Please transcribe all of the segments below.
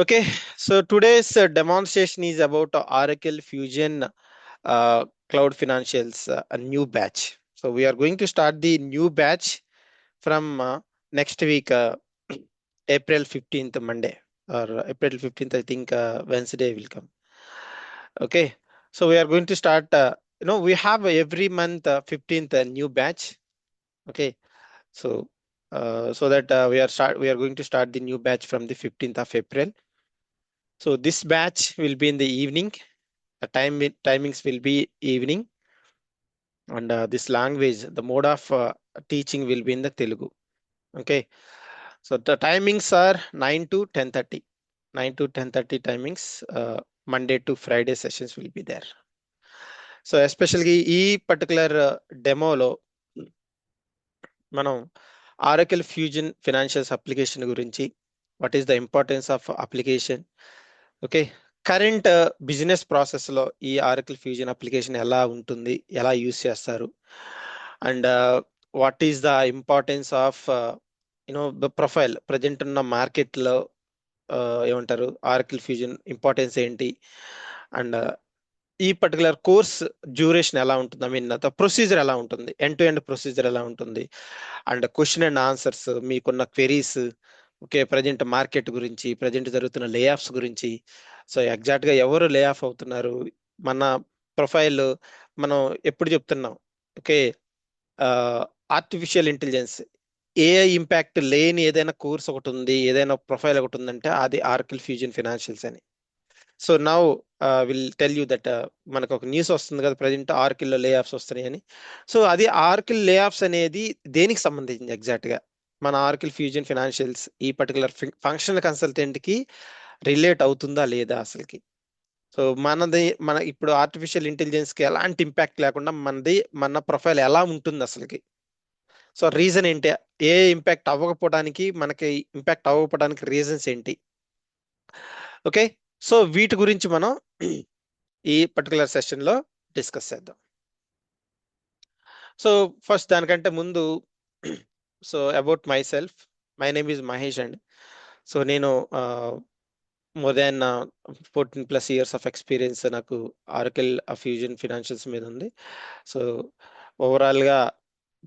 Okay, so today's demonstration is about Oracle Fusion Cloud Financials, a new batch. So we are going to start the new batch from next week, April 15th, Monday, or April 15th, I think Wednesday will come. Okay, so we are going to start, we have every month 15th new batch. Okay, so so that we are going to start the new batch from the 15th of April. So this batch will be in the evening. The timings will be evening, and this language, the mode of teaching will be in the Telugu. Okay. So the timings are 9 to 10:30. 9 to 10:30 timings. Monday to Friday sessions will be there. So ఎస్పెషల్గా ఈ particular డెమోలో మనం Oracle Fusion financials application గురించి, what is the importance of application, okay, current business process లో ఈ Oracle fusion application ఎలా ఉంటుంది, ఎలా యూస్ చేస్తారు, and what is the importance of the profile present ఉన్న మార్కెట్ లో, ఏమంటారు, ఆరకిల్ ఫ్యూజన్ ఇంపార్టెన్స్ ఏంటి, అండ్ ఈ పర్టికులర్ కోర్స్ డ్యూరేషన్ ఎలా ఉంటుంది, ఐ మీన్ ద ప్రొసీజర్ ఎలా ఉంటుంది, ఎండ్ టు ఎండ్ ప్రొసీజర్ ఎలా ఉంటుంది, అండ్ క్వశ్చన్ అండ్ ఆన్సర్స్, మీకున్న క్వెరీస్, ఓకే, ప్రజెంట్ మార్కెట్ గురించి, ప్రజెంట్ జరుగుతున్న లే ఆఫ్స్ గురించి. సో ఎగ్జాక్ట్ గా ఎవరు లే ఆఫ్ అవుతున్నారు, మన ప్రొఫైల్ మనం ఎప్పుడు చెప్తున్నాం, okay, artificial intelligence, AI impact లేని ఏదైనా కోర్స్ ఒకటి ఉంది, ఏదైనా ప్రొఫైల్ ఒకటి ఉందంటే అది ఆర్కిల్ ఫ్యూజన్ ఫినాన్షియల్స్ అని. So now will tell you that మనకు ఒక న్యూస్ వస్తుంది కదా, ప్రజెంట్ ఆర్కిల్ లో లే ఆఫ్స్ వస్తున్నాయని. సో అది ఆర్కిల్ లే ఆఫ్స్ అనేది దేనికి సంబంధించింది ఎగ్జాక్ట్ గా, మన ఆర్కిల్ ఫ్యూజన్ ఫినాన్షియల్స్ ఈ పర్టికులర్ ఫంక్షనల్ కన్సల్టెంట్ కి రిలేట్ అవుతుందా లేదా అసలుకి. సో మన ఇప్పుడు ఆర్టిఫిషియల్ ఇంటెలిజెన్స్ కి ఎలాంటి ఇంపాక్ట్ లేకుండా మన ప్రొఫైల్ ఎలా ఉంటుంది అసలుకి. సో రీజన్ ఏంటి, ఏ ఇంపాక్ట్ అవ్వకపోవడానికి, మనకి ఇంపాక్ట్ అవ్వకపోవడానికి రీజన్స్ ఏంటి, ఓకే. సో వీటి గురించి మనం ఈ పర్టికులర్ సెషన్ లో డిస్కస్ చేద్దాం. సో ఫస్ట్ దానికంటే ముందు, so about myself, my name is Mahesh and so నేను more than 14+ years of experience నాకు ఆరకిల్ ఫ్యూజన్ ఫినాన్షియల్స్ మీద ఉంది. సో ఓవరాల్గా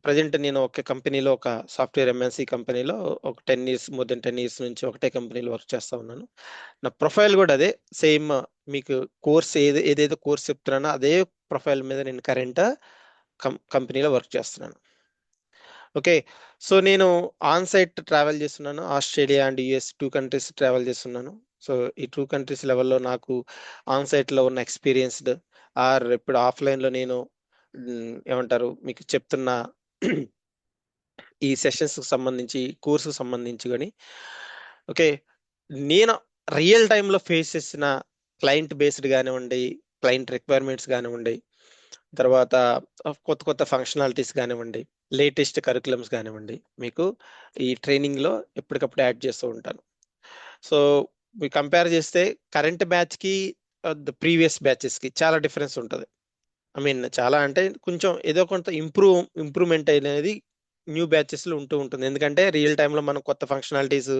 ప్రజెంట్ నేను ఒక కంపెనీలో, ఒక సాఫ్ట్వేర్ ఎంఎన్సి కంపెనీలో ఒక 10 years, మోర్ దెన్ 10 years నుంచి ఒకటే కంపెనీలో వర్క్ చేస్తా ఉన్నాను. నా ప్రొఫైల్ కూడా అదే సేమ్, మీకు కోర్స్ ఏదైతే కోర్స్ చెప్తున్నానో అదే ప్రొఫైల్ మీద నేను కరెంట్ కంపెనీలో వర్క్ చేస్తున్నాను. ఓకే, సో నేను ఆన్ సైట్ ట్రావెల్ చేస్తున్నాను, Australia and US 2 countries travel చేస్తున్నాను. సో ఈ 2 countries లెవెల్లో నాకు ఆన్ సైట్ లో ఉన్న ఎక్స్పీరియన్స్డ్, ఆర్ ఇప్పుడు ఆఫ్లైన్ లో నేను ఏమంటారు మీకు చెప్తున్న ఈ సెషన్స్ సంబంధించి, కోర్సుకు సంబంధించి కానీ, ఓకే, నేను రియల్ టైంలో ఫేస్ చేసిన క్లయింట్ బేస్డ్ కానివ్వండి, క్లయింట్ రిక్వైర్మెంట్స్ కానివ్వండి, తర్వాత కొత్త కొత్త ఫంక్షనాలిటీస్ కానివ్వండి, లేటెస్ట్ కరికులమ్స్ కానివ్వండి, మీకు ఈ ట్రైనింగ్లో ఎప్పటికప్పుడు యాడ్ చేస్తూ ఉంటాను. సో మీరు కంపేర్ చేస్తే కరెంట్ బ్యాచ్కి ద ప్రీవియస్ బ్యాచెస్కి చాలా డిఫరెన్స్ ఉంటుంది. ఐ మీన్ చాలా అంటే కొంచెం ఏదో కొంత ఇంప్రూవ్మెంట్ అనేది న్యూ బ్యాచెస్ లో ఉంటూ ఉంటుంది. ఎందుకంటే రియల్ టైంలో మనం కొత్త ఫంక్షనాలిటీస్,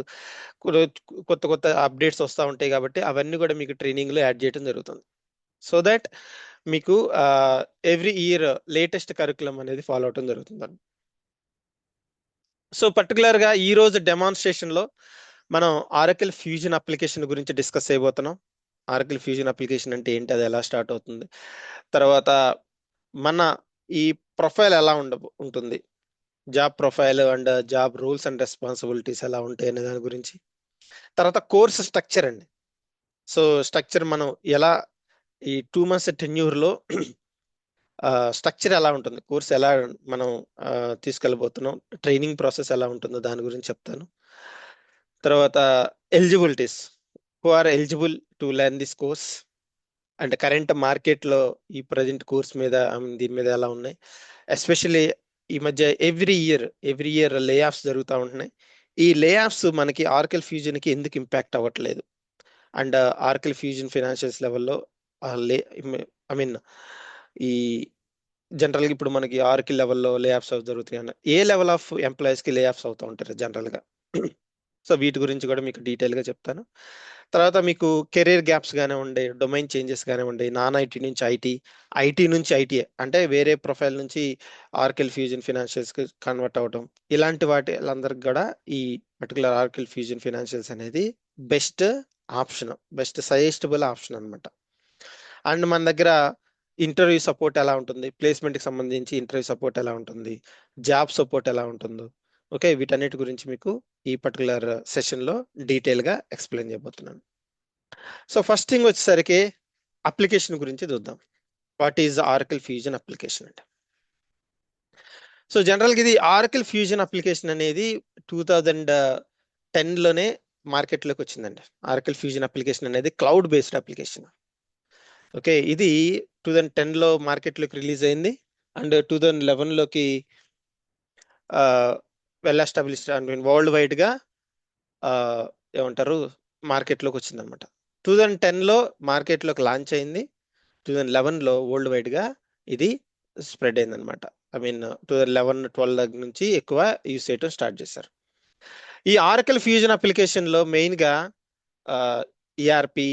కొత్త కొత్త అప్డేట్స్ వస్తూ ఉంటాయి కాబట్టి అవన్నీ కూడా మీకు ట్రైనింగ్ లో యాడ్ చేయడం జరుగుతుంది. సో దట్ మీకు ఎవ్రీ ఇయర్ లేటెస్ట్ కరికులం అనేది ఫాలో అవటం జరుగుతుంది. సో పర్టికులర్ గా ఈ రోజు డెమాన్స్ట్రేషన్ లో మనం ఆరకిల్ ఫ్యూజన్ అప్లికేషన్ గురించి డిస్కస్ చేయబోతున్నాం. ఆరకిల్ ఫ్యూజన్ అప్లికేషన్ అంటే ఏంటి, అది ఎలా స్టార్ట్ అవుతుంది, తర్వాత మన ఈ ప్రొఫైల్ ఎలా ఉంటుంది, job profile and job rules and responsibilities ఎలా ఉంటాయి అనే దాని గురించి, తర్వాత కోర్స్ స్ట్రక్చర్ అండి. సో స్ట్రక్చర్ మనం ఎలా ఈ 2 months టెన్యూర్ లో స్ట్రక్చర్ ఎలా ఉంటుంది, కోర్స్ ఎలా మనం తీసుకెళ్ళబోతున్నాం, ట్రైనింగ్ ప్రాసెస్ ఎలా ఉంటుందో దాని గురించి చెప్తాను. తర్వాత eligibilities, who are eligible to learn this course, and current market లో ఈ ప్రజెంట్ కోర్స్ మీద, దీని మీద ఎలా ఉన్నాయి, ఎస్పెషల్లీ ఈ మధ్య ఎవ్రీ ఇయర్ లే ఆఫ్స్ జరుగుతూ ఉంటున్నాయి. ఈ లే ఆఫ్స్ మనకి ఆర్కిల్ ఫ్యూజన్ కి ఎందుకు ఇంపాక్ట్ అవ్వట్లేదు, అండ్ ఆర్కిల్ ఫ్యూజన్ ఫైనాన్షియల్స్ లెవెల్లో ఐ మీన్ ఈ జనరల్గా ఇప్పుడు మనకి ఆర్కిల్ లెవెల్లో లే ఆఫ్స్ జరుగుతున్నాయి, ఏ లెవెల్ ఆఫ్ ఎంప్లాయీస్ కి లే ఆఫ్స్ అవుతూ ఉంటారు జనరల్ గా. సో వీటి గురించి కూడా మీకు డీటెయిల్ గా చెప్తాను. తర్వాత మీకు కెరీర్ గ్యాప్స్ కానివ్వండి, డొమైన్ చేంజెస్ కానివ్వండి, నాన్ ఐటీ నుంచి ఐటీ, ఐటీ నుంచి ఐటీ అంటే వేరే ప్రొఫైల్ నుంచి ఆర్కిల్ ఫ్యూజన్ ఫినాన్షియల్స్ కి కన్వర్ట్ అవ్వడం, ఇలాంటి వాటి అందరికి కూడా ఈ పర్టికులర్ ఆర్కిల్ ఫ్యూజన్ ఫినాన్షియల్స్ అనేది best option, best suggestible option అనమాట. అండ్ మన దగ్గర ఇంటర్వ్యూ సపోర్ట్ ఎలా ఉంటుంది, ప్లేస్మెంట్ కి సంబంధించి ఇంటర్వ్యూ సపోర్ట్ ఎలా ఉంటుంది, జాబ్ సపోర్ట్ ఎలా ఉంటుందో, ఓకే, వీటన్నిటి గురించి మీకు ఈ పర్టికులర్ సెషన్ లో డీటెయిల్ గా ఎక్స్ప్లెయిన్ చేయబోతున్నాను. సో ఫస్ట్ థింగ్ వచ్చేసరికి అప్లికేషన్ గురించి చూద్దాం. వాట్ ఈజ్ ఆర్కిల్ ఫ్యూజన్ అప్లికేషన్ అంటే? సో జనరల్గా ఇది ఆర్కిల్ ఫ్యూజన్ అప్లికేషన్ అనేది 2010 లోనే మార్కెట్లోకి వచ్చిందండి. ఆర్కిల్ ఫ్యూజన్ అప్లికేషన్ అనేది క్లౌడ్ బేస్డ్ అప్లికేషన్. ఓకే, ఇది 2010 లో మార్కెట్లోకి రిలీజ్ అయింది అండ్ 2011 లోకి well established and world wide గా ఏమంటారు మార్కెట్లోకి వచ్చింది అనమాట. 2010 లో మార్కెట్లోకి లాంచ్ అయింది, 2011 లో వరల్డ్ వైడ్ గా ఇది స్ప్రెడ్ అయింది అనమాట. ఐ మీన్ 2011-12 దగ్గర నుంచి ఎక్కువ యూస్ చేయడం స్టార్ట్ చేశారు. ఈ ఆరకల్ ఫ్యూజన్ అప్లికేషన్ లో మెయిన్ గా ఈఆర్పి,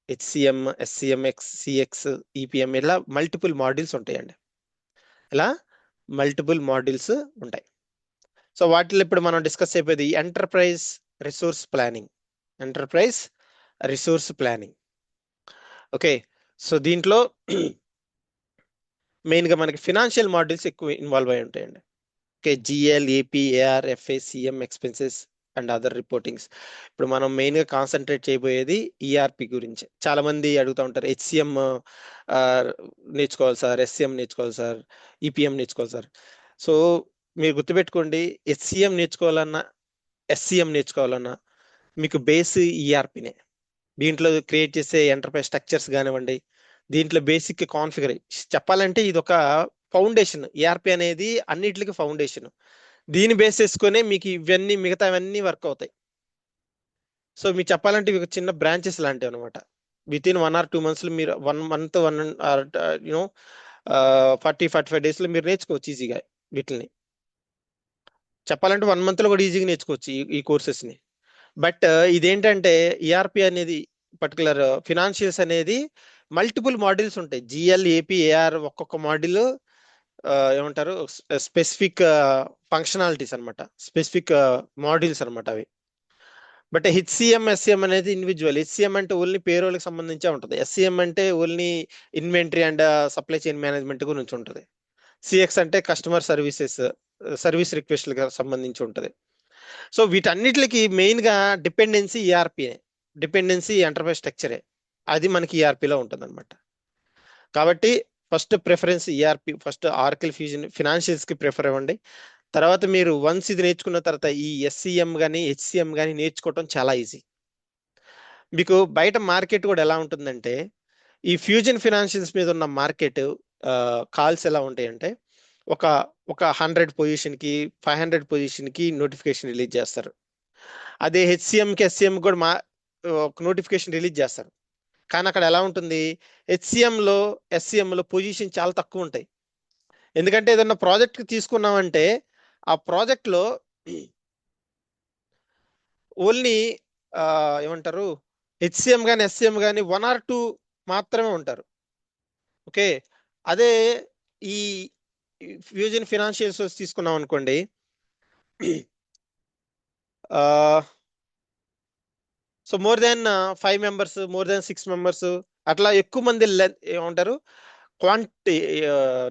హెచ్సిఎం, ఎస్సిఎంఎక్స్, సిఎక్స్, ఈపిఎం ఇలా మల్టిపుల్ మాడ్యూల్స్ ఉంటాయండి. ఇలా మల్టిపుల్ మాడ్యూల్స్ ఉంటాయి. సో వాటిలో ఇప్పుడు మనం డిస్కస్ అయిపోయేది enterprise resource planning. Enterprise resource planning. Okay, so దీంట్లో మెయిన్ గా మనకి ఫినాన్షియల్ మాడ్యూల్స్ ఎక్కువ ఇన్వాల్వ్ అయి ఉంటాయండి. Okay, GL, AP, AR, FA, CM, expenses and other reportings. ఇప్పుడు మనం మెయిన్ గా కాన్సన్ట్రేట్ చేయబోయేది ఈఆర్పి గురించి. చాలా మంది అడుగుతూ ఉంటారు, హెచ్సిఎం నేర్చుకోవాలి సార్, ఎస్సిఎం నేర్చుకోవాలి సార్, ఈపీఎం నేర్చుకోవాలి సార్. సో మీరు గుర్తుపెట్టుకోండి, హెచ్సిఎం నేర్చుకోవాలన్నా, ఎస్సిఎం నేర్చుకోవాలన్నా మీకు బేస్ ఈఆర్పినే. దీంట్లో క్రియేట్ చేసే ఎంటర్ప్రైజ్ స్ట్రక్చర్స్ కానివ్వండి, దీంట్లో బేసిక్ కాన్ఫిగర్ చెప్పాలంటే ఇది ఒక ఫౌండేషన్. ఈఆర్పి అనేది అన్నిటికీ ఫౌండేషన్. దీన్ని బేస్ చేసుకునే మీకు ఇవన్నీ మిగతావన్నీ వర్క్ అవుతాయి. సో మీకు చెప్పాలంటే ఇవి చిన్న బ్రాంచెస్ లాంటివి అనమాట. విత్ ఇన్ 1 or 2 months లో మీరు 1 month 40-45 days లో మీరు నేర్చుకోవచ్చు ఈజీగా. వీటిని చెప్పాలంటే 1 month లో కూడా ఈజీగా నేర్చుకోవచ్చు ఈ కోర్సెస్ ని. బట్ ఇదేంటంటే ఈఆర్పి అనేది పర్టికులర్ ఫినాన్షియల్స్ అనేది మల్టిపుల్ మాడ్యూల్స్ ఉంటాయి. జిఎల్, ఏపీ, ఏఆర్ ఒక్కొక్క మాడ్యూల్ ఏమంటారు స్పెసిఫిక్ ఫంక్షనాలిటీస్ అనమాట, స్పెసిఫిక్ మాడ్యూల్స్ అనమాట అవి. బట్ హెచ్సిఎం, ఎస్సిఎం అనేది ఇండివిజువల్. హెచ్సిఎం అంటే ఓన్లీ పేరోల్కి సంబంధించే ఉంటుంది. ఎస్సిఎం అంటే only inventory and supply chain management గురించి ఉంటుంది. సిఎక్స్ అంటే కస్టమర్ సర్వీసెస్, సర్వీస్ రిక్వెస్ట్లకు సంబంధించి ఉంటుంది. సో వీటన్నిటికి మెయిన్ గా డిపెండెన్సీ ఈఆర్పీనే, డిపెండెన్సీ ఎంటర్ప్రైజ్ స్ట్రక్చరే, అది మనకి ఈఆర్పీలో ఉంటుంది అనమాట. కాబట్టి first preference ERP, first ఆర్కిల్ fusion financials కి ప్రిఫర్ ఇవ్వండి. తర్వాత మీరు వన్స్ ఇది నేర్చుకున్న తర్వాత ఈ ఎస్సిఎం కానీ హెచ్సిఎం కానీ నేర్చుకోవటం చాలా ఈజీ. మీకు బయట మార్కెట్ కూడా ఎలా ఉంటుందంటే, ఈ ఫ్యూజన్ ఫినాన్షియల్స్ మీద ఉన్న మార్కెట్ కాల్స్ ఎలా ఉంటాయంటే, ఒక ఒక 100 పొజిషన్ కి 500 పొజిషన్ కి నోటిఫికేషన్ రిలీజ్ చేస్తారు. అదే హెచ్సిఎం కి ఎస్సిఎం కూడా ఒక నోటిఫికేషన్ రిలీజ్ చేస్తారు. కానీ అక్కడ ఎలా ఉంటుంది, హెచ్సిఎం లో ఎస్సిఎం లో పొజిషన్ చాలా తక్కువ ఉంటాయి. ఎందుకంటే ఏదన్నా ప్రాజెక్ట్ తీసుకున్నామంటే ఆ ప్రాజెక్ట్ లో ఓన్లీ ఏమంటారు హెచ్సిఎం కానీ ఎస్సిఎం కానీ 1 or 2 మాత్రమే ఉంటారు. ఓకే, అదే ఈ ఫ్యూజన్ ఫినాన్షియల్స్ తీసుకున్నాం అనుకోండి, so more than 5 members, more than 6 members, అట్లా ఎక్కువ మంది ఏమంటారు క్వాంటిటీ,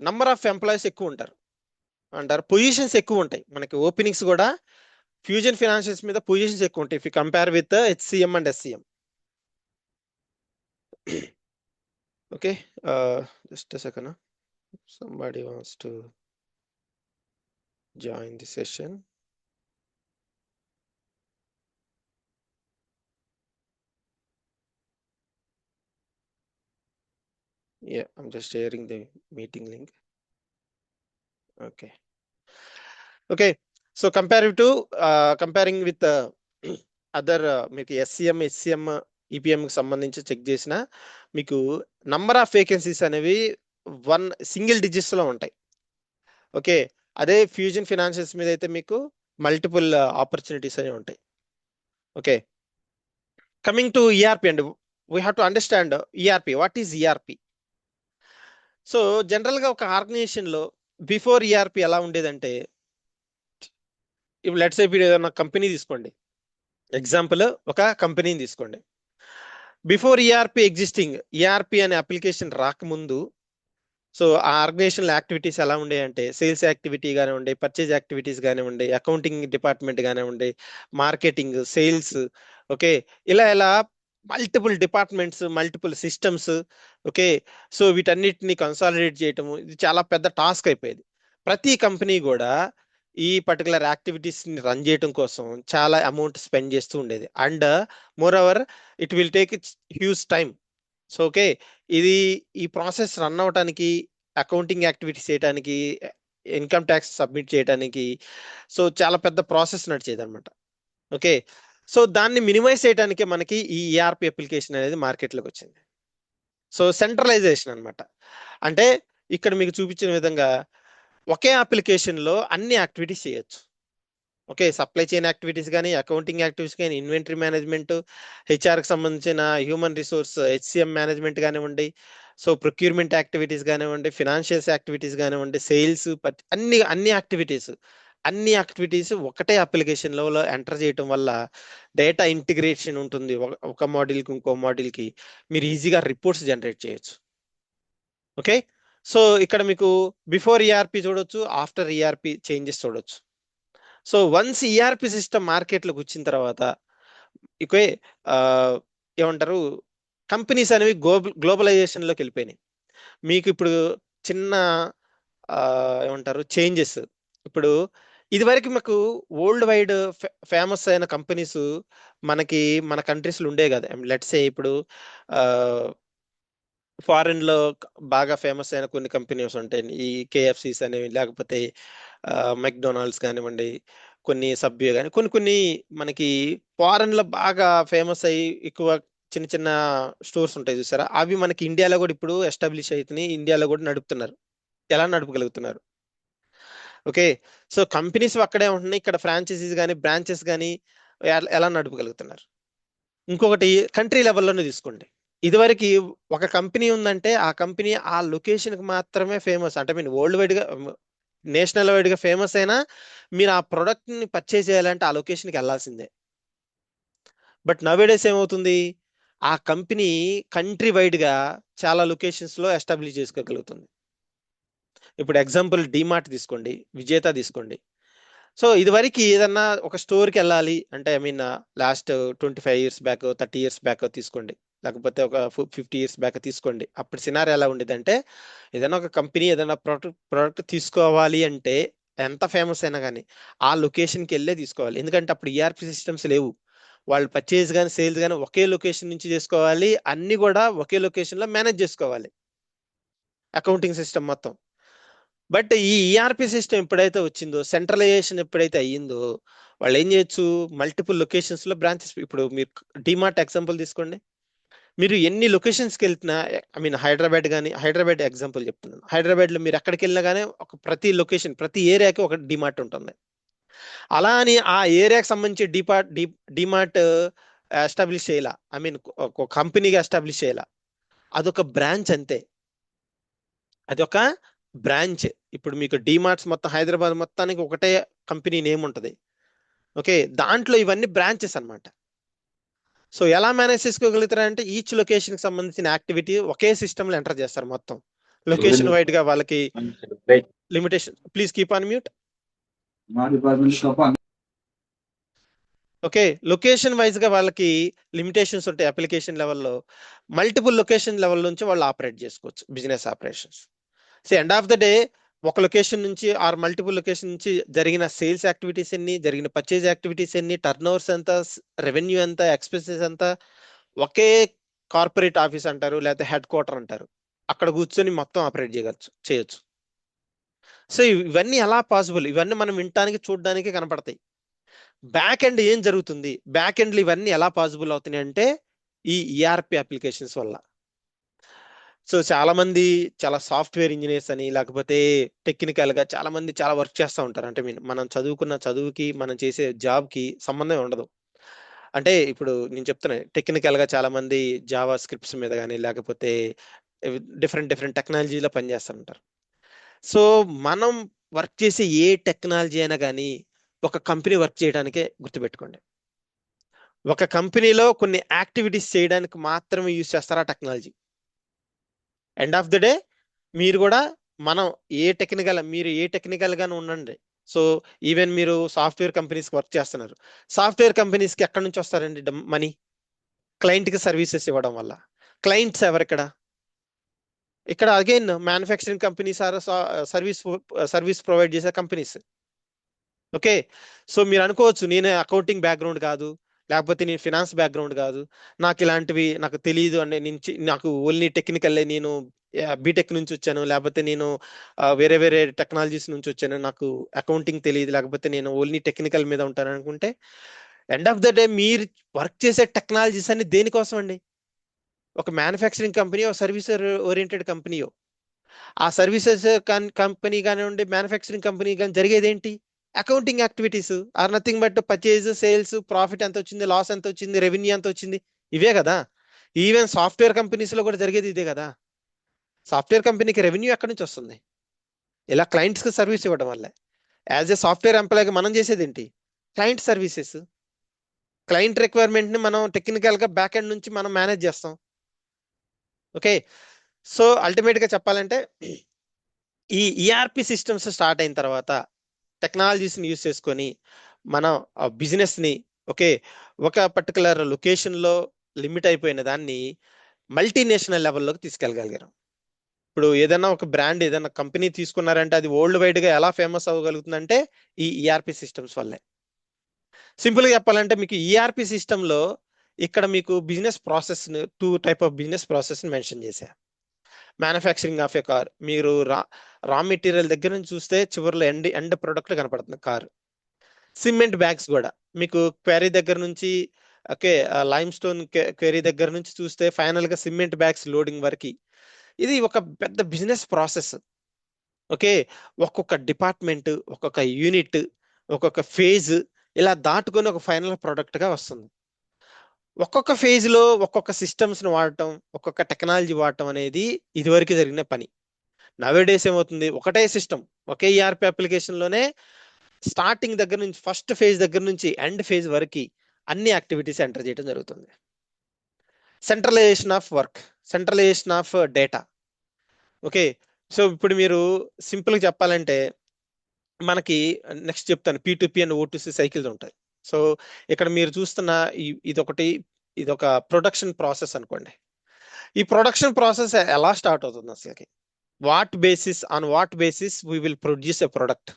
నంబర్ ఆఫ్ ఎంప్లాయీస్ ఎక్కువ ఉంటారు అంటారు. పొజిషన్స్ ఎక్కువ ఉంటాయి మనకి, ఓపెనింగ్స్ కూడా ఫ్యూజన్ ఫినాన్షియల్స్ మీద పొజిషన్స్ ఎక్కువ ఉంటాయి if you compare with HCM and SCM. Okay, just a second. Somebody wants to join the session. Yeah, I'm just sharing the meeting link. Okay. Okay, so comparing with other మీకు SCM, HCM, EPM కి సంబంధించి check చేసిన మీకు number of vacancies అనేవి 1 single digits లో ఉంటాయి. Okay, అదే fusion financials మీద అయితే మీకు మల్టిపుల్ ఆపర్చునిటీస్ అనేవి ఉంటాయి. Okay, Coming to ERP, and we have to understand ERP. What is ERP? So general గా ఒక ఆర్గనైజేషన్ లో బిఫోర్ ఈఆర్పి ఎలా ఉండేదంటే, ఇప్పుడు లెట్స్ ఇప్పుడు ఏదైనా కంపెనీ తీసుకోండి, ఎగ్జాంపుల్ ఒక కంపెనీని తీసుకోండి. బిఫోర్ ఈఆర్పి ఎగ్జిస్టింగ్, ఈఆర్పి అనే అప్లికేషన్ రాకముందు, సో ఆ ఆర్గనైజేషన్ యాక్టివిటీస్ ఎలా ఉండేయంటే, సేల్స్ యాక్టివిటీ కానివ్వండి, పర్చేజ్ యాక్టివిటీస్ కానివ్వండి, అకౌంటింగ్ డిపార్ట్మెంట్ కానివ్వండి, మార్కెటింగ్, సేల్స్, ఓకే, ఇలా multiple departments, multiple systems, okay. So వీటన్నిటిని కన్సాలిడేట్ చేయటము ఇది చాలా పెద్ద టాస్క్ అయిపోయేది. ప్రతి కంపెనీ కూడా ఈ పర్టికులర్ యాక్టివిటీస్ ని రన్ చేయడం కోసం చాలా అమౌంట్ స్పెండ్ చేస్తూ ఉండేది. And more over it will take huge time. So okay, ఇది ఈ ప్రాసెస్ రన్ అవడానికి, అకౌంటింగ్ యాక్టివిటీస్ చేయడానికి, ఇన్కమ్ ట్యాక్స్ సబ్మిట్ చేయడానికి, సో చాలా పెద్ద ప్రాసెస్ నడిచేది అనమాట. ఓకే, సో దాన్ని మినిమైజ్ చేయడానికే మనకి ఈ ఈఆర్పి అప్లికేషన్ అనేది మార్కెట్లోకి వచ్చింది. సో సెంట్రలైజేషన్ అనమాట. అంటే ఇక్కడ మీకు చూపించిన విధంగా ఒకే అప్లికేషన్ లో అన్ని యాక్టివిటీస్ చేయొచ్చు. ఓకే, సప్లై చైన్ యాక్టివిటీస్ కానీ, అకౌంటింగ్ యాక్టివిటీస్ కానీ, ఇన్వెంటరీ మేనేజ్మెంట్, హెచ్ఆర్కి సంబంధించిన హ్యూమన్ రిసోర్స్ హెచ్సిఎం మేనేజ్మెంట్ కానివ్వండి, సో ప్రొక్యూర్మెంట్ యాక్టివిటీస్ కానివ్వండి, ఫినాన్షియల్స్ యాక్టివిటీస్ కానివ్వండి, సేల్స్, అన్ని యాక్టివిటీస్ ఒకటే అప్లికేషన్ లో ఎంటర్ చేయటం వల్ల డేటా ఇంటిగ్రేషన్ ఉంటుంది. ఒక మోడల్కి ఇంకో మోడల్కి మీరు ఈజీగా రిపోర్ట్స్ జనరేట్ చేయొచ్చు. ఓకే, సో ఇక్కడ మీకు బిఫోర్ ఈఆర్పి చూడొచ్చు, ఆఫ్టర్ ఈఆర్పి చేంజెస్ చూడొచ్చు. సో వన్స్ ఈఆర్పి సిస్టమ్ మార్కెట్లోకి వచ్చిన తర్వాత ఇకే ఏమంటారు, కంపెనీస్ అనేవి గ్లోబలైజేషన్ లోకి వెళ్ళిపోయినాయి. మీకు ఇప్పుడు చిన్న ఏమంటారు చేంజెస్. ఇప్పుడు ఇదివరకు మాకు వరల్డ్ వైడ్ ఫేమస్ అయిన కంపెనీస్ మనకి మన కంట్రీస్లో ఉండే కదా. లెట్స్ సే ఇప్పుడు ఫారెన్ లో బాగా ఫేమస్ అయిన కొన్ని కంపెనీస్ ఉంటాయి, ఈ కేఎఫ్సీస్ అనేవి, లేకపోతే మెక్డొనాల్డ్స్ కానివ్వండి, కొన్ని సబ్వే కానీ, కొన్ని మనకి ఫారెన్ లో బాగా ఫేమస్ అయ్యి ఎక్కువ చిన్న చిన్న స్టోర్స్ ఉంటాయి చూసారా, అవి మనకి ఇండియాలో కూడా ఇప్పుడు ఎస్టాబ్లిష్ అవుతున్నాయి, ఇండియాలో కూడా నడుపుతున్నారు. ఎలా నడపగలుగుతున్నారు? ఓకే, సో కంపెనీస్ అక్కడే ఉంటున్నాయి, ఇక్కడ ఫ్రాంచైజీస్ కానీ బ్రాంచెస్ కానీ ఎలా నడపగలుగుతున్నారు? ఇంకొకటి కంట్రీ లెవెల్లోనే తీసుకోండి. ఇదివరకు ఒక కంపెనీ ఉందంటే ఆ కంపెనీ ఆ లొకేషన్కి మాత్రమే ఫేమస్. అంటే మీరు వరల్డ్ వైడ్గా, నేషనల్ వైడ్గా ఫేమస్ అయినా మీరు ఆ ప్రోడక్ట్ని పర్చేజ్ చేయాలంటే ఆ లొకేషన్కి వెళ్ళాల్సిందే. బట్ నవేడేస్ ఏమవుతుంది, ఆ కంపెనీ కంట్రీ వైడ్గా చాలా లొకేషన్స్లో ఎస్టాబ్లిష్ చేసుకోగలుగుతుంది. ఇప్పుడు ఎగ్జాంపుల్ డిమార్ట్ తీసుకోండి, విజేత తీసుకోండి. సో ఇదివరకు ఏదన్నా ఒక స్టోర్కి వెళ్ళాలి అంటే, I mean last 25 years back, 30 years back తీసుకోండి, లేకపోతే ఒక 50 years బ్యాక్ తీసుకోండి. అప్పుడు సినారీ ఎలా ఉండేదంటే, ఏదైనా ఒక కంపెనీ ఏదైనా ప్రోడక్ట్ తీసుకోవాలి అంటే ఎంత ఫేమస్ అయినా కానీ ఆ లొకేషన్కి వెళ్ళే తీసుకోవాలి. ఎందుకంటే అప్పుడు ఈఆర్పి సిస్టమ్స్ లేవు. వాళ్ళు పర్చేజ్ కానీ సేల్స్ కానీ ఒకే లొకేషన్ నుంచి చేసుకోవాలి, అన్ని కూడా ఒకే లొకేషన్లో మేనేజ్ చేసుకోవాలి, అకౌంటింగ్ సిస్టమ్ మొత్తం. బట్ ఈ ఈఆర్పి సిస్టమ్ ఎప్పుడైతే వచ్చిందో, సెంట్రలైజేషన్ ఎప్పుడైతే అయ్యిందో, వాళ్ళు ఏం చేయొచ్చు, మల్టిపుల్ లొకేషన్స్ లో బ్రాంచెస్. ఇప్పుడు మీరు డిమార్ట్ ఎగ్జాంపుల్ తీసుకోండి, మీరు ఎన్ని లొకేషన్స్కి వెళ్తున్నా, ఐ మీన్ హైదరాబాద్ ఎగ్జాంపుల్ చెప్తున్నాను. హైదరాబాద్ లో మీరు ఎక్కడికి వెళ్ళినా కానీ ప్రతి లొకేషన్, ప్రతి ఏరియాకి ఒక డిమార్ట్ ఉంటుంది. అలా అని ఆ ఏరియాకి సంబంధించి డిమార్ట్ ఎస్టాబ్లిష్ చేయాల, ఐ మీన్ ఒక కంపెనీగా ఎస్టాబ్లిష్ చేయాల, అదొక బ్రాంచ్ అంతే, అదొక బ్రాంచ్. ఇప్పుడు మీకు డిమార్ట్స్ మొత్తం హైదరాబాద్ మొత్తానికి ఒకటే కంపెనీ నేమ్ ఉంటుంది. ఓకే, దాంట్లో ఇవన్నీ బ్రాంచెస్ అన్నమాట. సో ఎలా మేనేజ్ చేసుకోగలుగుతారంటే, ఈచ్ లొకేషన్ కి సంబంధించిన యాక్టివిటీ ఒకే సిస్టమ్ లో ఎంటర్ చేస్తారు మొత్తం. లొకేషన్ వైడ్ గా వాళ్ళకి limitation. Please keep on mute. Okay, location wise గా వాళ్ళకి లిమిటేషన్స్ ఉంటాయి. అప్లికేషన్ లెవెల్లో మల్టిపుల్ లొకేషన్ లెవెల్ నుంచి వాళ్ళు ఆపరేట్ చేసుకోవచ్చు business operations. So end of the day ఒక లొకేషన్ నుంచి ఆర్ మల్టిపుల్ లొకేషన్ నుంచి జరిగిన సేల్స్ యాక్టివిటీస్ ఎన్ని, జరిగిన పర్చేజ్ యాక్టివిటీస్ ఎన్ని, టర్న్ ఓవర్స్ ఎంత, రెవెన్యూ ఎంత, ఎక్స్పెన్సెస్ ఎంత, ఒకే కార్పొరేట్ ఆఫీస్ అంటారు, లేకపోతే హెడ్ క్వార్టర్ అంటారు, అక్కడ కూర్చొని మొత్తం ఆపరేట్ చేయొచ్చు. సో ఇవన్నీ ఎలా పాసిబుల్? ఇవన్నీ మనం వినటానికి చూడడానికి కనపడతాయి. బ్యాక్ ఎండ్ ఏం జరుగుతుంది, బ్యాక్ ఎండ్లు ఇవన్నీ ఎలా పాసిబుల్ అవుతున్నాయి అంటే ఈ ఈఆర్పి అప్లికేషన్స్ వల్ల. సో చాలా మంది చాలా సాఫ్ట్వేర్ ఇంజనీర్స్ అని, లేకపోతే టెక్నికల్ గా చాలా మంది చాలా వర్క్ చేస్తూ ఉంటారు. అంటే మనం చదువుకున్న చదువుకి మనం చేసే జాబ్ కి సంబంధం ఉండదు. అంటే ఇప్పుడు నేను చెప్తున్నా, టెక్నికల్ గా చాలా మంది జావా స్క్రిప్ట్స్ మీద కానీ లేకపోతే డిఫరెంట్ డిఫరెంట్ టెక్నాలజీలో పనిచేస్తుంటారు. సో మనం వర్క్ చేసే ఏ టెక్నాలజీ అయినా కానీ ఒక కంపెనీ వర్క్ చేయడానికే గుర్తుపెట్టుకోండి. ఒక కంపెనీలో కొన్ని యాక్టివిటీస్ చేయడానికి మాత్రమే యూజ్ చేస్తారు ఆ technology. End of the day మీరు కూడా, మనం మీరు ఏ టెక్నికల్ గానే ఉండండి. సో ఈవెన్ మీరు సాఫ్ట్వేర్ కంపెనీస్ వర్క్ చేస్తున్నారు. సాఫ్ట్వేర్ కంపెనీస్ కి ఎక్కడి నుంచి వస్తారండి మనీ? క్లయింట్ కి సర్వీసెస్ ఇవ్వడం వల్ల. క్లయింట్స్ ఎవరిక్కడ? ఇక్కడ again manufacturing companies or service service provide చేసే కంపెనీస్. ఓకే. సో మీరు అనుకోవచ్చు, నేను అకౌంటింగ్ బ్యాక్గ్రౌండ్ కాదు, లేకపోతే నేను ఫినాన్స్ బ్యాక్గ్రౌండ్ కాదు, నాకు ఇలాంటివి నాకు తెలియదు అంటే, నాకు ఓన్లీ టెక్నికల్, నేను బీటెక్ నుంచి వచ్చాను, లేకపోతే నేను వేరే వేరే టెక్నాలజీస్ నుంచి వచ్చాను, నాకు అకౌంటింగ్ తెలియదు, లేకపోతే నేను ఓన్లీ టెక్నికల్ మీద ఉంటాను అనుకుంటే, ఎండ్ ఆఫ్ ద డే మీరు వర్క్ చేసే టెక్నాలజీస్ అన్ని దేనికోసం అండి? ఒక మ్యానుఫ్యాక్చరింగ్ కంపెనీ, ఒక సర్వీస్ ఓరియంటెడ్ కంపెనీయో, ఆ సర్వీసెస్ కంపెనీ కానివ్వండి, మ్యానుఫ్యాక్చరింగ్ కంపెనీ కానీ జరిగేది ఏంటి? Accounting activities are nothing but purchase, sales, profit ఎంత వచ్చింది, లాస్ ఎంత వచ్చింది, రెవెన్యూ ఎంత వచ్చింది, ఇవే కదా. ఈవెన్ సాఫ్ట్వేర్ కంపెనీస్ లో కూడా జరిగేది ఇదే కదా. సాఫ్ట్వేర్ కంపెనీకి రెవెన్యూ ఎక్కడి నుంచి వస్తుంది? ఇలా క్లయింట్స్ కి సర్వీస్ ఇవ్వడం వల్లే. యాజ్ ఏ సాఫ్ట్వేర్ ఎంప్లాయీగా మనం చేసేది ఏంటి? Client services. క్లయింట్ రిక్వైర్మెంట్ ని మనం టెక్నికల్ గా బ్యాక్ ఎండ్ నుంచి మనం మేనేజ్ చేస్తాం. ఓకే. సో అల్టిమేట్ గా చెప్పాలంటే, ఈ ఈఆర్పి సిస్టమ్స్ స్టార్ట్ అయిన తర్వాత టెక్నాలజీస్ ని యూస్ చేసుకొని మనం ఆ బిజినెస్ ని, ఓకే, ఒక పర్టికులర్ లొకేషన్ లో లిమిట్ అయిపోయిన దాన్ని మల్టీనేషనల్ లెవెల్లోకి తీసుకెళ్ళగలిగారు. ఇప్పుడు ఏదైనా ఒక బ్రాండ్, ఏదైనా కంపెనీ తీసుకున్నారంటే అది వరల్డ్ వైడ్ గా ఎలా ఫేమస్ అవ్వగలుగుతుందంటే ఈ ఈఆర్పి సిస్టమ్స్ వల్లే. సింపుల్ గా చెప్పాలంటే, మీకు ఈఆర్పి సిస్టమ్ లో ఇక్కడ మీకు business process, two type of business process mention చేశా. మ్యానుఫ్యాక్చరింగ్ ఆఫ్ ఎ కార్, మీరు రా మెటీరియల్ దగ్గర నుంచి చూస్తే చివరిలో ఎండ్ ఎండ్ ప్రొడక్ట్ కనపడుతుంది కార్. సిమెంట్ బ్యాగ్స్ కూడా మీకు క్వారీ దగ్గర నుంచి, ఓకే, లైమ్ స్టోన్ క్వారీ దగ్గర నుంచి చూస్తే ఫైనల్ గా సిమెంట్ బ్యాగ్స్ లోడింగ్ వరకు ఇది ఒక పెద్ద బిజినెస్ ప్రాసెస్. ఓకే. ఒక్కొక్క డిపార్ట్మెంట్, ఒక్కొక్క యూనిట్, ఒక్కొక్క ఫేజ్ ఇలా దాటుకొని ఒక ఫైనల్ ప్రొడక్ట్ గా వస్తుంది. ఒక్కొక్క ఫేజ్ లో ఒక్కొక్క సిస్టమ్స్ ను వాడటం, ఒక్కొక్క టెక్నాలజీ వాడటం అనేది ఇదివరకు జరిగిన పని. నవే డేస్ ఏమవుతుంది, ఒకటే సిస్టమ్, ఒకే ఈఆర్పి అప్లికేషన్ లోనే స్టార్టింగ్ దగ్గర నుంచి, ఫస్ట్ ఫేజ్ దగ్గర నుంచి ఎండ్ ఫేజ్ వరకు అన్ని యాక్టివిటీస్ ఎంటర్ చేయడం జరుగుతుంది. Centralisation of work, centralisation of data. Okay. So ఇప్పుడు మీరు సింపుల్ గా చెప్పాలంటే, మనకి నెక్స్ట్ చెప్తాను, P2P అండ్ O2C సైకిల్స్ ఉంటాయి. సో ఇక్కడ మీరు చూస్తున్న ఇదొకటి, ఇదొక ప్రొడక్షన్ ప్రాసెస్ అనుకోండి. ఈ ప్రొడక్షన్ ప్రాసెస్ ఎలా స్టార్ట్ అవుతుంది అసలుకి? What basis we will produce a product.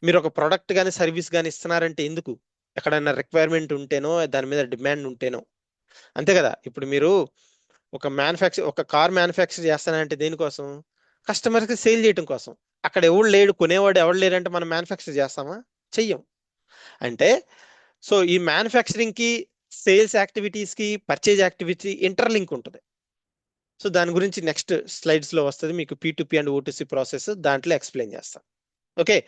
మీరు ఒక ప్రొడక్ట్ కానీ సర్వీస్ కానీ ఇస్తున్నారంటే ఎందుకు? ఎక్కడైనా రిక్వైర్మెంట్ ఉంటేనో, దాని మీద డిమాండ్ ఉంటేనో, అంతే కదా. ఇప్పుడు మీరు ఒక కార్ మ్యానుఫ్యాక్చర్ చేస్తానంటే దేనికోసం? కస్టమర్ కి సేల్ చేయడం కోసం. అక్కడ ఎవడు లేడు, కొనేవాడు ఎవడు లేడంటే మనం మ్యానుఫ్యాక్చర్ చేస్తామా? చెయ్యం. అంటే సో ఈ మ్యానుఫ్యాక్చరింగ్ కి, సేల్స్ యాక్టివిటీస్ కి, పర్చేజ్ యాక్టివిటీ ఇంటర్లింక్ ఉంటుంది. సో దాని గురించి నెక్స్ట్ స్లైడ్స్ లో వస్తుంది మీకు, P2P అండ్ O2C ప్రాసెస్ దాంట్లో ఎక్స్ప్లెయిన్ చేస్తాం. ఓకే.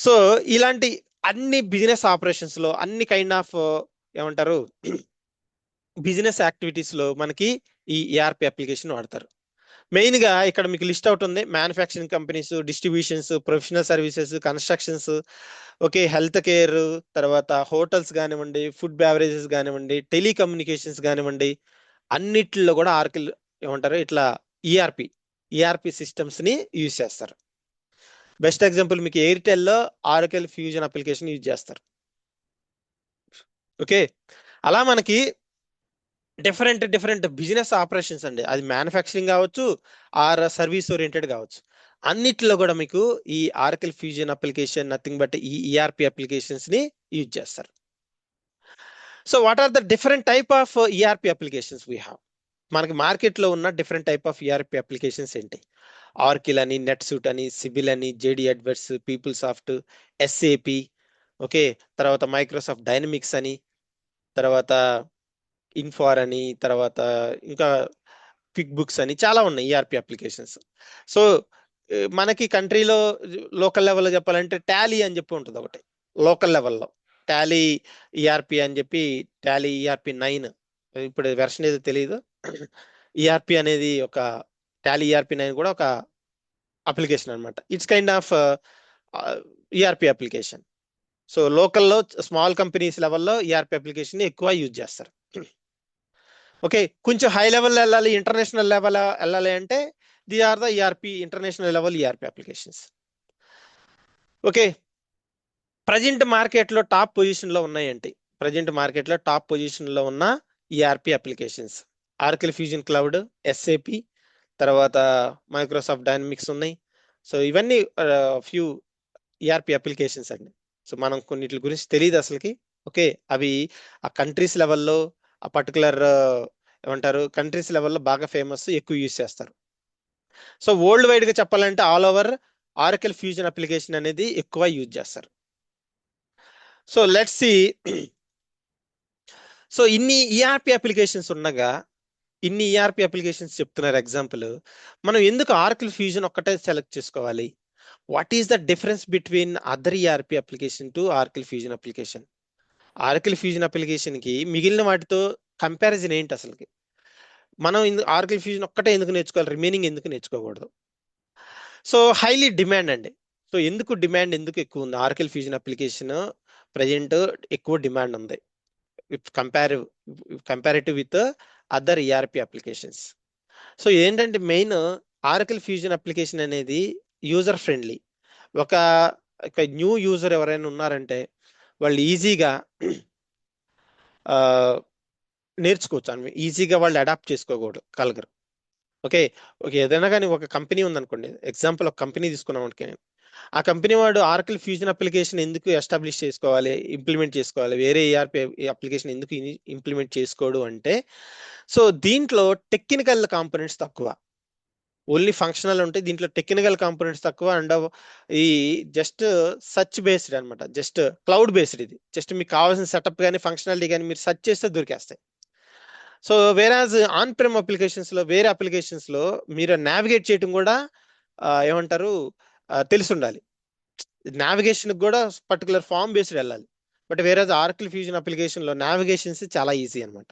సో ఇలాంటి అన్ని బిజినెస్ ఆపరేషన్స్ లో, అన్ని కైండ్ ఆఫ్ ఏమంటారు బిజినెస్ యాక్టివిటీస్ లో మనకి ఈ ఈఆర్పి అప్లికేషన్ వాడతారు. మెయిన్ గా ఇక్కడ మీకు లిస్ట్ అవుట్ ఉంది: manufacturing companies, distributions, professional services, constructions, okay, health care, తర్వాత హోటల్స్ కానివ్వండి, ఫుడ్ బ్యావరేజెస్ కానివ్వండి, టెలికమ్యూనికేషన్స్ కానివ్వండి, అన్నిట్లో కూడా ఆర్కిల్ ఏమంటారు ఇట్లా ఈఆర్పి సిస్టమ్స్ ని యూజ్ చేస్తారు. బెస్ట్ ఎగ్జాంపుల్ మీకు ఎయిర్టెల్ లో ఆర్కిల్ ఫ్యూజన్ అప్లికేషన్ యూజ్ చేస్తారు. ఓకే. అలా మనకి డిఫరెంట్ డిఫరెంట్ బిజినెస్ ఆపరేషన్స్ అండి, అది మ్యానుఫ్యాక్చరింగ్ కావచ్చు ఆర్ సర్వీస్ ఓరియంటెడ్ కావచ్చు, అన్నిట్లో కూడా మీకు ఈ Oracle fusion application nothing but ఈ ఈఆర్పి అప్లికేషన్స్ ని యూజ్ చేస్తారు. So what are the different type of ERP applications we have? మనకి మార్కెట్ లో ఉన్న different type of ERP applications ఏంటి? ఆర్కిల్ అని, నెట్ సూట్ అని, సిబిల్ అని, JD Edwards, PeopleSoft, SAP, okay, తర్వాత మైక్రోసాఫ్ట్ డైనమిక్స్ అని, తర్వాత ఇన్ఫార్ అని, తర్వాత ఇంకా క్విక్ బుక్స్ అని, చాలా ఉన్నాయి ఈఆర్పి అప్లికేషన్స్. సో మనకి కంట్రీలో లోకల్ లెవెల్లో చెప్పాలంటే టాలీ అని చెప్పి ఉంటుంది ఒకటి లోకల్ లెవెల్లో. టాలీ ఈఆర్పి అని చెప్పి, టాలీ ఈఆర్పి 9, ఇప్పుడు వెర్షన్ ఏదో తెలియదు. ఈఆర్పి అనేది ఒక, టాలీ ఈఆర్పి 9 కూడా ఒక అప్లికేషన్ అనమాట. It's kind of ERP application. So లోకల్లో స్మాల్ కంపెనీస్ లెవెల్లో ఈఆర్పి అప్లికేషన్ ఎక్కువ యూజ్ చేస్తారు. ఓకే, కొంచెం హై లెవెల్ వెళ్ళాలి, ఇంటర్నేషనల్ లెవెల్ వెళ్ళాలి అంటే the are the ERP, international level ERP applications. Okay, present మార్కెట్లో టాప్ పొజిషన్లో ఉన్నాయండి. ప్రజెంట్ మార్కెట్లో టాప్ పొజిషన్లో ఉన్న ERP applications Oracle Fusion Cloud, SAP, తర్వాత మైక్రోసాఫ్ట్ డైనమిక్స్ ఉన్నాయి. సో ఇవన్నీ ఫ్యూ ఈఆర్పి అప్లికేషన్స్ అండి. సో మనం కొన్నిటి గురించి తెలియదు అసలుకి. ఓకే, అవి ఆ కంట్రీస్ లెవెల్లో, ఆ పర్టికులర్ ఏమంటారు కంట్రీస్ లెవెల్లో బాగా ఫేమస్, ఎక్కువ యూజ్ చేస్తారు. సో వరల్డ్ వైడ్ గా చెప్పాలంటే all over Oracle fusion application అనేది ఎక్కువ యూజ్ చేస్తారు. So let's see. సో ఇన్ని ఈఆర్పి అప్లికేషన్స్ ఉండగా, ఇన్ని ఈఆర్పి అప్లికేషన్స్ చెప్తున్నారు ఎగ్జాంపుల్, మనం ఎందుకు ఆరకిల్ ఫ్యూజన్ ఒక్కటే సెలెక్ట్ చేసుకోవాలి? What is the difference between other ERP application to Oracle fusion application? Oracle fusion application కి మిగిలిన వాటితో కంపారిజన్ ఏంటి అసలుకి? మనం ఆరకిల్ ఫ్యూజన్ ఒక్కటే ఎందుకు నేర్చుకోవాలి, రిమైనింగ్ ఎందుకు నేర్చుకోకూడదు? సో హైలీ డిమాండ్ అండి. సో ఎందుకు డిమాండ్ ఎందుకు ఎక్కువ ఉంది? ఆరకిల్ ఫ్యూజన్ అప్లికేషన్ ప్రజెంట్ ఎక్కువ డిమాండ్ ఉంది comparative with other ERP applications. So ఏంటంటే మెయిన్ ఆరకిల్ ఫ్యూజన్ అప్లికేషన్ అనేది యూజర్ ఫ్రెండ్లీ. ఒక న్యూ యూజర్ ఎవరైనా ఉన్నారంటే వాళ్ళు ఈజీగా నేర్చుకోవచ్చు, ఈజీగా వాళ్ళు అడాప్ట్ చేసుకోగలరు. ఓకే, ఏదైనా కానీ ఒక కంపెనీ ఉందనుకోండి, ఎగ్జాంపుల్ ఒక కంపెనీ తీసుకున్నాం అనుకోండి, ఆ కంపెనీ వాడు ఆరకిల్ ఫ్యూజన్ అప్లికేషన్ ఎందుకు ఎస్టాబ్లిష్ చేసుకోవాలి, ఇంప్లిమెంట్ చేసుకోవాలి, వేరే ఈఆర్పి అప్లికేషన్ ఎందుకు ఇంప్లిమెంట్ చేసుకోడు అంటే, సో దీంట్లో టెక్నికల్ కాంపోనెంట్స్ తక్కువ, ఓన్లీ ఫంక్షనల్ ఉంటాయి. దీంట్లో టెక్నికల్ కాంపోనెంట్స్ తక్కువ, అండ్ ఈ జస్ట్ సర్చ్ బేస్డ్ అనమాట, జస్ట్ క్లౌడ్ బేస్డ్. ఇది జస్ట్ మీకు కావాల్సిన సెటప్ కానీ ఫంక్షనాలిటీ కానీ మీరు సెర్చ్ చేస్తే దొరికేస్తాయి. సో వేరాజ్ ఆన్ ప్రెమ్ అప్లికేషన్స్ లో, వేరే అప్లికేషన్స్ లో మీరు నావిగేట్ చేయడం కూడా ఏమంటారు తెలిసి ఉండాలి. నావిగేషన్ కూడా పర్టికులర్ ఫామ్ బేస్డ్ వెళ్ళాలి. But whereas Oracle fusion application లో నావిగేషన్స్ చాలా ఈజీ అనమాట.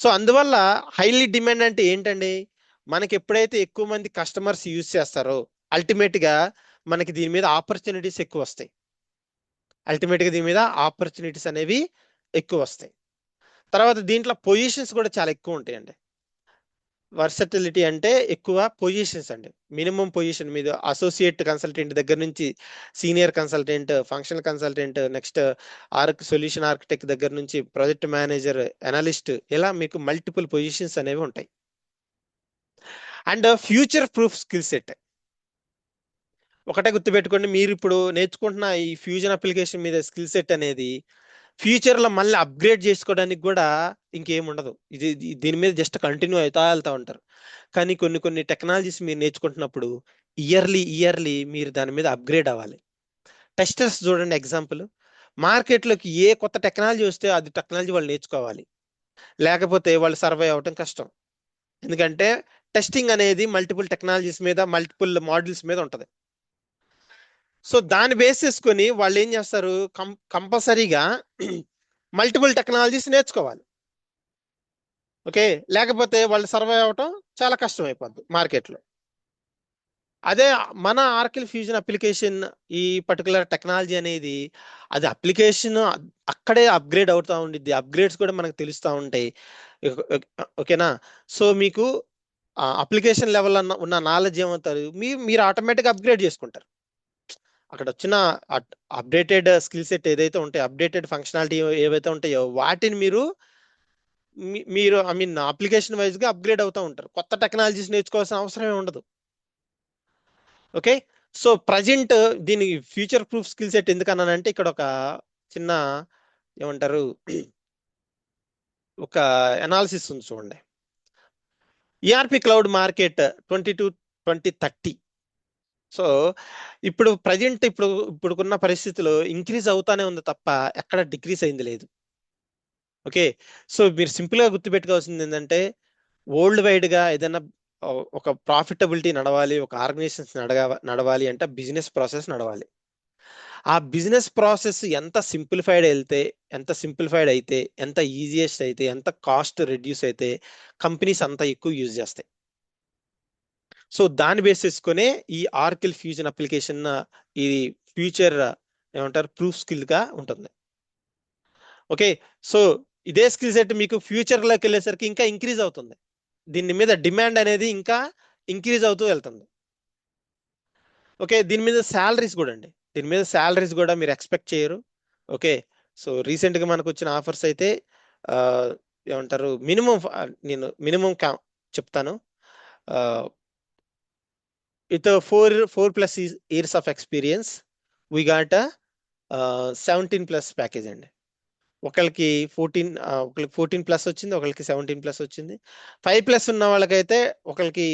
సో అందువల్ల హైలీ డిమాండ్ అంటే ఏంటండి, మనకి ఎప్పుడైతే ఎక్కువ మంది కస్టమర్స్ యూజ్ చేస్తారో అల్టిమేట్ గా మనకి దీని మీద ఆపర్చునిటీస్ ఎక్కువ వస్తాయి. అల్టిమేట్ గా దీని మీద ఆపర్చునిటీస్ అనేవి ఎక్కువ వస్తాయి. తర్వాత దీంట్లో పొజిషన్స్ కూడా చాలా ఎక్కువ ఉంటాయండి. వర్సటిలిటీ అంటే ఎక్కువ పొజిషన్స్ అండి. మినిమం పొజిషన్ మీద అసోసియేట్ కన్సల్టెంట్ దగ్గర నుంచి senior consultant, functional consultant, next solution architect దగ్గర నుంచి ప్రాజెక్ట్ మేనేజర్, అనలిస్ట్, ఇలా మీకు మల్టిపుల్ పొజిషన్స్ అనేవి ఉంటాయి. And future proof skill set ఒకటే గుర్తుపెట్టుకోండి, మీరు ఇప్పుడు నేర్చుకుంటున్న ఈ ఫ్యూజన్ అప్లికేషన్ మీద స్కిల్ సెట్ అనేది ఫ్యూచర్ లో మళ్ళీ అప్గ్రేడ్ చేసుకోవడానికి కూడా ఇంకేం ఉండదు. ఇది దీని మీద జస్ట్ కంటిన్యూ వెళ్తా ఉంటారు. కానీ కొన్ని టెక్నాలజీస్ మీరు నేర్చుకుంటున్నప్పుడు ఇయర్లీ మీరు దాని మీద అప్గ్రేడ్ అవ్వాలి. టెస్టర్స్ చూడండి ఎగ్జాంపుల్, మార్కెట్లోకి ఏ కొత్త టెక్నాలజీ వస్తే అది టెక్నాలజీ వాళ్ళు నేర్చుకోవాలి, లేకపోతే వాళ్ళు సర్వే అవ్వటం కష్టం. ఎందుకంటే టెస్టింగ్ అనేది మల్టిపుల్ టెక్నాలజీస్ మీద, మల్టిపుల్ మోడల్స్ మీద ఉంటది. సో దాన్ని బేస్ చేసుకొని వాళ్ళు ఏం చేస్తారు, కంపల్సరీగా మల్టిపుల్ టెక్నాలజీస్ నేర్చుకోవాలి. ఓకే, లేకపోతే వాళ్ళు సర్వే అవ్వటం చాలా కష్టం అయిపోద్ది మార్కెట్లో. అదే మన ఆర్కిల్ ఫ్యూజన్ అప్లికేషన్, ఈ పర్టికులర్ టెక్నాలజీ అనేది అది అప్లికేషన్ అక్కడే అప్గ్రేడ్ అవుతా ఉండిద్ది. అప్గ్రేడ్స్ కూడా మనకు తెలుస్తూ ఉంటాయి. ఓకేనా? సో మీకు అప్లికేషన్ లెవెల్ ఉన్న నాలెడ్జ్ ఏమవుతారు, మీరు ఆటోమేటిక్గా అప్గ్రేడ్ చేసుకుంటారు. అక్కడ వచ్చిన అప్డేటెడ్ స్కిల్ సెట్ ఏదైతే ఉంటాయో, అప్డేటెడ్ ఫంక్షనాలిటీ ఏవైతే ఉంటాయో వాటిని మీరు ఐ మీన్ అప్లికేషన్ వైజ్ గా అప్గ్రేడ్ అవుతూ ఉంటారు. కొత్త టెక్నాలజీస్ నేర్చుకోవాల్సిన అవసరమే ఉండదు. ఓకే, సో ప్రజెంట్ దీని ఫ్యూచర్ ప్రూఫ్ స్కిల్ సెట్ ఎందుకన్నానంటే, ఇక్కడ ఒక చిన్న ఏమంటారు ఒక అనాలిసిస్ ఉంది చూడండి. ERP cloud market 2020-2030. సో ఇప్పుడు ప్రజెంట్ ఇప్పుడున్న పరిస్థితిలో ఇంక్రీజ్ అవుతానే ఉంది తప్ప ఎక్కడ డిక్రీజ్ అయింది లేదు. ఓకే, సో మీరు సింపుల్ గా గుర్తుపెట్టుకోవాల్సింది ఏంటంటే, వరల్డ్ వైడ్ గా ఏదైనా ఒక ప్రాఫిటబిలిటీ నడవాలి, ఒక ఆర్గనైజేషన్స్ నడవాలి అంటే బిజినెస్ ప్రాసెస్ నడవాలి. ఆ బిజినెస్ ప్రాసెస్ ఎంత సింప్లిఫైడ్ అయితే, ఎంత ఈజియెస్ట్ అయితే, ఎంత కాస్ట్ రెడ్యూస్ అయితే కంపెనీస్ అంత ఎక్కువ యూజ్ చేస్తాయి. సో దాన్ని బేస్ చేసుకునే ఈ ఆర్కిల్ ఫ్యూజన్ అప్లికేషన్ ఈ ఫ్యూచర్ ఏమంటారు ప్రూఫ్ స్కిల్ గా ఉంటుంది. ఓకే, సో ఇదే స్కిల్ సెట్ మీకు ఫ్యూచర్ లోకి వెళ్ళేసరికి ఇంకా ఇంక్రీజ్ అవుతుంది. దీని మీద డిమాండ్ అనేది ఇంకా ఇంక్రీజ్ అవుతూ వెళ్తుంది. ఓకే, దీని మీద శాలరీస్ కూడా మీరు ఎక్స్పెక్ట్ చేయరు. ఓకే, సో రీసెంట్ గా మనకు వచ్చిన ఆఫర్స్ అయితే ఆ, ఏమంటారు మినిమం, నేను మినిమం చెప్తాను. With four plus years of experience we got 17+ package అండి. ఒకళ్ళకి 14+ వచ్చింది, ఒకళ్ళకి 17+ వచ్చింది. 5+ ఉన్న వాళ్ళకైతే ఒకళ్ళకి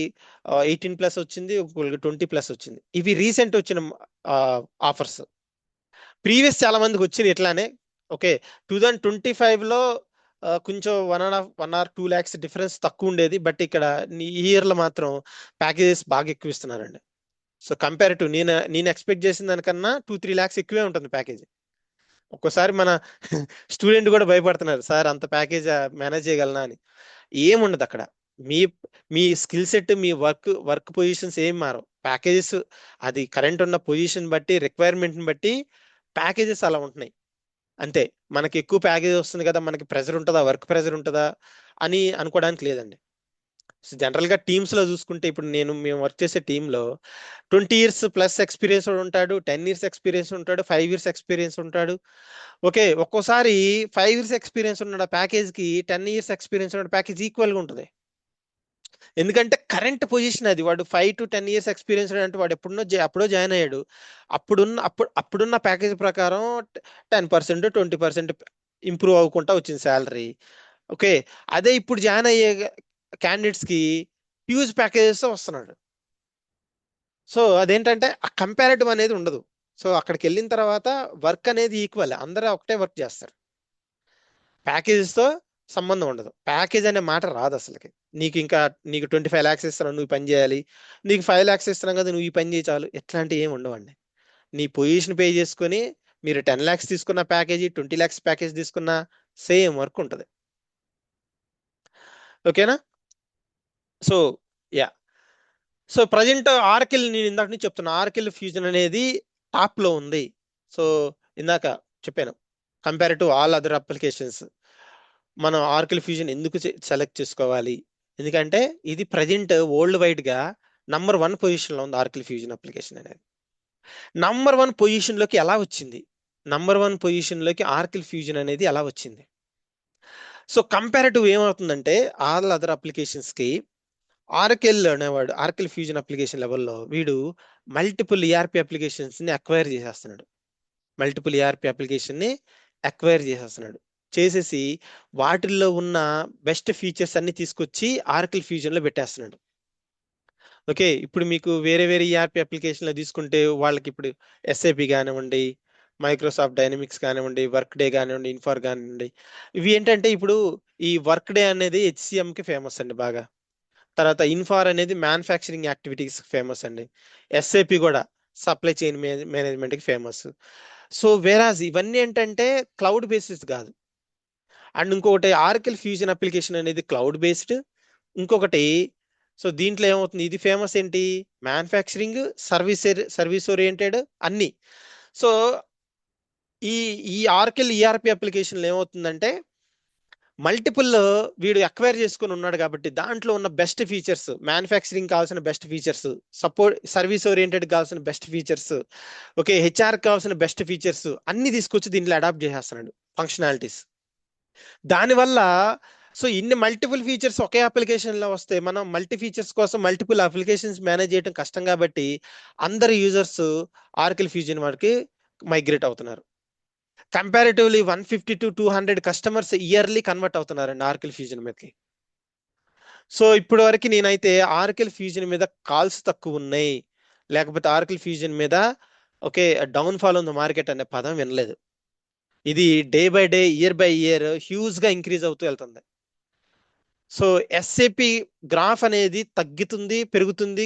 18+ వచ్చింది, ఒకళ్ళకి 20+ వచ్చింది. ఇవి రీసెంట్ వచ్చిన ఆఫర్స్. ప్రీవియస్ చాలా మందికి వచ్చింది ఇట్లానే. ఓకే, 2025లో కొంచెం 1.5 or 2 lakhs డిఫరెన్స్ తక్కువ ఉండేది. బట్ ఇక్కడ ఈ ఇయర్ లో మాత్రం ప్యాకేజెస్ బాగా ఎక్కువ ఇస్తున్నారండి. సో కంపేర్ టు నేను ఎక్స్పెక్ట్ చేసిన దానికన్నా 2-3 lakhs ఎక్కువే ఉంటుంది ప్యాకేజ్. ఒక్కోసారి మన స్టూడెంట్ కూడా భయపడుతున్నారు, సార్ అంత ప్యాకేజ్ మేనేజ్ చేయగలనా అని. ఏముండదు అక్కడ. మీ మీ స్కిల్ సెట్, మీ వర్క్ పొజిషన్స్ ఏం మారవు. ప్యాకేజెస్ అది కరెంట్ ఉన్న పొజిషన్ బట్టి, రిక్వైర్మెంట్ బట్టి ప్యాకేజెస్ అలా ఉంటున్నాయి అంతే. మనకి ఎక్కువ ప్యాకేజ్ వస్తుంది కదా, మనకి ప్రెజర్ ఉంటుందా, వర్క్ ప్రెజర్ ఉంటుందా అని అనుకోవడానికి లేదండి. జనరల్ గా టీమ్స్ లో చూసుకుంటే, ఇప్పుడు మేము వర్క్ చేసే టీమ్ లో 20 years+ ఎక్స్పీరియన్స్ ఉంటాడు, 10 years ఎక్స్పీరియన్స్ ఉంటాడు, 5 years ఎక్స్పీరియన్స్ ఉంటాడు. ఓకే, ఒక్కోసారి 5 years ఎక్స్పీరియన్స్ ఉన్న ప్యాకేజ్ కి 10 years ఎక్స్పీరియన్స్ ఉన్న ప్యాకేజ్ ఈక్వల్ గా ఉంటుంది. ఎందుకంటే కరెంట్ పొజిషన్ అది. వాడు 5 to 10 years ఎక్స్పీరియన్స్ అంటే వాడు అప్పుడో జాయిన్ అయ్యాడు. అప్పుడున్న ప్యాకేజ్ ప్రకారం 10%, 20% ఇంప్రూవ్ అవ్వకుండా వచ్చింది శాలరీ. ఓకే, అదే ఇప్పుడు జాయిన్ అయ్యే క్యాండిడేట్స్ కి హ్యూజ్ ప్యాకేజెస్ వస్తున్నాడు. సో అదేంటంటే ఆ కంపారిటివ్ అనేది ఉండదు. సో అక్కడికి వెళ్ళిన తర్వాత వర్క్ అనేది ఈక్వల్, అందరూ ఒకటే వర్క్ చేస్తారు. ప్యాకేజెస్ తో సంబంధం ఉండదు. ప్యాకేజ్ అనే మాట రాదు అసలుకి. నీకు 25 lakhs ఇస్తాను, నువ్వు ఈ పని చేయాలి. నీకు 5 lakhs ఇస్తున్నాం కదా, నువ్వు ఈ పని చేయి చాలు, ఎట్లాంటివి ఏమి ఉండవండి. నీ పొజిషన్ పే చేసుకొని మీరు 10 lakhs తీసుకున్న ప్యాకేజీ, 20 lakhs ప్యాకేజ్ తీసుకున్న సేమ్ వర్క్ ఉంటుంది. ఓకేనా? సో యా, సో ప్రజెంట్ ఆర్కిల్, నేను ఇందాక నుంచి చెప్తున్నా, ఆర్కిల్ ఫ్యూజన్ అనేది టాప్ లో ఉంది. సో ఇందాక చెప్పాను, compare to all other applications మనం ఆర్కిల్ ఫ్యూజన్ ఎందుకు సెలెక్ట్ చేసుకోవాలి? ఎందుకంటే ఇది ప్రజెంట్ వరల్డ్ వైడ్ గా నంబర్ 1 పొజిషన్ లో ఉంది ఆర్కిల్ ఫ్యూజన్ అప్లికేషన్ అనేది. నంబర్ 1 పొజిషన్ లోకి ఎలా వచ్చింది? నంబర్ 1 పొజిషన్ లోకి ఆర్కిల్ ఫ్యూజన్ అనేది ఎలా వచ్చింది? సో కంపారిటివ్ ఏమవుతుందంటే, ఆల్ అదర్ అప్లికేషన్స్ కి ఆర్కిల్ అనేవాడు, ఆర్కిల్ ఫ్యూజన్ అప్లికేషన్ లెవెల్లో వీడు మల్టిపుల్ ఈఆర్పి అప్లికేషన్స్ ని అక్వైర్ చేసేస్తున్నాడు. మల్టిపుల్ ఈఆర్పి అప్లికేషన్ ని అక్వైర్ చేసేస్తున్నాడు. చేసేసి వాటిల్లో ఉన్న బెస్ట్ ఫీచర్స్ అన్ని తీసుకొచ్చి ఆర్కిల్ ఫ్యూజన్ లో పెట్టేస్తున్నాడు. ఓకే, ఇప్పుడు మీకు వేరే వేరే ఈఆర్పి అప్లికేషన్లో తీసుకుంటే వాళ్ళకి ఇప్పుడు ఎస్ఏపి కానివ్వండి, మైక్రోసాఫ్ట్ డైనమిక్స్ కానివ్వండి, వర్క్ డే కానివ్వండి, ఇన్ఫార్ కానివ్వండి, ఇవి ఏంటంటే ఇప్పుడు ఈ వర్క్ డే అనేది HCM కి ఫేమస్ అండి బాగా. తర్వాత ఇన్ఫార్ అనేది మ్యానుఫ్యాక్చరింగ్ యాక్టివిటీస్ ఫేమస్ అండి. ఎస్ఏపి కూడా సప్లై చైన్ మేనేజ్మెంట్ కి ఫేమస్. సో వేరాజ్ ఇవన్నీ ఏంటంటే క్లౌడ్ బేసిస్ కాదు. అండ్ ఇంకొకటి ఆర్కిల్ ఫ్యూజన్ అప్లికేషన్ అనేది క్లౌడ్ బేస్డ్. ఇంకొకటి, సో దీంట్లో ఏమవుతుంది, ఇది ఫేమస్ ఏంటి, మ్యానుఫ్యాక్చరింగ్, సర్వీస్ ఓరియంటెడ్ అన్ని. సో ఈ ఈ ఆర్కిల్ ఈఆర్పి అప్లికేషన్లో ఏమవుతుందంటే మల్టిపుల్ వీడు అక్వైర్ చేసుకుని ఉన్నాడు కాబట్టి దాంట్లో ఉన్న బెస్ట్ ఫీచర్స్, మ్యానుఫ్యాక్చరింగ్ కావాల్సిన బెస్ట్ ఫీచర్స్, సర్వీస్ ఓరియంటెడ్ కావాల్సిన బెస్ట్ ఫీచర్స్, ఓకే హెచ్ఆర్ కావాల్సిన బెస్ట్ ఫీచర్స్ అన్ని తీసుకొచ్చి దీంట్లో అడాప్ట్ చేసేస్తున్నాడు ఫంక్షనాలిటీస్. దానివల్ల సో ఇన్ని మల్టిపుల్ ఫీచర్స్ ఒకే అప్లికేషన్ లో వస్తే మనం మల్టీ ఫీచర్స్ కోసం మల్టిపుల్ అప్లికేషన్స్ మేనేజ్ చేయడం కష్టం కాబట్టి అందరు యూజర్స్ ఆర్కిల్ ఫ్యూజన్ వాడికి మైగ్రేట్ అవుతున్నారు. Comparatively 150 to 200 customers yearly convert అవుతున్నారండి ఆర్కిల్ ఫ్యూజన్ మీదకి. సో ఇప్పటి వరకు నేనైతే ఆర్కిల్ ఫ్యూజన్ మీద కాల్స్ తక్కువ ఉన్నాయి, లేకపోతే ఆర్కిల్ ఫ్యూజన్ మీద ఓకే డౌన్ ఫాల్ ఉంది మార్కెట్ అనే పదం వినలేదు. ఇది day by day, year by year huge గా ఇంక్రీజ్ అవుతూ వెళ్తుంది. సో ఎస్ఏపి గ్రాఫ్ అనేది తగ్గుతుంది, పెరుగుతుంది.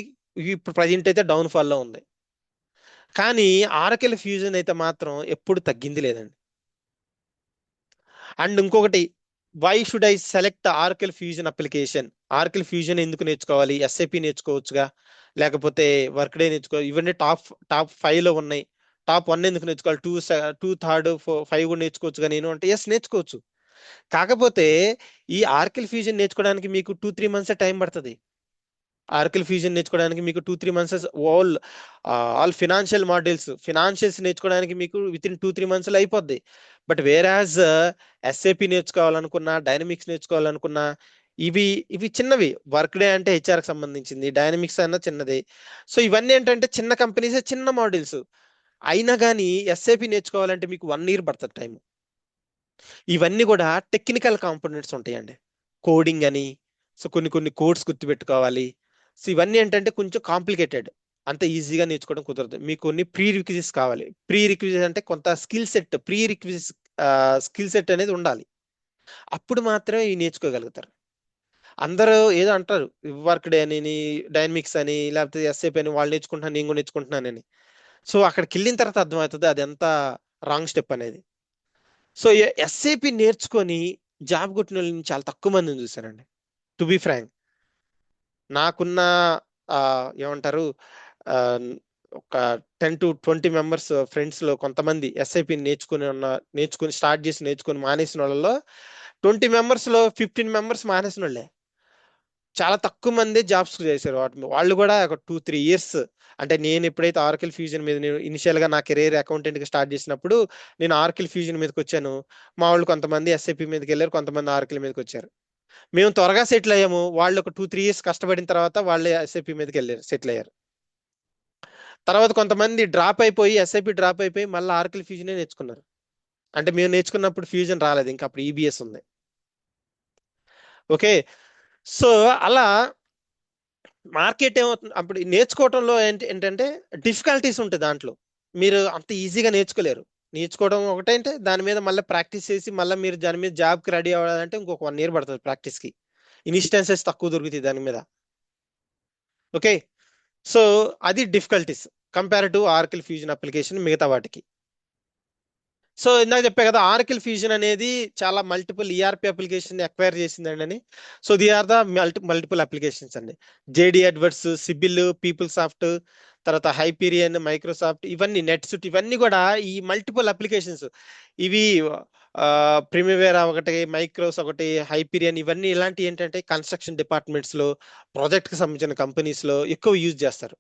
ఇప్పుడు ప్రజెంట్ అయితే డౌన్ ఫాల్ లో ఉంది. కానీ ఆరకిల్ ఫ్యూజన్ అయితే మాత్రం ఎప్పుడు తగ్గింది లేదండి. అండ్ ఇంకొకటి, why should I select Oracle fusion application? Oracle Fusion ఎందుకు నేర్చుకోవాలి? ఎస్ఐపి నేర్చుకోవచ్చుగా, లేకపోతే వర్క్ డే నేర్చుకోవాలి. ఇవన్నీ టాప్ 5 లో ఉన్నాయి. టాప్ 1 ఎందుకు నేర్చుకోవాలి? టూ థర్డ్ 5 కూడా నేర్చుకోవచ్చుగా నేను అంటే, ఎస్ నేర్చుకోవచ్చు. కాకపోతే ఈ ఆర్కిల్ ఫ్యూజన్ నేర్చుకోవడానికి మీకు 2-3 మంత్స్ టైం పడుతుంది. ఆర్కిల్ ఫ్యూజన్ నేర్చుకోవడానికి మీకు 2-3 మంత్స్, ఆల్ ఫినాన్షియల్స్ నేర్చుకోవడానికి మీకు విత్ ఇన్ 2-3 మంత్స్ అయిపోద్ది. బట్ వేరాజ్ ఎస్ఏపి నేర్చుకోవాలనుకున్నా, డైనమిక్స్ నేర్చుకోవాలనుకున్నా, ఇవి ఇవి చిన్నవి. వర్క్ డే అంటే హెచ్ఆర్ కి సంబంధించింది, డైనమిక్స్ అన్న చిన్నది. సో ఇవన్నీ ఏంటంటే చిన్న కంపెనీస్, చిన్న మాడ్యూల్స్. అయినా కానీ ఎస్ఏపి నేర్చుకోవాలంటే మీకు 1 ఇయర్ పడుతుంది టైం. ఇవన్నీ కూడా టెక్నికల్ కాంపోనెంట్స్ ఉంటాయండి. కోడింగ్ అని, సో కొన్ని కొన్ని కోడ్స్ గుర్తుపెట్టుకోవాలి. సో ఇవన్నీ ఏంటంటే కొంచెం కాంప్లికేటెడ్. అంత ఈజీగా నేర్చుకోవడం కుదరదు. మీకు కొన్ని ప్రీ రిక్విజిట్స్ కావాలి. ప్రీ రిక్విజిట్ అంటే కొంత స్కిల్ సెట్ అనేది ఉండాలి. అప్పుడు మాత్రమే ఇవి నేర్చుకోగలుగుతారు. అందరూ ఏదో అంటారు, వర్క్ డే అని, డైనమిక్స్ అని, లేకపోతే ఎస్ఏపి అని, వాళ్ళు నేర్చుకుంటున్నాను నేను కూడా నేర్చుకుంటున్నానని. సో అక్కడికి వెళ్ళిన తర్వాత అర్థమవుతుంది అది ఎంత రాంగ్ స్టెప్ అనేది. సో ఎస్ఏపి నేర్చుకొని జాబ్ కొట్టిన వాళ్ళని నేను చాలా తక్కువ మందిని చూశానండి, టు బి ఫ్రాంక్. నాకున్న ఆ, ఏమంటారు, ఆ, ఒక 10-20 మెంబర్స్ ఫ్రెండ్స్ లో కొంతమంది ఎస్ఐపి నేర్చుకుని స్టార్ట్ చేసి నేర్చుకుని మానేసిన వాళ్ళలో 20 మెంబర్స్ లో 15 మెంబర్స్ మానేసిన వాళ్ళే. చాలా తక్కువ మంది జాబ్స్ చేశారు. వాళ్ళు కూడా ఒక 2-3 ఇయర్స్. అంటే నేను ఎప్పుడైతే ఆర్కిల్ ఫ్యూజన్ మీద, నేను ఇనిషియల్ గా నా కెరీర్ అకౌంటెంట్ గా స్టార్ట్ చేసినప్పుడు నేను ఆర్కిల్ ఫ్యూజన్ మీదకి వచ్చాను. మా వాళ్ళు కొంతమంది ఎస్ఐపి మీదకి వెళ్ళారు, కొంతమంది ఆర్కిల్ మీదకి వచ్చారు. మేము త్వరగా సెటిల్ అయ్యాము. వాళ్ళు ఒక 2-3 ఇయర్స్ కష్టపడిన తర్వాత వాళ్ళే ఎస్ఐపి మీదకి వెళ్ళారు, సెటిల్ అయ్యారు. తర్వాత కొంతమంది డ్రాప్ అయిపోయి మళ్ళీ ఆర్కిల్ ఫ్యూజనే నేర్చుకున్నారు. అంటే మేము నేర్చుకున్నప్పుడు ఫ్యూజన్ రాలేదు, ఇంకా అప్పుడు ఈబిఎస్ ఉంది. ఓకే. సో అలా మార్కెట్ ఏమవుతుంది అప్పుడు నేర్చుకోవడంలో ఏంటంటే డిఫికల్టీస్ ఉంటాయి దాంట్లో. మీరు అంత ఈజీగా నేర్చుకోలేరు. నేర్చుకోవడం ఒకటంటే దాని మీద మళ్ళీ ప్రాక్టీస్ చేసి మళ్ళీ మీరు దాని మీద జాబ్కి రెడీ అవ్వాలంటే ఇంకొక 1 ఇయర్ పడుతుంది ప్రాక్టీస్కి. ఇన్స్టెన్సెస్ తక్కువ దొరుకుతాయి దాని మీద. ఓకే. సో అది difficulties compare to ఆర్కిల్ fusion application మిగతా వాటికి. సో ఇందాక చెప్పా కదా, ఆర్కిల్ ఫ్యూజన్ అనేది చాలా మల్టిపుల్ ఈఆర్పి అప్లికేషన్ ఎక్వైర్ చేసిందండి అని. So they are the multiple applications అండి. JD Edwards, Siebel, PeopleSoft, తర్వాత హైపీరియన్, మైక్రోసాఫ్ట్, ఇవన్నీ నెట్సుట్, ఇవన్నీ కూడా ఈ మల్టిపుల్ అప్లికేషన్స్. ఇవి ప్రిమివేరా ఒకటి, మైక్రోస్ ఒకటి, హైపీరియన్, ఇవన్నీ ఇలాంటి ఏంటంటే కన్స్ట్రక్షన్ డిపార్ట్మెంట్స్ లో, ప్రాజెక్ట్ కి సంబంధించిన కంపెనీస్ లో ఎక్కువ యూజ్ చేస్తారు.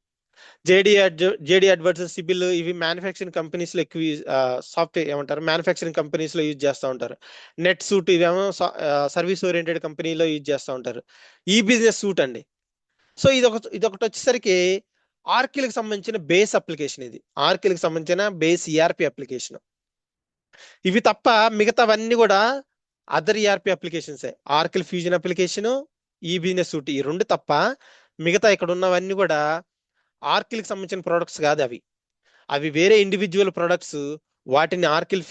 జేడి అడ్వర్డ్స్, సిబిల్, ఇవి మ్యానుఫ్యాక్చరింగ్ కంపెనీస్ లో ఎక్కువ సాఫ్ట్వేర్ ఏమంటారు, మ్యానుఫ్యాక్చరింగ్ కంపెనీస్ లో యూజ్ చేస్తూ ఉంటారు. నెట్ సూట్ ఇవేమో సర్వీస్ ఓరియంటెడ్ కంపెనీలో యూజ్ చేస్తూ ఉంటారు. ఈ బిజినెస్ సూట్ అండి. సో ఇదొకటి వచ్చేసరికి ఆర్కిల్ కి సంబంధించిన బేస్ అప్లికేషన్. ఇది ఆర్కిల్ కి సంబంధించిన బేస్ ఈఆర్పి అప్లికేషన్. ఇవి తప్ప మిగతావన్నీ కూడా other ERP applications. Oracle fusion application, ఈ బిజినెస్ సూట్, ఈ రెండు తప్ప మిగతా ఇక్కడ ఉన్నవన్నీ కూడా ఆర్కిల్ కి సంబంధించిన ప్రొడక్ట్స్ కాదు. అవి అవి వేరే ఇండివిజువల్ ప్రొడక్ట్స్. వాటిని ఆర్కిల్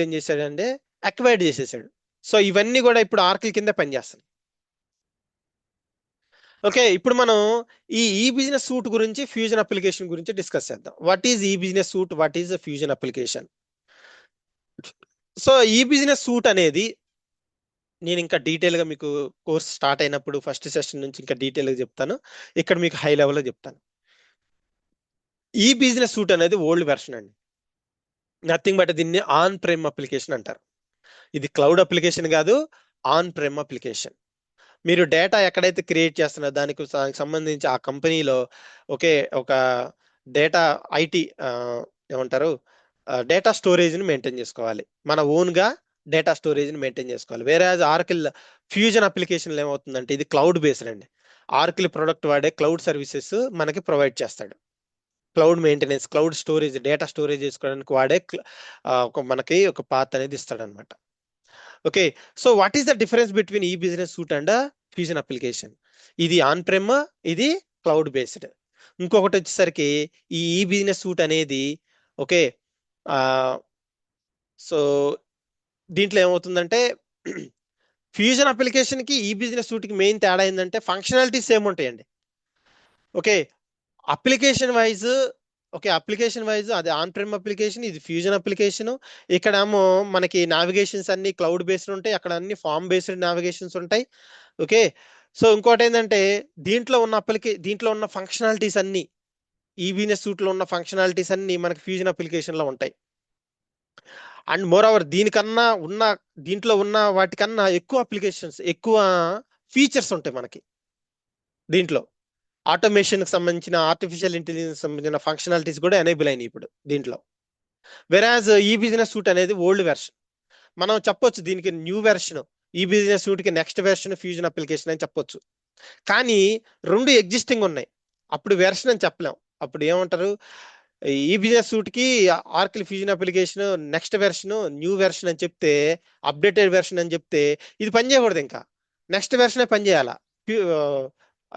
ఏం చేశాడంటే అక్వైర్డ్ చేసేసాడు. సో ఇవన్నీ కూడా ఇప్పుడు ఆర్కిల్ కింద పనిచేస్తాయి. ఓకే. ఇప్పుడు మనం ఈ బిజినెస్ సూట్ గురించి, ఫ్యూజన్ అప్లికేషన్ గురించి డిస్కస్ చేద్దాం. వాట్ ఈజ్ ఈ business suit, what is fusion application? So ఈ బిజినెస్ సూట్ అనేది నేను ఇంకా డీటెయిల్ గా మీకు కోర్స్ స్టార్ట్ అయినప్పుడు ఫస్ట్ సెషన్ నుంచి ఇంకా డీటెయిల్ గా చెప్తాను. ఇక్కడ మీకు హై లెవెల్ లో చెప్తాను. ఈ బిజినెస్ సూట్ అనేది ఓల్డ్ వెర్షన్ అండి. నథింగ్ బట్ దీన్ని ఆన్ ప్రెమ్ అప్లికేషన్ అంటారు. ఇది క్లౌడ్ అప్లికేషన్ కాదు, ఆన్ ప్రెమ్ అప్లికేషన్. మీరు డేటా ఎక్కడైతే క్రియేట్ చేస్తున్నారో దానికి సంబంధించి ఆ కంపెనీలో ఒకే ఒక డేటా ఐటీ ఏమంటారు, డేటా స్టోరేజ్ ని మెయింటైన్ చేసుకోవాలి. మన ఓన్ గా డేటా స్టోరేజ్ ని మెయింటైన్ చేసుకోవాలి. వేరే ఆర్కిల్ ఫ్యూజన్ అప్లికేషన్ ఏమవుతుందంటే ఇది క్లౌడ్ బేస్డ్ అండి. ఆర్కిల్ ప్రొడక్ట్ వాడే క్లౌడ్ సర్వీసెస్ మనకి ప్రొవైడ్ చేస్తాడు. Cloud maintenance, cloud storage, data storage చేసుకోవడానికి వాడే మనకి ఒక పాత్ అనేది ఇస్తాడు అనమాట. Okay. So what is the difference between ఈ business suite and fusion application? ఇది ఆన్ ప్రెమ్, ఇది క్లౌడ్ బేస్డ్. ఇంకొకటి వచ్చేసరికి ఈ బిజినెస్ సూట్ అనేది, ఓకే, సో దీంట్లో ఏమవుతుందంటే ఫ్యూజన్ అప్లికేషన్ కి ఈ బిజినెస్ సూట్ కి మెయిన్ తేడా ఏంటంటే ఫంక్షనాలిటీస్ ఏముంటాయండి. Okay. Application wise okay, application wise అది ఆన్ ప్రెమ్ అప్లికేషన్, ఇది ఫ్యూజన్ అప్లికేషన్. ఇక్కడేమో మనకి నావిగేషన్స్ అన్ని క్లౌడ్ బేస్డ్ ఉంటాయి, అక్కడ అన్ని ఫామ్ బేస్డ్ నావిగేషన్స్ ఉంటాయి. ఓకే, సో ఇంకోటి ఏంటంటే దీంట్లో ఉన్న ఫంక్షనాలిటీస్ అన్ని, ఈ బిజినెస్ సూట్ లో ఉన్న ఫంక్షనాలిటీస్ అన్ని మనకి ఫ్యూజన్ అప్లికేషన్ లో ఉంటాయి. అండ్ మోర్ ఓవర్ దీంట్లో ఉన్న వాటికన్నా ఎక్కువ అప్లికేషన్స్, ఎక్కువ ఫీచర్స్ ఉంటాయి మనకి దీంట్లో. ఆటోమేషన్ కి సంబంధించిన, ఆర్టిఫిషియల్ ఇంటెలిజెన్స్ సంబంధించిన ఫంక్షనాలిటీస్ కూడా ఎనేబుల్ అయినాయి ఇప్పుడు దీంట్లో. వెరాజ్ ఈ బిజినెస్ సూట్ అనేది ఓల్డ్ వెర్షన్. మనం చెప్పొచ్చు దీనికి న్యూ వెర్షన్, ఈ బిజినెస్ సూట్ కి నెక్స్ట్ వెర్షన్ ఫ్యూజన్ అప్లికేషన్ అని చెప్పొచ్చు. కానీ రెండు ఎగ్జిస్టింగ్ ఉన్నాయి, అప్పుడు వెర్షన్ అని చెప్పలేం. అప్పుడు ఏమంటారు, ఈ బిజినెస్ సూట్ కి ఆర్కిల్ fusion application next version, new version అని చెప్తే, అప్డేటెడ్ వెర్షన్ అని చెప్తే ఇది పని చేయకూడదు. ఇంకా నెక్స్ట్ వెర్షనే పని చేయాలా,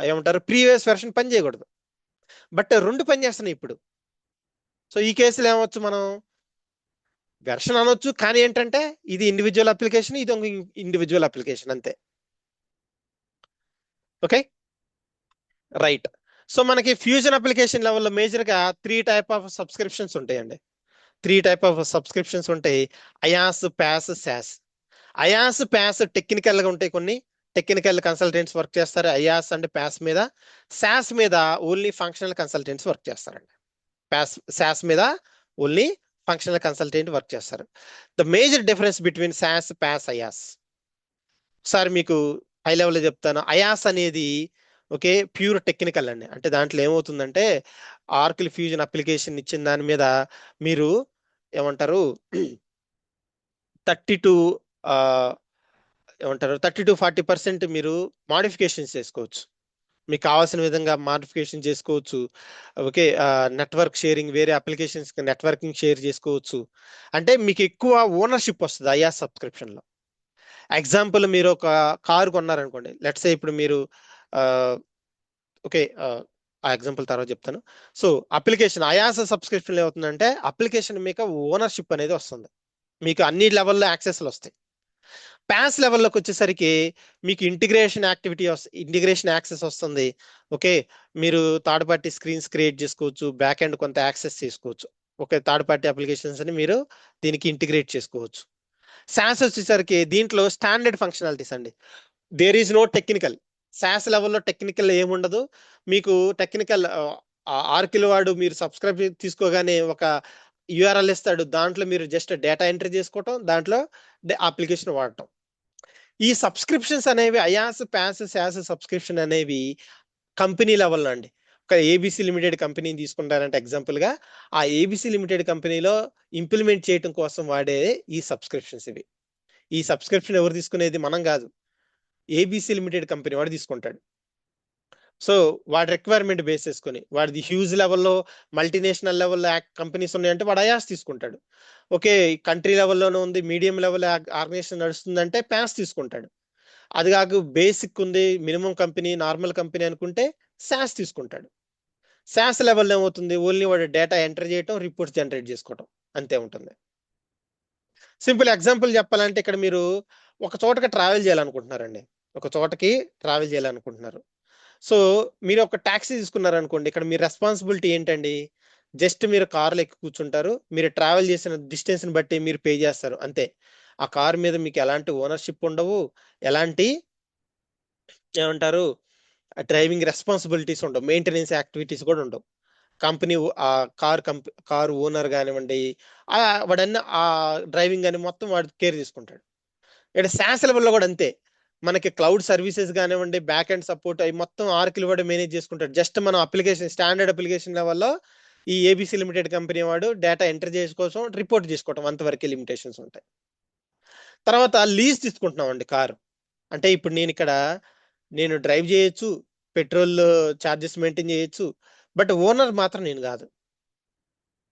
ఏమంటారు ప్రీవియస్ వెర్షన్ పని చేయకూడదు. బట్ రెండు పని చేస్తున్నాయి ఇప్పుడు. సో ఈ కేసులో ఏమవచ్చు, మనం వెర్షన్ అనొచ్చు, కానీ ఏంటంటే ఇది ఇండివిజువల్ అప్లికేషన్, ఇది ఇండివిజువల్ అప్లికేషన్ అంతే. Okay, right. సో మనకి ఫ్యూజన్ అప్లికేషన్ లెవెల్లో మేజర్ గా త్రీ టైప్ ఆఫ్ సబ్స్క్రిప్షన్స్ ఉంటాయండి. త్రీ టైప్ ఆఫ్ సబ్స్క్రిప్షన్స్ ఉంటాయి: అయాస్, ప్యాస్, శాస్. అయాస్, ప్యాస్ టెక్నికల్ గా ఉంటాయి, కొన్ని టెక్నికల్ కన్సల్టెంట్స్ వర్క్ చేస్తారు అయాస్ అండ్ ప్యాస్ మీద. శాస్ మీద ఓన్లీ ఫంక్షనల్ కన్సల్టెంట్స్ వర్క్ చేస్తారండి. శాస్ మీద ఓన్లీ ఫంక్షనల్ కన్సల్టెంట్ వర్క్ చేస్తారు. The major difference between SaaS, PaaS, IaaS ఒకసారి మీకు హై లెవెల్లో చెప్తాను. అయాస్ అనేది ఓకే ప్యూర్ టెక్నికల్ అండి. అంటే దాంట్లో ఏమవుతుందంటే, ఆర్కిల్ ఫ్యూజన్ అప్లికేషన్ ఇచ్చిన దాని మీద మీరు ఏమంటారు 30 టు ఏమంటారు 30 to 40% మీరు మాడిఫికేషన్స్ చేసుకోవచ్చు, మీకు కావాల్సిన విధంగా మాడిఫికేషన్ చేసుకోవచ్చు. ఓకే, నెట్వర్క్ షేరింగ్, వేరే అప్లికేషన్స్ నెట్వర్కింగ్ షేర్ చేసుకోవచ్చు. అంటే మీకు ఎక్కువ ఓనర్షిప్ వస్తుంది అయా సబ్స్క్రిప్షన్ లో. ఎగ్జాంపుల్, మీరు ఒక కారు కొన్నారనుకోండి, లెట్స్ సే ఇప్పుడు మీరు ఓకే, ఆ ఎగ్జాంపుల్ తర్వాత చెప్తాను. సో అప్లికేషన్ అయాస సబ్స్క్రిప్షన్ ఏమవుతుందంటే, అప్లికేషన్ మీకు ఓనర్షిప్ అనేది వస్తుంది, మీకు అన్ని లెవెల్లో యాక్సెస్లు వస్తాయి. ప్యాస్ లెవెల్లోకి వచ్చేసరికి మీకు ఇంటిగ్రేషన్ యాక్సెస్ వస్తుంది. ఓకే, మీరు థర్డ్ పార్టీ స్క్రీన్స్ క్రియేట్ చేసుకోవచ్చు, బ్యాక్ ఎండ్ కొంత యాక్సెస్ చేసుకోవచ్చు. ఓకే, థర్డ్ పార్టీ అప్లికేషన్స్ అని మీరు దీనికి ఇంటిగ్రేట్ చేసుకోవచ్చు. సాస్ వచ్చేసరికి దీంట్లో స్టాండర్డ్ ఫంక్షనాలిటీస్ అండి. There is no technical. SaaS లెవెల్లో టెక్నికల్ ఏముండదు. మీకు టెక్నికల్ ఆర్కిల్ వాడు మీరు సబ్స్క్రైబ్ తీసుకోగానే ఒక యూఆర్ఎల్ ఇస్తాడు, దాంట్లో మీరు జస్ట్ డేటా ఎంట్రీ చేసుకోవటం, దాంట్లో అప్లికేషన్ వాడటం. ఈ సబ్స్క్రిప్షన్స్ అనేవి అయాస్, ప్యాస్, శాస్ సబ్స్క్రిప్షన్ అనేవి కంపెనీ లెవెల్లో అండి. ఒక ఏబిసి లిమిటెడ్ కంపెనీని తీసుకుంటారంటే ఎగ్జాంపుల్ గా, ఆ ఏబిసి లిమిటెడ్ కంపెనీలో ఇంప్లిమెంట్ చేయడం కోసం వాడే ఈ సబ్స్క్రిప్షన్స్ ఇవి. ఈ సబ్స్క్రిప్షన్ ఎవరు తీసుకునేది, మనం కాదు, ఏబిసి లిమిటెడ్ కంపెనీ వాడు తీసుకుంటాడు. సో వాడి రిక్వైర్మెంట్ బేస్ చేసుకొని, వాడిది హ్యూజ్ లెవెల్లో మల్టీనేషనల్ లెవెల్లో కంపెనీస్ ఉన్నాయంటే వాడు అయాస్ తీసుకుంటాడు. ఓకే, కంట్రీ లెవెల్లోనే ఉంది, మీడియం లెవెల్ ఆర్గనైజేషన్ నడుస్తుందంటే ప్యాస్ తీసుకుంటాడు. అది కాక బేసిక్ ఉంది, మినిమం కంపెనీ, నార్మల్ కంపెనీ అనుకుంటే శాస్ తీసుకుంటాడు. శాస్ లెవెల్ ఏమవుతుంది, ఓన్లీ వాడు డేటా ఎంటర్ చేయటం, రిపోర్ట్స్ జనరేట్ చేసుకోవటం, అంతే ఉంటుంది. సింపుల్ ఎగ్జాంపుల్ చెప్పాలంటే, ఇక్కడ మీరు ఒక చోటకి ట్రావెల్ చేయాలనుకుంటున్నారండి, ఒక చోటకి ట్రావెల్ చేయాలనుకుంటున్నారు. సో మీరు ఒక ట్యాక్సీ తీసుకున్నారనుకోండి, ఇక్కడ మీ రెస్పాన్సిబిలిటీ ఏంటండి, జస్ట్ మీరు కార్లో ఎక్కి కూర్చుంటారు, మీరు ట్రావెల్ చేసిన డిస్టెన్స్ ని బట్టి మీరు పే చేస్తారు అంతే. ఆ కార్ మీద మీకు ఎలాంటి ఓనర్షిప్ ఉండవు, ఎలాంటి ఏమంటారు డ్రైవింగ్ రెస్పాన్సిబిలిటీస్ ఉండవు, మెయింటెనెన్స్ యాక్టివిటీస్ కూడా ఉండవు. కంపెనీ ఆ కార్ ఓనర్ కానివ్వండి, ఆ వాడన్నీ ఆ డ్రైవింగ్ అని మొత్తం వాడు కేర్ తీసుకుంటాడు. ఇక్కడ SaaS లెవెల్లో కూడా అంతే, మనకి క్లౌడ్ సర్వీసెస్ కానివ్వండి, బ్యాక్ అండ్ సపోర్ట్ అవి మొత్తం ఆర్కిల్ వాడు మేనేజ్ చేసుకుంటాడు. జస్ట్ మనం అప్లికేషన్, స్టాండర్డ్ అప్లికేషన్ లెవెల్లో ఈ ఏబిసి లిమిటెడ్ కంపెనీ వాడు డేటా ఎంటర్ చేసుకోవడం, రిపోర్ట్ చేసుకోవడం, అంతవరకే లిమిటేషన్స్ ఉంటాయి. తర్వాత లీజ్ తీసుకుంటున్నాం అండి కారు. అంటే ఇప్పుడు నేను డ్రైవ్ చేయొచ్చు, పెట్రోల్ ఛార్జెస్ మెయింటైన్ చేయొచ్చు, బట్ ఓనర్ మాత్రం నేను కాదు.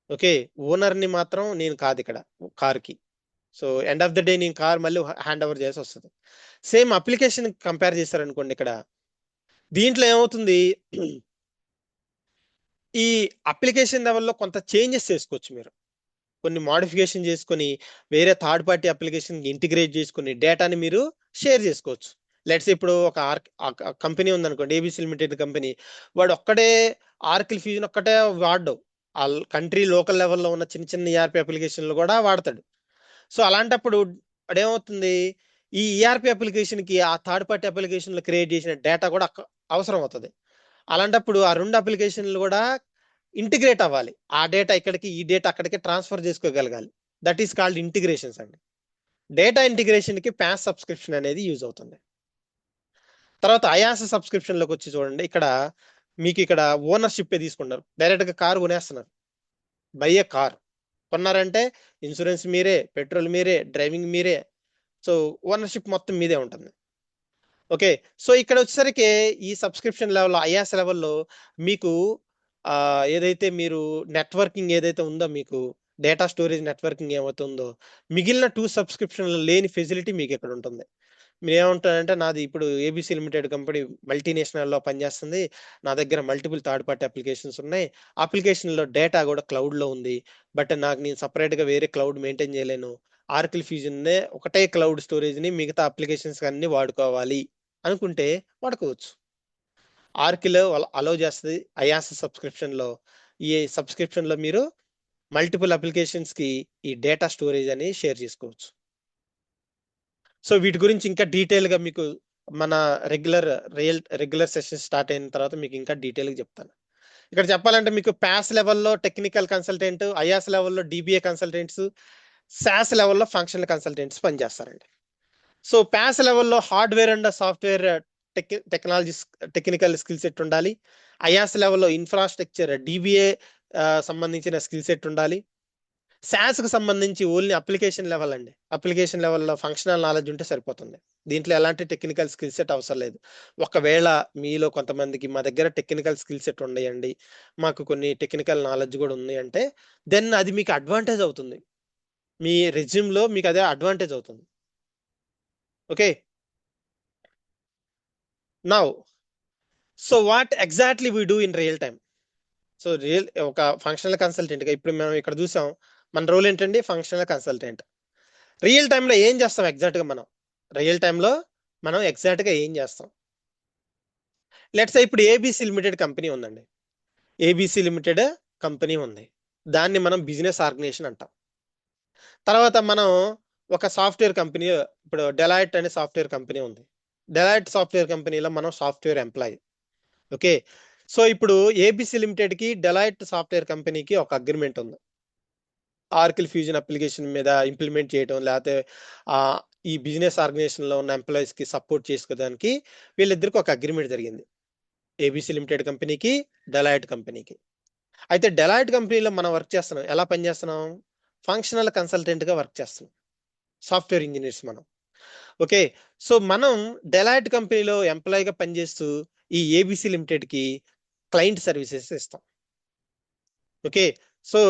ఓకే, ఓనర్ని మాత్రం నేను కాదు ఇక్కడ కార్కి. So end of the day నేను కార్ మళ్ళీ హ్యాండ్ ఓవర్ చేసి వస్తుంది. సేమ్ అప్లికేషన్ కంపేర్ చేశారనుకోండి, ఇక్కడ దీంట్లో ఏమవుతుంది, ఈ అప్లికేషన్ లెవెల్లో కొంత చేంజెస్ చేసుకోవచ్చు మీరు, కొన్ని మాడిఫికేషన్ చేసుకొని వేరే థర్డ్ పార్టీ అప్లికేషన్ ఇంటిగ్రేట్ చేసుకుని డేటాని మీరు షేర్ చేసుకోవచ్చు. లెట్స్ ఇప్పుడు ఒక కంపెనీ ఉందనుకోండి, ఏబిసి లిమిటెడ్ కంపెనీ, వాడు ఒక్కడే ఆర్కిల్ ఫ్యూజన్ ఒక్కటే వాడవు, కంట్రీ లోకల్ లెవెల్లో ఉన్న చిన్న చిన్న ఈఆర్పి అప్లికేషన్లు కూడా వాడతాడు. సో అలాంటప్పుడు అదేమవుతుంది, ఈ ఈఆర్పి అప్లికేషన్కి ఆ థర్డ్ పార్టీ అప్లికేషన్లు క్రియేట్ చేసిన డేటా కూడా అవసరం అవుతుంది. అలాంటప్పుడు ఆ రెండు అప్లికేషన్లు కూడా ఇంటిగ్రేట్ అవ్వాలి. ఆ డేటా ఇక్కడికి, ఈ డేటా అక్కడికి ట్రాన్స్ఫర్ చేసుకోగలగాలి. దట్ ఈస్ కాల్డ్ ఇంటిగ్రేషన్స్ అండి. డేటా ఇంటిగ్రేషన్కి ప్యాస్ సబ్స్క్రిప్షన్ అనేది యూజ్ అవుతుంది. తర్వాత అయాస్ సబ్స్క్రిప్షన్లోకి వచ్చి చూడండి, మీకు ఇక్కడ ఓనర్షిప్ తీసుకున్నారు. డైరెక్ట్గా కారు కొనేస్తున్నారు. బై ఏ కార్ కొన్నారంటే ఇన్సూరెన్స్ మీరే, పెట్రోల్ మీరే, డ్రైవింగ్ మీరే. సో ఓనర్షిప్ మొత్తం మీదే ఉంటుంది. ఓకే, సో ఇక్కడ వచ్చేసరికి ఈ సబ్స్క్రిప్షన్ లెవెల్లో, ఐఆస్ లెవెల్లో మీకు ఏదైతే మీరు నెట్వర్కింగ్ ఏదైతే ఉందో, మీకు డేటా స్టోరేజ్ నెట్వర్కింగ్ ఏమైతే ఉందో, మిగిలిన 2 సబ్స్క్రిప్షన్లు లేని ఫెసిలిటీ మీకు ఇక్కడ ఉంటుంది. మీరు ఏమంటారంటే, నాది ఇప్పుడు ఏబిసి లిమిటెడ్ కంపెనీ మల్టీనేషనల్లో పనిచేస్తుంది, నా దగ్గర మల్టిపుల్ థర్డ్ పార్టీ అప్లికేషన్స్ ఉన్నాయి, అప్లికేషన్లో డేటా కూడా క్లౌడ్లో ఉంది, బట్ నేను సపరేట్గా వేరే క్లౌడ్ మెయింటైన్ చేయలేను, ఆర్కిల్ ఫ్యూజన్నే ఒకటే క్లౌడ్ స్టోరేజ్ని మిగతా అప్లికేషన్స్ అన్ని వాడుకోవాలి అనుకుంటే వాడుకోవచ్చు. ఆర్కిల్ అలౌ చేస్తుంది ఐయాస్ సబ్స్క్రిప్షన్లో. ఈ సబ్స్క్రిప్షన్లో మీరు మల్టిపుల్ అప్లికేషన్స్కి ఈ డేటా స్టోరేజ్ అని షేర్ చేసుకోవచ్చు. సో వీటి గురించి ఇంకా డీటెయిల్గా మీకు మన రెగ్యులర్ సెషన్ స్టార్ట్ అయిన తర్వాత మీకు ఇంకా డీటెయిల్గా చెప్తాను. ఇక్కడ చెప్పాలంటే మీకు ప్యాస్ లెవెల్లో టెక్నికల్ కన్సల్టెంట్, ఐఆస్ లెవెల్లో డిబిఏ కన్సల్టెంట్స్, సాస్ లెవెల్లో ఫంక్షనల్ కన్సల్టెంట్స్ పనిచేస్తారండి. సో ప్యాస్ లెవెల్లో hardware and software technical skill set ఉండాలి. ఐఆస్ లెవెల్లో ఇన్ఫ్రాస్ట్రక్చర్, డిబిఏ సంబంధించిన స్కిల్ సెట్ ఉండాలి. కు సంబంధించి ఓన్లీ అప్లికేషన్ లెవెల్ అండి. అప్లికేషన్ లెవెల్లో ఫంక్షనల్ నాలెడ్జ్ ఉంటే సరిపోతుంది. దీంట్లో ఎలాంటి టెక్నికల్ స్కిల్ సెట్ అవసరం లేదు. ఒకవేళ మీలో కొంతమందికి మా దగ్గర టెక్నికల్ స్కిల్ సెట్ ఉన్నాయండి, మాకు కొన్ని టెక్నికల్ నాలెడ్జ్ కూడా ఉంది అంటే, దెన్ అది మీకు అడ్వాంటేజ్ అవుతుంది. మీ రెజ్యూమ్లో మీకు అదే అడ్వాంటేజ్ అవుతుంది. Okay, now so what exactly we do in real time. So ఒక ఫంక్షనల్ కన్సల్టెంట్గా ఇప్పుడు మనం ఇక్కడ చూసాం, మన రోల్ ఏంటండి, ఫంక్షనల్ కన్సల్టెంట్. రియల్ టైంలో ఏం చేస్తాం ఎగ్జాక్ట్గా మనం ఎగ్జాక్ట్గా ఏం చేస్తాం? లెట్స్ ఇప్పుడు ఏబిసి లిమిటెడ్ కంపెనీ ఉందండి. ఏబిసి లిమిటెడ్ కంపెనీ ఉంది, దాన్ని మనం బిజినెస్ ఆర్గనైజేషన్ అంటాం. తర్వాత మనం ఒక సాఫ్ట్వేర్ కంపెనీ, ఇప్పుడు డెలాయిట్ అనే సాఫ్ట్వేర్ కంపెనీ ఉంది. డెలాయిట్ సాఫ్ట్వేర్ కంపెనీలో మనం సాఫ్ట్వేర్ ఎంప్లాయీ. ఓకే, సో ఇప్పుడు ఏబిసి లిమిటెడ్కి డెలాయిట్ సాఫ్ట్వేర్ కంపెనీకి ఒక అగ్రిమెంట్ ఉంది. ఆర్కిల్ ఫ్యూజన్ అప్లికేషన్ మీద ఇంప్లిమెంట్ చేయడం, లేకపోతే ఈ బిజినెస్ ఆర్గనైజేషన్లో ఉన్న ఎంప్లాయీస్కి సపోర్ట్ చేసుకోవడానికి వీళ్ళిద్దరికి ఒక అగ్రిమెంట్ జరిగింది, ఏబిసి లిమిటెడ్ కంపెనీకి, డెలాయిట్ కంపెనీకి. అయితే డెలాయిట్ కంపెనీలో మనం వర్క్ చేస్తున్నాం, ఎలా పనిచేస్తున్నాం? ఫంక్షనల్ కన్సల్టెంట్గా వర్క్ చేస్తున్నాం, సాఫ్ట్వేర్ ఇంజనీర్స్ మనం. ఓకే, సో మనం డెలాయిట్ కంపెనీలో ఎంప్లాయీగా పనిచేస్తూ ఈ ఏబిసి లిమిటెడ్కి క్లయింట్ సర్వీసెస్ ఇస్తాం. ఓకే, సో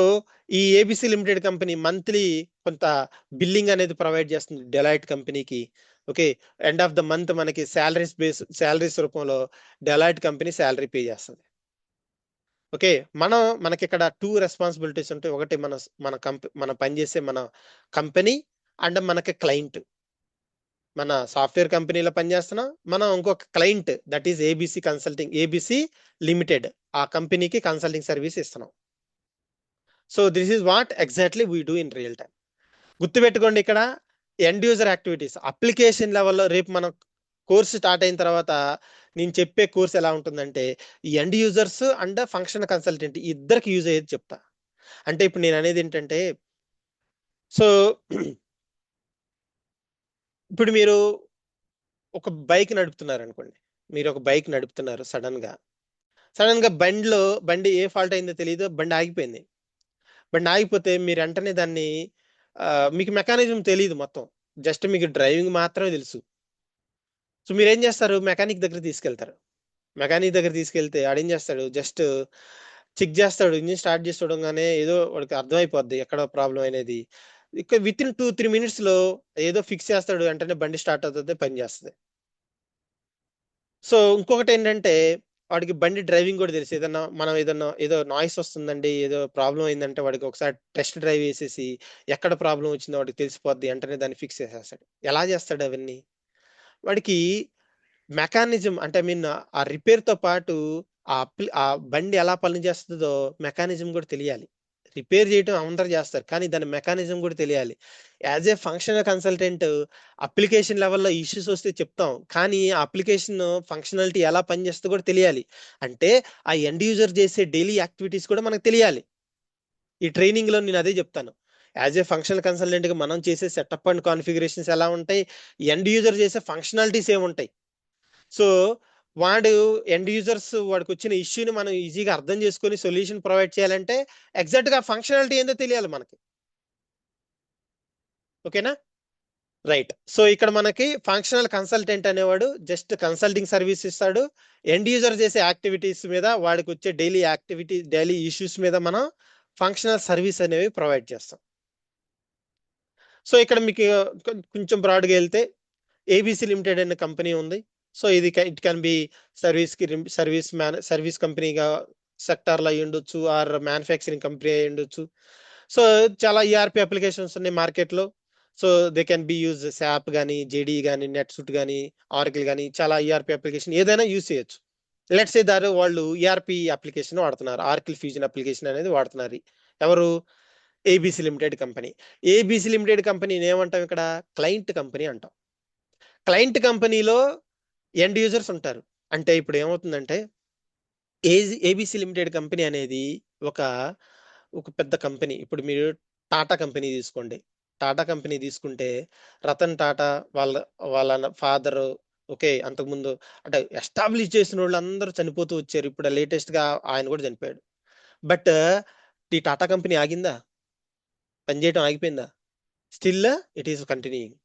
ఈ ఏబిసి లిమిటెడ్ కంపెనీ మంత్లీ కొంత బిల్లింగ్ అనేది ప్రొవైడ్ చేస్తుంది డెలాయిట్ కంపెనీకి. Okay, end of the month మనకి శాలరీస్ రూపంలో డెలాయిట్ కంపెనీ శాలరీ పే చేస్తుంది. ఓకే, మనకి ఇక్కడ 2 రెస్పాన్సిబిలిటీస్ ఉంటాయి. ఒకటి మన పనిచేసే మన కంపెనీ అండ్ మనకి క్లయింట్. మన సాఫ్ట్వేర్ కంపెనీలో పనిచేస్తున్నాం, మనం ఇంకొక client, that is ABC consulting, ABC limited, ఆ కంపెనీకి కన్సల్టింగ్ సర్వీస్ ఇస్తున్నాం. So this is what exactly we do in real time. గుర్తుపెట్టుకోండి, ఇక్కడ ఎండ్ యూజర్ యాక్టివిటీస్ అప్లికేషన్ లెవెల్లో రేపు మనం కోర్సు స్టార్ట్ అయిన తర్వాత నేను చెప్పే కోర్స్ ఎలా ఉంటుందంటే, ఈ end users and function consultant ఇద్దరికి యూజ్ అయ్యేది చెప్తా. అంటే ఇప్పుడు నేను అనేది ఏంటంటే, సో ఇప్పుడు మీరు ఒక బైక్ నడుపుతున్నారు అనుకోండి, మీరు ఒక బైక్ నడుపుతున్నారు, సడన్ గా బండి ఏ ఫాల్ట్ అయిందో తెలియదు, బండి ఆగిపోయింది. బండి ఆగిపోతే మీరు వెంటనే దాన్ని మీకు మెకానిజం తెలియదు మొత్తం, జస్ట్ మీకు డ్రైవింగ్ మాత్రమే తెలుసు. సో మీరు ఏం చేస్తారు, మెకానిక్ దగ్గర తీసుకెళ్తే ఆడేం చేస్తాడు, జస్ట్ చెక్ చేస్తాడు, ఇంజిన్ స్టార్ట్ చేసి చూడంగానే ఏదో వాడికి అర్థమైపోద్ది ఎక్కడ ప్రాబ్లం అనేది. ఇక్కడ విత్ ఇన్ 2-3 minutes లో ఏదో ఫిక్స్ చేస్తాడు, వెంటనే బండి స్టార్ట్ అవుతుంది, పని చేస్తుంది. సో ఇంకొకటి ఏంటంటే, వాడికి బండి డ్రైవింగ్ కూడా తెలుసు. ఏదో నాయిస్ వస్తుందండి, ఏదో ప్రాబ్లం అయిందంటే వాడికి ఒకసారి టెస్ట్ డ్రైవ్ వేసేసి ఎక్కడ ప్రాబ్లం వచ్చిందో వాడికి తెలిసిపోద్ది, వెంటనే దాన్ని ఫిక్స్ చేసేస్తాడు. ఎలా చేస్తాడు అవన్నీ? వాడికి మెకానిజం అంటే, ఐ మీన్ ఆ రిపేర్ తో పాటు ఆ బండి ఎలా పనిచేస్తుందో మెకానిజం కూడా తెలియాలి. రిపేర్ చేయటం అందరు చేస్తారు, కానీ దాని మెకానిజం కూడా తెలియాలి. As a functional consultant application లెవెల్లో ఇష్యూస్ వస్తే చెప్తాం, కానీ ఆ అప్లికేషన్ ఫంక్షనాలిటీ ఎలా పనిచేస్తుందో కూడా తెలియాలి. అంటే ఆ ఎండ్ యూజర్ చేసే డైలీ యాక్టివిటీస్ కూడా మనకు తెలియాలి. ఈ ట్రైనింగ్ లో నేను అదే చెప్తాను. యాజ్ ఏ ఫంక్షనల్ కన్సల్టెంట్ గా మనం చేసే సెటప్ అండ్ కాన్ఫిగరేషన్స్ ఎలా ఉంటాయి, ఎండ్ యూజర్ చేసే ఫంక్షనాలిటీస్ ఏముంటాయి. సో వాడు ఎండ్ యూజర్స్ వాడికి వచ్చిన ఇష్యూని మనం ఈజీగా అర్థం చేసుకొని సొల్యూషన్ ప్రొవైడ్ చేయాలంటే ఎగ్జాక్ట్ గా ఫంక్షనాలిటీ ఏందో తెలియాలి మనకి. ఓకేనా? రైట్. సో ఇక్కడ మనకి ఫంక్షనల్ కన్సల్టెంట్ అనేవాడు జస్ట్ కన్సల్టింగ్ సర్వీస్ ఇస్తాడు. ఎండ్ యూజర్ చేసే యాక్టివిటీస్ మీద, వాడికి వచ్చే డైలీ ఇష్యూస్ మీద మనం ఫంక్షనల్ సర్వీస్ అనేవి ప్రొవైడ్ చేస్తాం. సో ఇక్కడ మీకు కొంచెం బ్రాడ్గా వెళ్తే ఏబిసి లిమిటెడ్ అనే కంపెనీ ఉంది. సో ఇది ఇట్ కెన్ బి సర్వీస్ కంపెనీగా సెక్టార్లో అయి ఉండొచ్చు, ఆర్ మ్యానుఫ్యాక్చరింగ్ కంపెనీ అయి ఉండొచ్చు. సో చాలా ఈఆర్పి అప్లికేషన్స్ ఉన్నాయి మార్కెట్లో. So they can be use SAP కానీ, జేడీ కానీ, నెట్ సూట్ కానీ, ఆర్కిల్ కానీ, చాలా ఈఆర్పి అప్లికేషన్ ఏదైనా యూజ్ చేయొచ్చు. లెట్స్ సే వాళ్ళు ఈఆర్పి అప్లికేషన్ వాడుతున్నారు, ఆర్కిల్ ఫ్యూజన్ అప్లికేషన్ అనేది వాడుతున్నారు. ఎవరు? ABC limited company. ABC limited కంపెనీని ఏమంటాం ఇక్కడ? క్లయింట్ కంపెనీ అంటాం. క్లయింట్ కంపెనీలో ఎండ్ యూజర్స్ ఉంటారు. అంటే ఇప్పుడు ఏమవుతుందంటే ఏబిసి లిమిటెడ్ కంపెనీ అనేది ఒక ఒక పెద్ద కంపెనీ. ఇప్పుడు మీరు టాటా కంపెనీ తీసుకోండి. టాటా కంపెనీ తీసుకుంటే రతన్ టాటా వాళ్ళ వాళ్ళ ఫాదర్, ఓకే, అంతకుముందు అంటే ఎస్టాబ్లిష్ చేసిన వాళ్ళు అందరూ చనిపోతూ వచ్చారు. ఇప్పుడు లేటెస్ట్ గా ఆయన కూడా చనిపోయాడు. బట్ ఈ టాటా కంపెనీ ఆగిందా? పనిచేయటం ఆగిపోయిందా? Still it is continuing.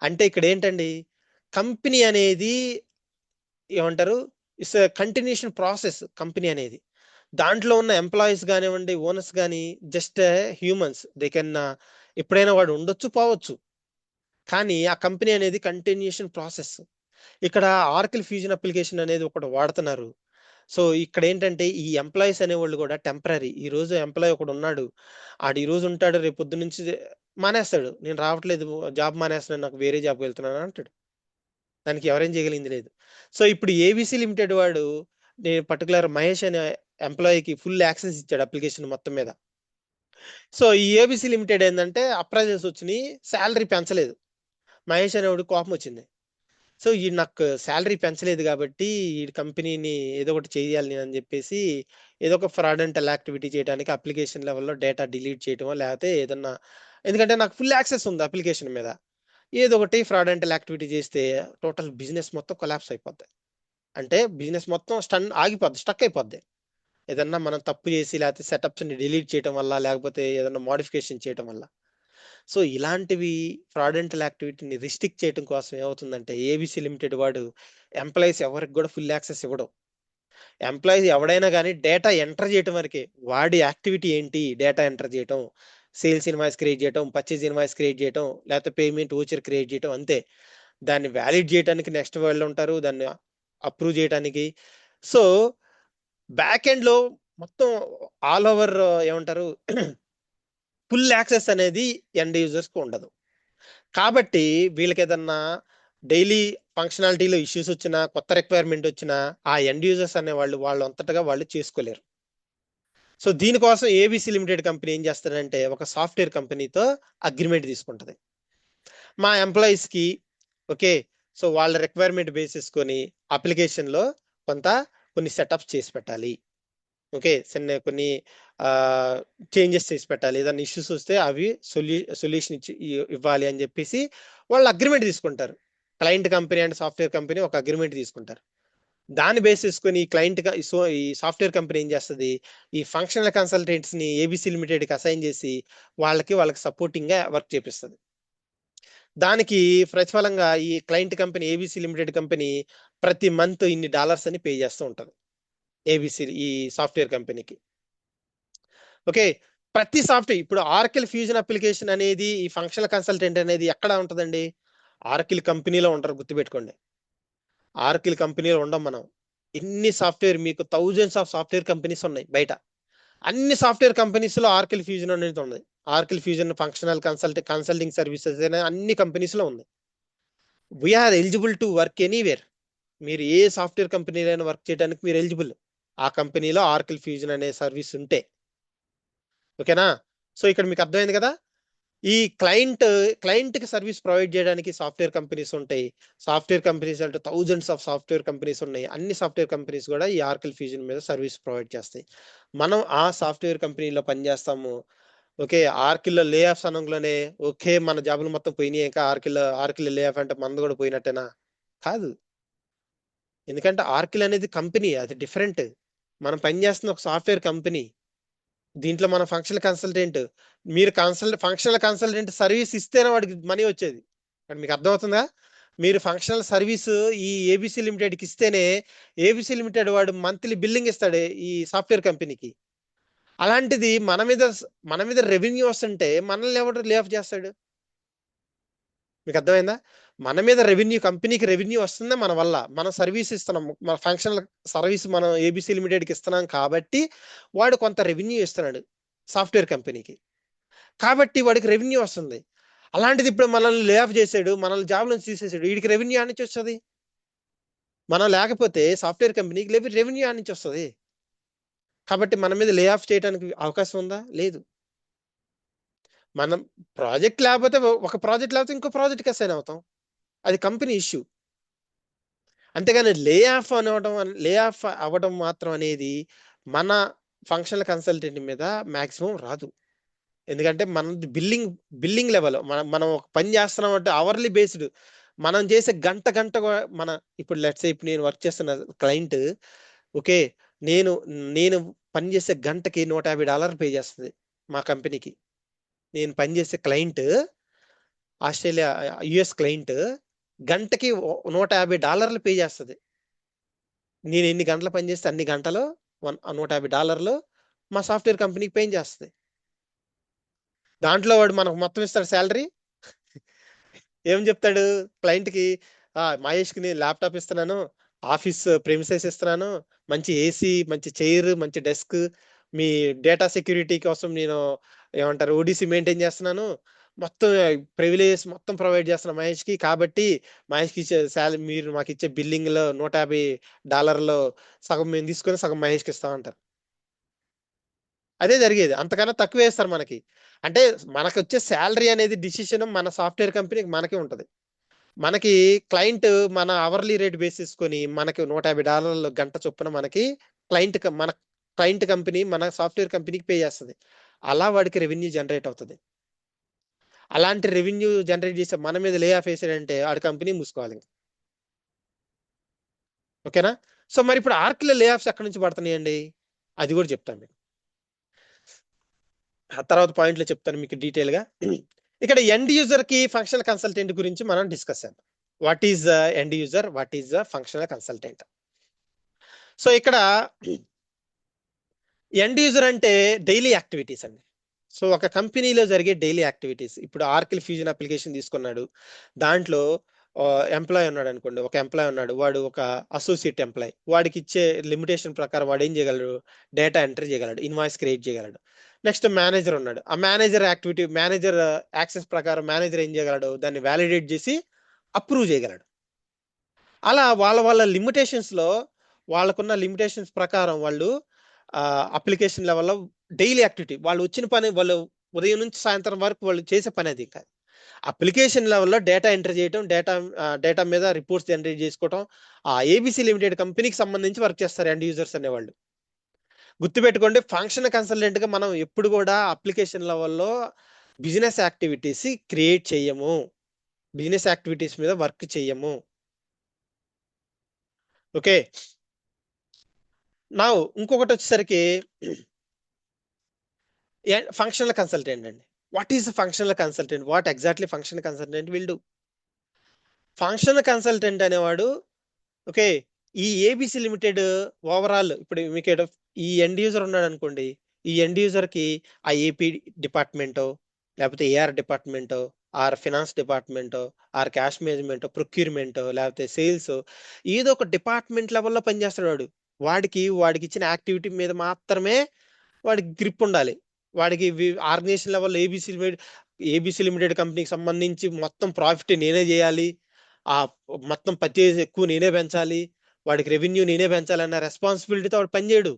అంటే ఇక్కడ ఏంటండి, కంపెనీ అనేది ఏమంటారు, ఇట్స్ కంటిన్యూషన్ ప్రాసెస్. కంపెనీ అనేది దాంట్లో ఉన్న ఎంప్లాయీస్ కానివ్వండి, ఓనర్స్ కానీ జస్ట్ హ్యూమన్స్. దే కెన్ ఎప్పుడైనా వాడు ఉండొచ్చు, పోవచ్చు, కానీ ఆ కంపెనీ అనేది కంటిన్యూషన్ ప్రాసెస్. ఇక్కడ ఆర్కిల్ ఫ్యూజన్ అప్లికేషన్ అనేది ఒకటి వాడుతున్నారు. సో ఇక్కడ ఏంటంటే ఈ ఎంప్లాయీస్ అనేవాళ్ళు కూడా టెంపరీ. ఈ రోజు ఎంప్లాయీ ఒకడు ఉన్నాడు, ఆడు ఈ రోజు ఉంటాడు, రేపు పొద్దు నుంచి మానేస్తాడు. నేను రావట్లేదు, జాబ్ మానేస్తున్నాను, నాకు వేరే జాబ్కి వెళ్తున్నాను అంటాడు. దానికి ఎవరేం చేయగలిగింది లేదు. సో ఇప్పుడు ఏబిసి లిమిటెడ్ వాడు, నేను పర్టికులర్ మహేష్ అనే ఎంప్లాయీకి ఫుల్ యాక్సెస్ ఇచ్చాడు అప్లికేషన్ మొత్తం మీద. సో ఈ ఏబిసి లిమిటెడ్ ఏంటంటే అప్రైజల్స్ వచ్చినాయి, శాలరీ పెంచలేదు. మహేష్ అనేవాడు కోపం వచ్చింది. సో ఈ నాకు శాలరీ పెంచలేదు కాబట్టి ఈ కంపెనీని ఏదో ఒకటి చేయాలి అని చెప్పేసి ఏదో ఒక ఫ్రాడ్ అండ్ యాక్టివిటీ చేయడానికి అప్లికేషన్ లెవెల్లో డేటా డిలీట్ చేయటమో, లేకపోతే ఏదన్నా, ఎందుకంటే నాకు ఫుల్ యాక్సెస్ ఉంది అప్లికేషన్ మీద, ఏదో ఒకటి ఫ్రాడ్ అండ్ యాక్టివిటీ చేస్తే టోటల్ బిజినెస్ మొత్తం కొలాప్స్ అయిపోద్ది. అంటే బిజినెస్ మొత్తం ఆగిపోద్ది, స్టక్ అయిపోద్ది. ఏదన్నా మనం తప్పు చేసి లేకపోతే సెటప్స్ ని డిలీట్ చేయడం వల్ల, లేకపోతే ఏదన్నా మోడిఫికేషన్ చేయడం వల్ల. సో ఇలాంటివి ఫ్రాడెంటల్ యాక్టివిటీని రిస్ట్రిక్ట్ చేయడం కోసం ఏమవుతుందంటే ఏబిసి లిమిటెడ్ వాడు ఎంప్లాయీస్ ఎవరికి కూడా ఫుల్ యాక్సెస్ ఇవ్వడం. ఎంప్లాయీస్ ఎవడైనా కానీ డేటా ఎంటర్ చేయడం వరకే. వాడి యాక్టివిటీ ఏంటి? డేటా ఎంటర్ చేయటం, సేల్స్ ఇన్వాయిస్ క్రియేట్ చేయటం, పర్చేజ్ ఇన్వాయిస్ క్రియేట్ చేయటం, లేకపోతే పేమెంట్ ఓచర్ క్రియేట్ చేయటం, అంతే. దాన్ని వ్యాలిడ్ చేయడానికి నెక్స్ట్ వాళ్ళు ఉంటారు, దాన్ని అప్రూవ్ చేయడానికి. సో బ్యాక్ ఎండ్ లో మొత్తం ఆల్ ఓవర్ ఏమంటారు, ఫుల్ యాక్సెస్ అనేది ఎండ్ యూజర్స్ కు ఉండదు. కాబట్టి వీళ్ళకి ఏదన్నా డైలీ ఫంక్షనాలిటీలో ఇష్యూస్ వచ్చినా, కొత్త రిక్వైర్మెంట్ వచ్చినా ఆ ఎండ్ యూజర్స్ అనే వాళ్ళు అంతటగా వాళ్ళు చేసుకోలేరు. సో దీనికోసం ఏబిసి లిమిటెడ్ కంపెనీ ఏం చేస్తారంటే ఒక సాఫ్ట్వేర్ కంపెనీతో అగ్రిమెంట్ తీసుకుంటది. మా ఎంప్లాయీస్ కి, ఓకే, సో వాళ్ళ రిక్వైర్మెంట్ బేసిస్ కొని అప్లికేషన్ లో కొన్ని సెటప్స్ చేసి పెట్టాలి. ఓకే, కొన్ని చేంజెస్ చేసి పెట్టాలి. ఏదైనా ఇష్యూస్ వస్తే అవి సొల్యూషన్ ఇవ్వాలి అని చెప్పేసి వాళ్ళు అగ్రిమెంట్ తీసుకుంటారు. Client company and software company ఒక అగ్రిమెంట్ తీసుకుంటారు. దాన్ని బేస్ చేసుకుని ఈ సాఫ్ట్వేర్ కంపెనీ ఏం చేస్తుంది, ఈ ఫంక్షనల్ కన్సల్టెంట్స్ ని ఏబిసి లిమిటెడ్ కి అసైన్ చేసి వాళ్ళకి సపోర్టింగ్ గా వర్క్ చేపిస్తుంది. దానికి ప్రతిఫలంగా ఈ client company ABC limited company ప్రతి మంత్ ఇన్ని డాలర్స్ అని పే చేస్తూ ఉంటది ఏబిసి ఈ సాఫ్ట్వేర్ కంపెనీకి. ఓకే, ప్రతి సాఫ్ట్వేర్ ఇప్పుడు ఆర్కిల్ ఫ్యూజన్ అప్లికేషన్ అనేది ఈ ఫంక్షనల్ కన్సల్టెంట్ అనేది ఎక్కడ ఉంటుందండి? ఆర్కిల్ కంపెనీలో ఉంటారు, గుర్తుపెట్టుకోండి. ఆర్కిల్ కంపెనీలో ఉండం మనం. ఎన్ని సాఫ్ట్వేర్, మీకు థౌజండ్స్ ఆఫ్ సాఫ్ట్వేర్ కంపెనీస్ ఉన్నాయి బయట. అన్ని సాఫ్ట్వేర్ కంపెనీస్ లో ఆర్కిల్ ఫ్యూజన్ అనేది ఉంది. Oracle Fusion functional consulting services అన్ని కంపెనీస్ లో ఉంది. We are eligible to work anywhere. మీరు ఏ సాఫ్ట్వేర్ కంపెనీలో వర్క్ చేయడానికి మీరు ఎలిజిబుల్, ఆ కంపెనీలో ఆర్కిల్ ఫ్యూజన్ అనే సర్వీస్ ఉంటే. ఓకేనా? సో ఇక్కడ మీకు అర్థమైంది కదా. ఈ క్లయింట్ కి సర్వీస్ ప్రొవైడ్ చేయడానికి సాఫ్ట్వేర్ కంపెనీస్ ఉంటాయి. సాఫ్ట్వేర్ కంపెనీస్ అంటే థౌజండ్స్ ఆఫ్ సాఫ్ట్వేర్ కంపెనీస్ ఉన్నాయి. అన్ని సాఫ్ట్వేర్ కంపెనీస్ కూడా ఈ ఆర్కిల్ ఫ్యూజన్ మీద సర్వీస్ ప్రొవైడ్ చేస్తాయి. మనం ఆ సాఫ్ట్వేర్ కంపెనీలో పనిచేస్తాము. ఓకే, ఆర్కిల్ లే ఆఫ్స్ అనగానే ఓకే మన జాబులు మొత్తం పోయినాయి, ఇంకా ఆర్కిల్ లే ఆఫ్ అంటే మనది కూడా పోయినట్టేనా? కాదు. ఎందుకంటే ఆర్కిల్ అనేది కంపెనీ, అది డిఫరెంట్. మనం పనిచేస్తున్న ఒక సాఫ్ట్వేర్ కంపెనీ. దీంట్లో మన ఫంక్షనల్ కన్సల్టెంట్. మీరు ఫంక్షనల్ కన్సల్టెంట్ సర్వీస్ ఇస్తేనే వాడికి మనీ వచ్చేది. అంటే మీకు అర్థమవుతుందా? మీరు ఫంక్షనల్ సర్వీస్ ఈ ఏబిసి లిమిటెడ్ కి ఇస్తేనే ఏబిసి లిమిటెడ్ వాడు మంత్లీ బిల్లింగ్ ఇస్తాడు ఈ సాఫ్ట్వేర్ కంపెనీకి. అలాంటిది మన మీద రెవెన్యూ వస్తుంటే మనల్ని ఎవడు లే ఆఫ్ చేస్తాడు? మీకు అర్థమైందా? మన మీద రెవెన్యూ, కంపెనీకి రెవెన్యూ వస్తుందా మన వల్ల, మనం సర్వీస్ ఇస్తున్నాం, మన ఫంక్షనల్ సర్వీస్ మనం ఏబిసి లిమిటెడ్కి ఇస్తున్నాం కాబట్టి వాడు కొంత రెవెన్యూ ఇస్తున్నాడు సాఫ్ట్వేర్ కంపెనీకి, కాబట్టి వాడికి రెవెన్యూ వస్తుంది. అలాంటిది ఇప్పుడు మనల్ని లే ఆఫ్ చేసాడు, మనల్ని జాబ్ నుంచి తీసేసాడు, వీడికి రెవెన్యూ ఆడ నుంచి వస్తుంది? మనం లేకపోతే సాఫ్ట్వేర్ కంపెనీకి రెవెన్యూ ఆడ నుంచి వస్తుంది? కాబట్టి మన మీద లే ఆఫ్ చేయడానికి అవకాశం ఉందా? లేదు. మనం ప్రాజెక్ట్ లేకపోతే ఒక ప్రాజెక్ట్ లేకపోతే ఇంకో ప్రాజెక్ట్కి అసైన్ అవుతాం, అది కంపెనీ ఇష్యూ. అంతేగాని లే ఆఫ్ అవ్వడం మాత్రం అనేది మన ఫంక్షనల్ కన్సల్టెంట్ మీద మాక్సిమం రాదు. ఎందుకంటే మనది బిల్లింగ్ లెవెల్, మనం ఒక పని చేస్తున్నాం అంటే అవర్లీ బేస్డ్. మనం చేసే గంట మన ఇప్పుడు ఇప్పుడు నేను వర్క్ చేస్తున్న క్లయింట్, ఓకే, నేను నేను పని చేసే గంటకి $150 పే చేస్తుంది మా కంపెనీకి. నేను పనిచేసే క్లయింట్ ఆస్ట్రేలియా, యుఎస్ క్లయింట్, గంటకి $150 పే చేస్తుంది. నేను ఎన్ని గంటలు పనిచేస్తే అన్ని గంటలు $150 మా సాఫ్ట్వేర్ కంపెనీకి పే చేస్తుంది. దాంట్లో వాడు మనకు మొత్తం ఇస్తాడు శాలరీ. ఏం చెప్తాడు క్లయింట్కి? మహేష్కి నేను ల్యాప్టాప్ ఇస్తున్నాను, ఆఫీస్ ప్రెమిసెస్ ఇస్తున్నాను, మంచి ఏసీ, మంచి చైర్, మంచి డెస్క్, మీ డేటా సెక్యూరిటీ కోసం నేను ఏమంటారు ఓడిసి మెయింటైన్ చేస్తున్నాను, మొత్తం ప్రివిలేజెస్ మొత్తం ప్రొవైడ్ చేస్తున్నాను మహేష్కి, కాబట్టి మహేష్కి ఇచ్చే శాలరీ, మీరు మాకు ఇచ్చే బిల్లింగ్ లో $150 సగం మేము తీసుకొని సగం మహేష్కి ఇస్తామంటారు. అదే జరిగేది, అంతకన్నా తక్కువ వేస్తారు మనకి. అంటే మనకు వచ్చే శాలరీ అనేది డిసిషన్ మన సాఫ్ట్వేర్ కంపెనీకి మనకే ఉంటది. మనకి క్లయింట్ మన అవర్లీ రేట్ బేసిసుకొని మనకి $150 గంట చొప్పున మనకి మన క్లయింట్ కంపెనీ మన సాఫ్ట్వేర్ కంపెనీకి పే చేస్తుంది. అలా వాడికి రెవెన్యూ జనరేట్ అవుతుంది. అలాంటి రెవెన్యూ జనరేట్ చేసే మన మీద లే ఆఫ్ వేసాడంటే ఆడి కంపెనీ మూసుకోవాలి. ఓకేనా? సో మరి ఇప్పుడు ఆర్క్లో లే ఆఫ్స్ ఎక్కడి నుంచి పడుతున్నాయండి? అది కూడా చెప్తాను మీకు, ఆ తర్వాత పాయింట్లో చెప్తాను మీకు డీటెయిల్ గా. ఇక్కడ ఎండ్ యూజర్ కి ఫంక్షనల్ కన్సల్టెంట్ గురించి మనం డిస్కస్ చేద్దాం. What is end user, what is functional consultant? So ఇక్కడ ఎండ్ యూజర్ అంటే డైలీ యాక్టివిటీస్ అండి. సో ఒక కంపెనీలో జరిగే డైలీ యాక్టివిటీస్, ఇప్పుడు ఆర్కిల్ ఫ్యూజన్ అప్లికేషన్ తీసుకున్నాడు, దాంట్లో ఎంప్లాయ్ ఉన్నాడు అనుకోండి, ఒక ఎంప్లాయ్ ఉన్నాడు, వాడు ఒక అసోసియేట్ ఎంప్లాయ్, వాడికి ఇచ్చే లిమిటేషన్ ప్రకారం వాడు ఏం చేయగలడు? డేటా ఎంట్రీ చేయగలడు, ఇన్వాయిస్ క్రియేట్ చేయగలడు. నెక్స్ట్ మేనేజర్ ఉన్నాడు, ఆ మేనేజర్ యాక్సెస్ ప్రకారం మేనేజర్ ఏం చేయగలడు? దాన్ని వ్యాలిడేట్ చేసి అప్రూవ్ చేయగలడు. అలా వాళ్ళ లిమిటేషన్స్ లో, వాళ్ళకున్న లిమిటేషన్స్ ప్రకారం వాళ్ళు అప్లికేషన్ లెవెల్లో డైలీ యాక్టివిటీ, వాళ్ళు వచ్చిన పని, వాళ్ళు ఉదయం నుంచి సాయంత్రం వరకు వాళ్ళు చేసే పని అది కాదు. అప్లికేషన్ లెవెల్లో డేటా ఎంటర్ చేయడం, డేటా మీద రిపోర్ట్స్ జనరేట్ చేసుకోవడం, ఆ ఏబిసి లిమిటెడ్ కంపెనీకి సంబంధించి వర్క్ చేస్తారు ఎండ్ యూజర్స్ అనేవాళ్ళు. గుర్తుపెట్టుకోండి, ఫంక్షన్ కన్సల్టెంట్ గా మనం ఎప్పుడు కూడా అప్లికేషన్ లెవెల్లో బిజినెస్ యాక్టివిటీస్ క్రియేట్ చేయము, బిజినెస్ యాక్టివిటీస్ మీద వర్క్ చేయము. ఓకే, నా ఇంకొకటి వచ్చేసరికి ఫంక్షనల్ కన్సల్టెంట్ అండి. What is functional consultant? What exactly functional consultant will do? Functional consultant అనేవాడు, ఓకే, ఈ ఏబిసి లిమిటెడ్ ఓవరాల్, ఇప్పుడు మీకు ఈ ఎండ్ యూజర్ ఉన్నాడు అనుకోండి, ఈ ఎండ్ యూజర్ కి ఆ ఏపీ డిపార్ట్మెంటో, లేకపోతే ఏఆర్ డిపార్ట్మెంటో, ఆర్ ఫినాన్స్ డిపార్ట్మెంటో, ఆర్ క్యాష్ మేనేజ్మెంట్, ప్రొక్యూర్మెంటో, లేకపోతే సేల్స్, ఏదో ఒక డిపార్ట్మెంట్ లెవెల్లో పనిచేస్తాడు వాడు. వాడికి ఇచ్చిన యాక్టివిటీ మీద మాత్రమే వాడికి గ్రిప్ ఉండాలి. వాడికి ఆర్గనైజేషన్ లెవెల్ ఏబిసి లిమిటెడ్ కంపెనీకి సంబంధించి మొత్తం ప్రాఫిట్ నేనే చేయాలి, ఆ మొత్తం పత్తి ఎక్కువ నేనే పెంచాలి, వాడికి రెవెన్యూ నేనే పెంచాలి అన్న రెస్పాన్సిబిలిటీతో వాడు పని చేయడు.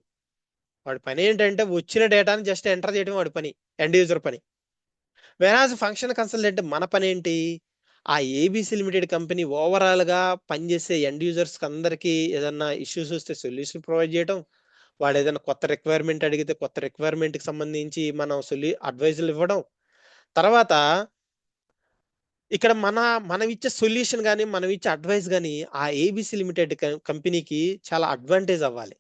వాడి పని ఏంటంటే వచ్చిన డేటాని జస్ట్ ఎంటర్ చేయడం వాడి పని, ఎండ్ యూజర్ పని. వెరాజ్ ఫంక్షన్ కన్సల్టెంట్ మన పని ఏంటి, ఆ ఏబిసి లిమిటెడ్ కంపెనీ ఓవరాల్ గా పనిచేసే ఎండ్ యూజర్స్ అందరికి ఏదన్నా ఇష్యూస్ వస్తే సొల్యూషన్ ప్రొవైడ్ చేయడం, వాడు ఏదైనా కొత్త రిక్వైర్మెంట్ అడిగితే కొత్త రిక్వైర్మెంట్ కి సంబంధించి మనం అడ్వైజులు ఇవ్వడం. తర్వాత ఇక్కడ మనం ఇచ్చే సొల్యూషన్ కానీ మనం ఇచ్చే అడ్వైస్ కానీ ఆ ఏబిసి లిమిటెడ్ కంపెనీకి చాలా అడ్వాంటేజ్ అవ్వాలి.